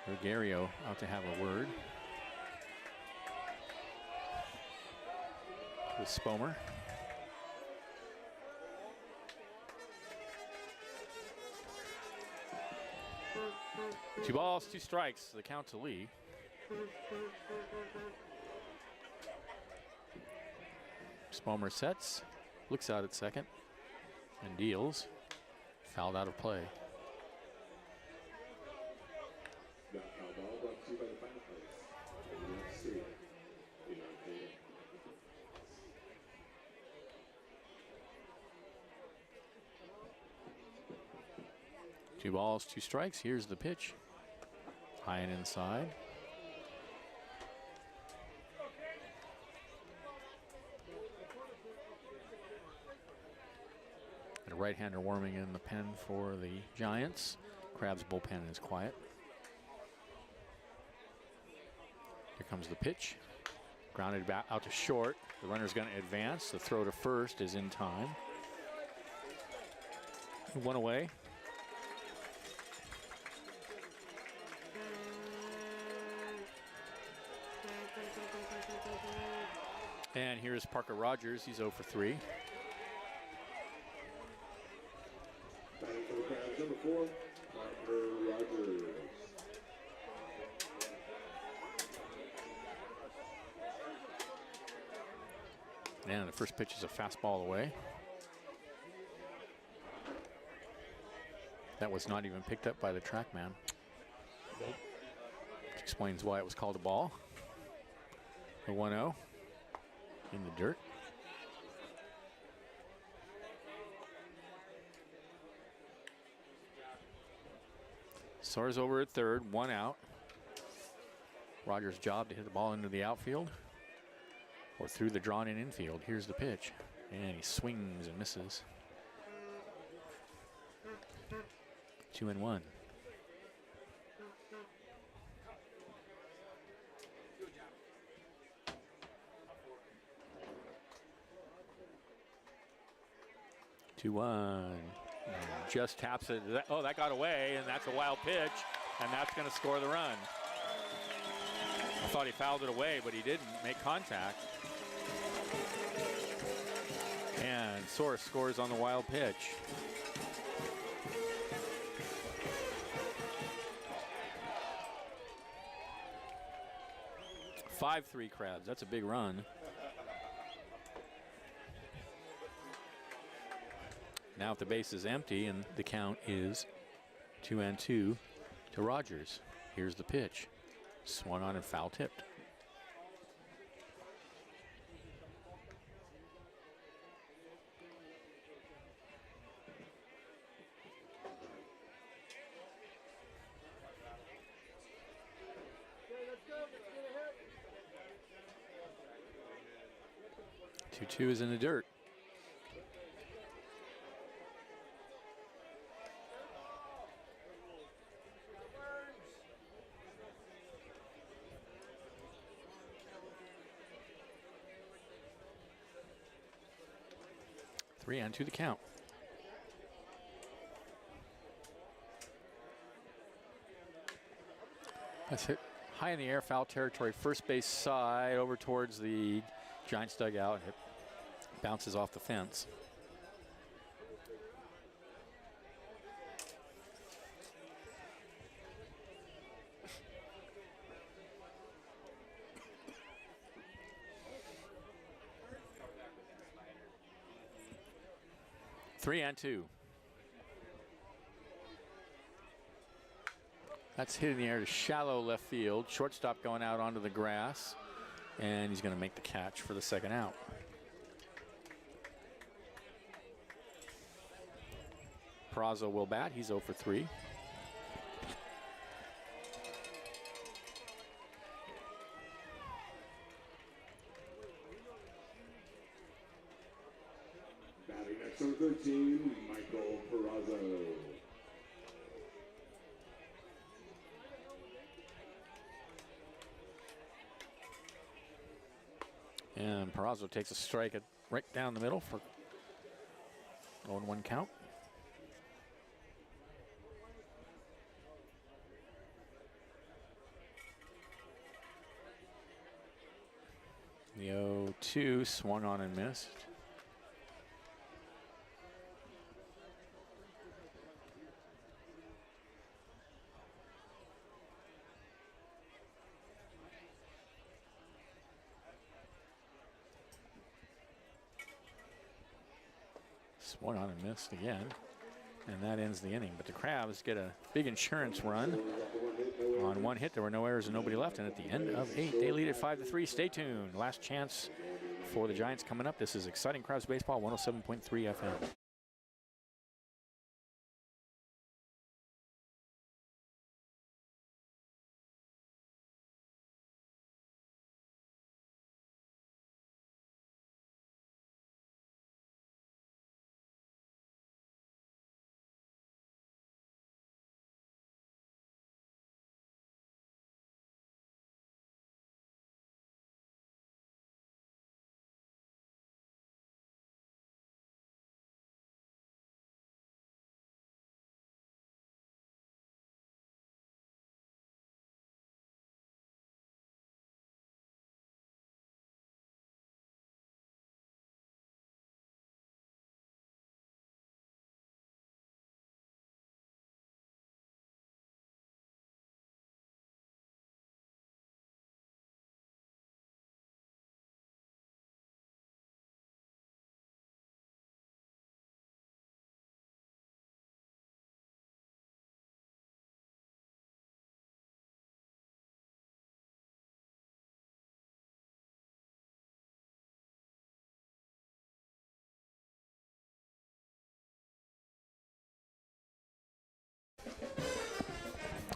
S1: Rogerio out to have a word with Spomer. Two balls, 2 strikes, the count to Lee. Spomer sets, looks out at second, and deals. Fouled out of play.
S3: That foul ball brought to you by the fireplace. UFC. In Arcata.
S1: Two balls, 2 strikes. Here's the pitch. High and inside. And a right-hander warming in the pen for the Giants. Crab's bullpen is quiet. Here comes the pitch. Grounded back out to short. The runner's going to advance. The throw to first is in time. 1 away. And here's Parker Rogers. He's 0 for 3.
S3: Batting for the Crabs, number 4, Parker Rogers.
S1: And the first pitch is a fastball away. That was not even picked up by the TrackMan. Which explains why it was called a ball. The 1-0 in the dirt. Soares over at third, 1 out. Rogers' job to hit the ball into the outfield or through the drawn-in infield. Here's the pitch, and he swings and misses. 2-1. Two one. Just taps it. Oh, that got away, and that's a wild pitch, and that's going to score the run. I thought he fouled it away, but he didn't make contact. And Soares scores on the wild pitch. Five-3 Crabs. That's a big run. Now if the base is empty and the count is 2-2 to Rogers. Here's the pitch. Swung on and foul tipped. Two is in the dirt. Three and two the count. That's hit high in the air, foul territory, first base side over towards the Giants dugout. It bounces off the fence. Three and two. That's hit in the air to shallow left field. Shortstop going out onto the grass, and he's going to make the catch for the second out. Peraza will bat. He's 0 for 3.
S3: Batting next on 13, Michael Peraza.
S1: And Peraza takes a strike right down the middle for 0-1 count. The 0-2 swung on and missed. Swung on and missed again. And that ends the inning. But the Crabs get a big insurance run. On one hit, there were no errors and nobody left. And at the end of 8, they lead it 5-3. Stay tuned. Last chance for the Giants coming up. This is Exciting Crabs Baseball, 107.3 FM.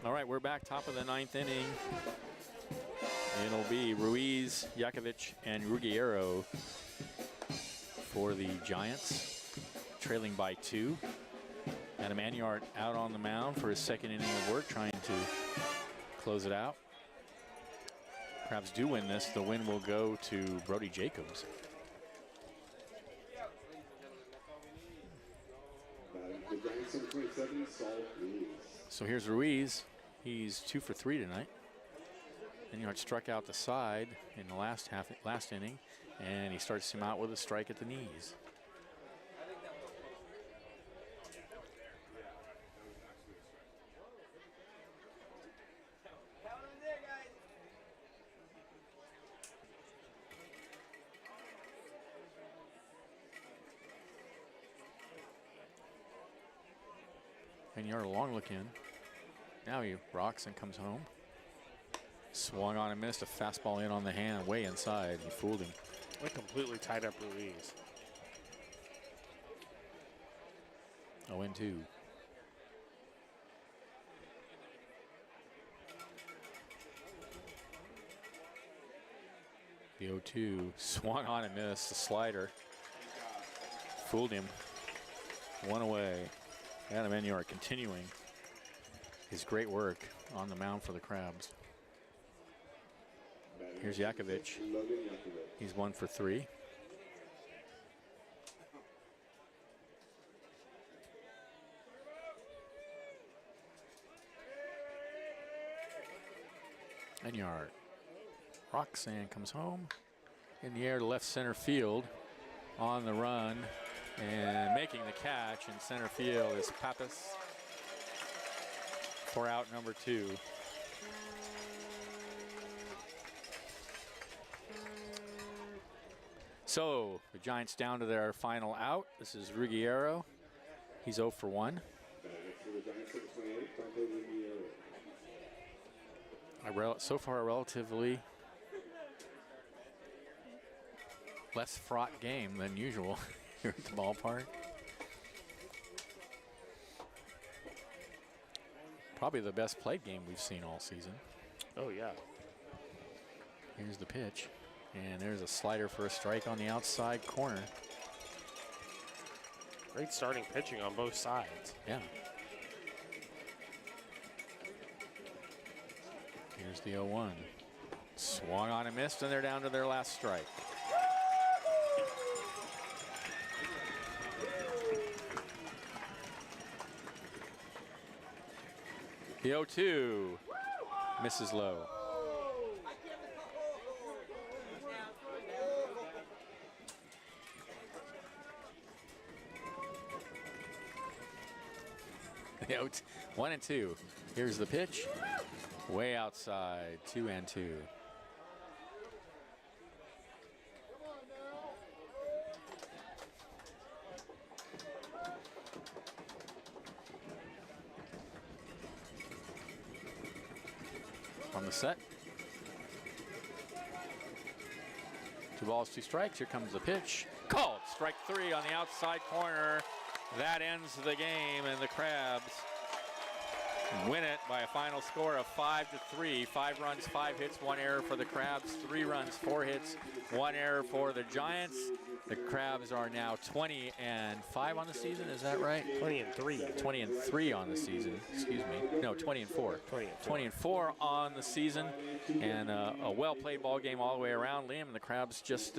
S1: All right, we're back top of the 9th inning. It'll be Ruiz, Yakovich, and Ruggiero for the Giants, trailing by 2. Adam Anyart out on the mound for his 2nd inning of work, trying to close it out. Crabs do win this. The win will go to Brody Jacobs. So here's Ruiz. He's 2 for 3 tonight. Anyart struck out the side in the last inning, and he starts him out with a strike at the knees. Anyart a long look in. Now he rocks and comes home. Swung on and missed. A fastball in on the hand, way inside. He fooled him.
S2: They completely tied up Ruiz.
S1: 0-2. The 0-2 swung on and missed. The slider fooled him. 1 away. Adam Anyart continuing his great work on the mound for the Crabs. Here's Yakovich. He's 1 for 3. Anyart rocks and comes home. In the air to left center field. On the run and making the catch in center field is Pappas for out number 2. So the Giants down to their final out. This is Ruggiero. He's 0 for 1. So far a relatively less fraught game than usual here at the ballpark. Probably the best played game we've seen all season.
S2: Oh, yeah.
S1: Here's the pitch. And there's a slider for a strike on the outside corner.
S2: Great starting pitching on both sides.
S1: Yeah. Here's the 0-1. Swung on and missed, and they're down to their last strike. The 0-2 misses low. The 1-2. Here's the pitch. Way outside. 2-2. On the set. 2 balls, 2 strikes. Here comes the pitch. Called. Strike 3 on the outside corner. That ends the game, and the Crabs win it by a final score of 5-3. 5 runs, 5 hits, 1 error for the Crabs. 3 runs, 4 hits, 1 error for the Giants. The Crabs are now 20-5 on the season. Is that right?
S2: 20-3.
S1: 20-3 on the season. Excuse me. No, 20-4. 20-4 on the season, and a well-played ball game all the way around. Liam, the Crabs just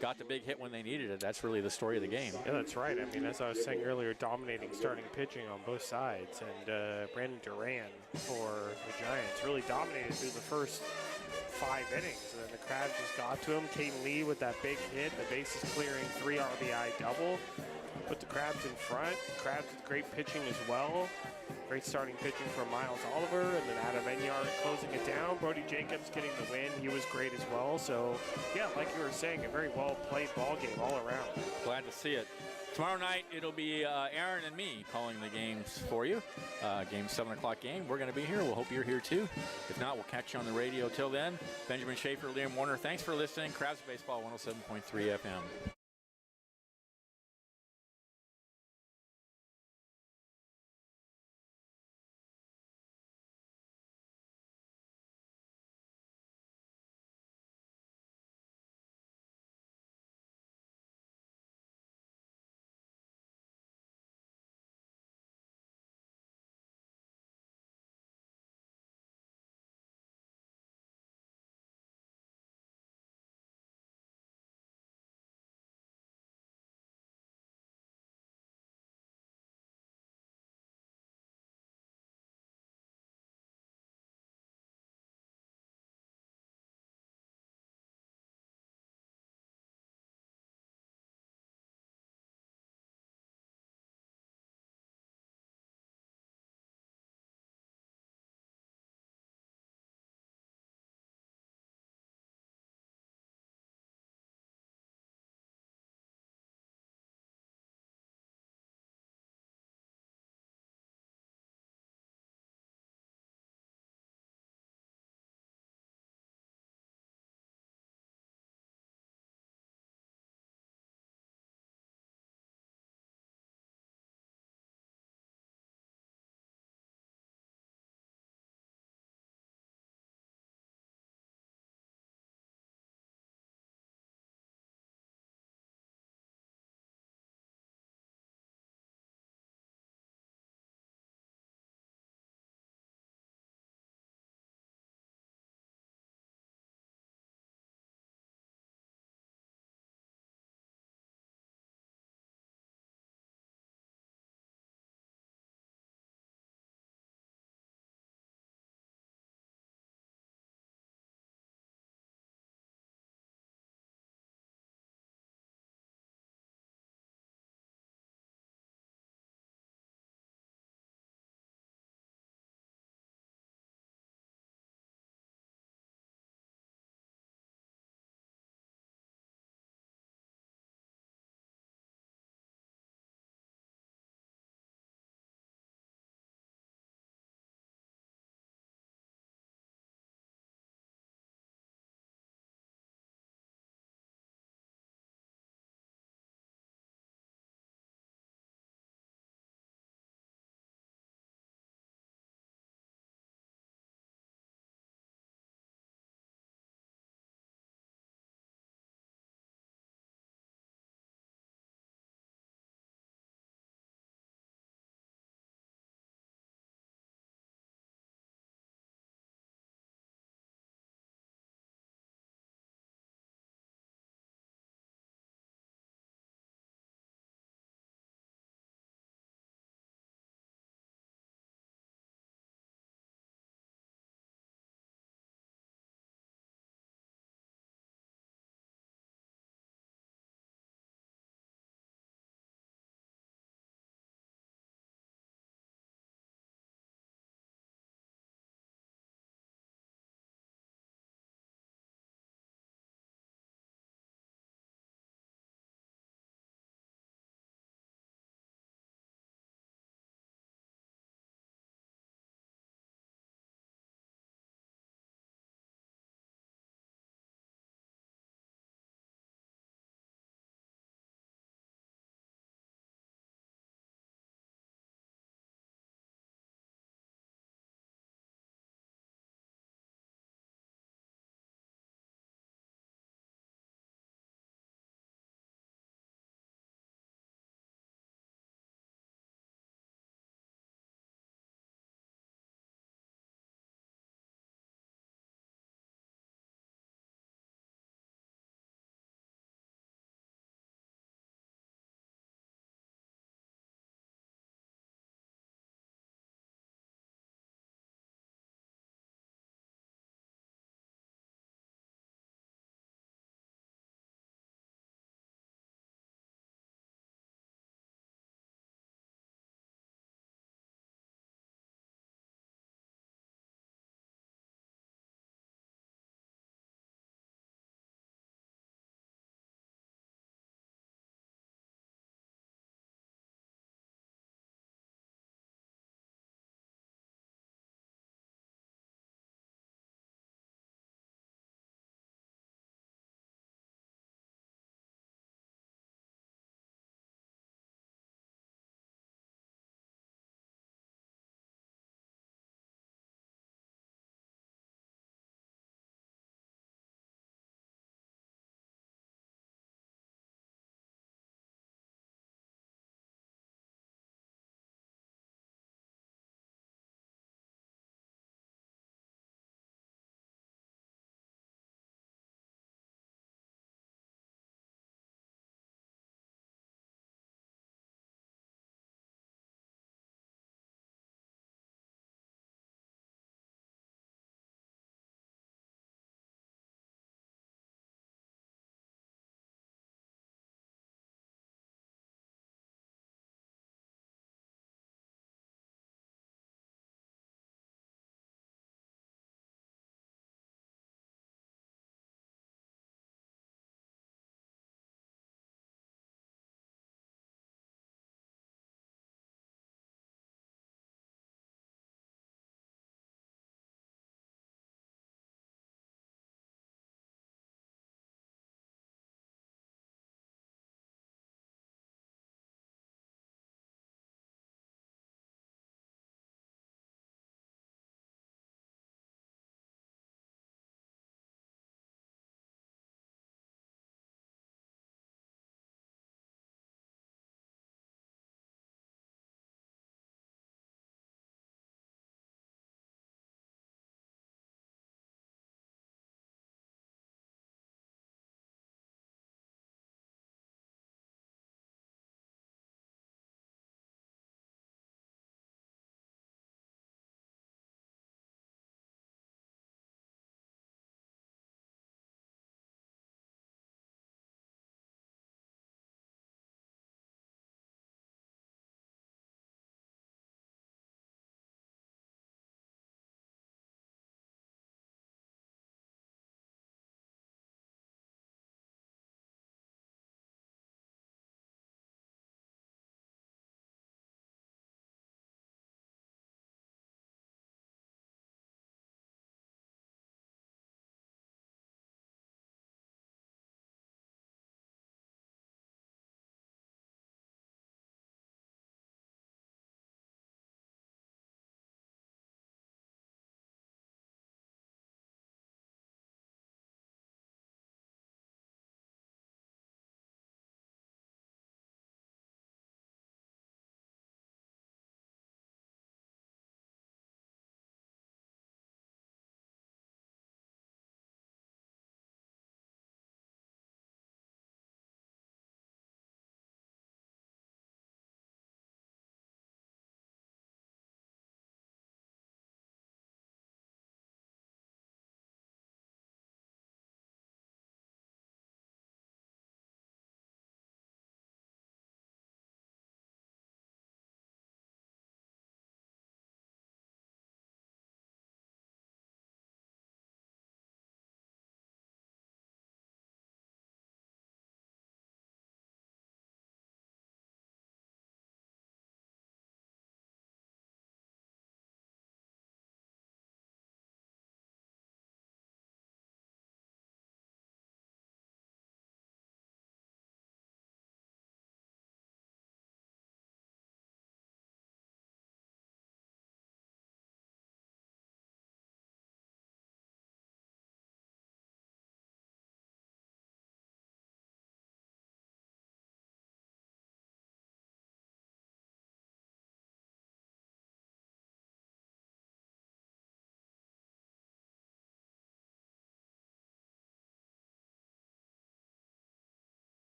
S1: got the big hit when they needed it. That's really the story of the game.
S2: Yeah, that's right. I mean, as I was saying earlier, dominating starting pitching on both sides, and Brandon Duran for the Giants really dominated through the first 5 innings, and then the Crabs just got to him. Caden Lee with that big hit, the bases clearing 3 RBI double, put the Crabs in front. Crabs with great pitching as well. Great starting pitching from Miles Oliver, and then Adam Anyart closing it down. Brody Jacobs getting the win. He was great as well. So, yeah, like you were saying, a very well-played ball game all around.
S1: Glad to see it. Tomorrow night, it'll be Aaron and me calling the games for you. Game 7 o'clock game. We're going to be here. We'll hope you're here too. If not, we'll catch you on the radio. Till then, Benjamin Schaefer, Liam Warner, thanks for listening. Crabs Baseball 107.3 FM.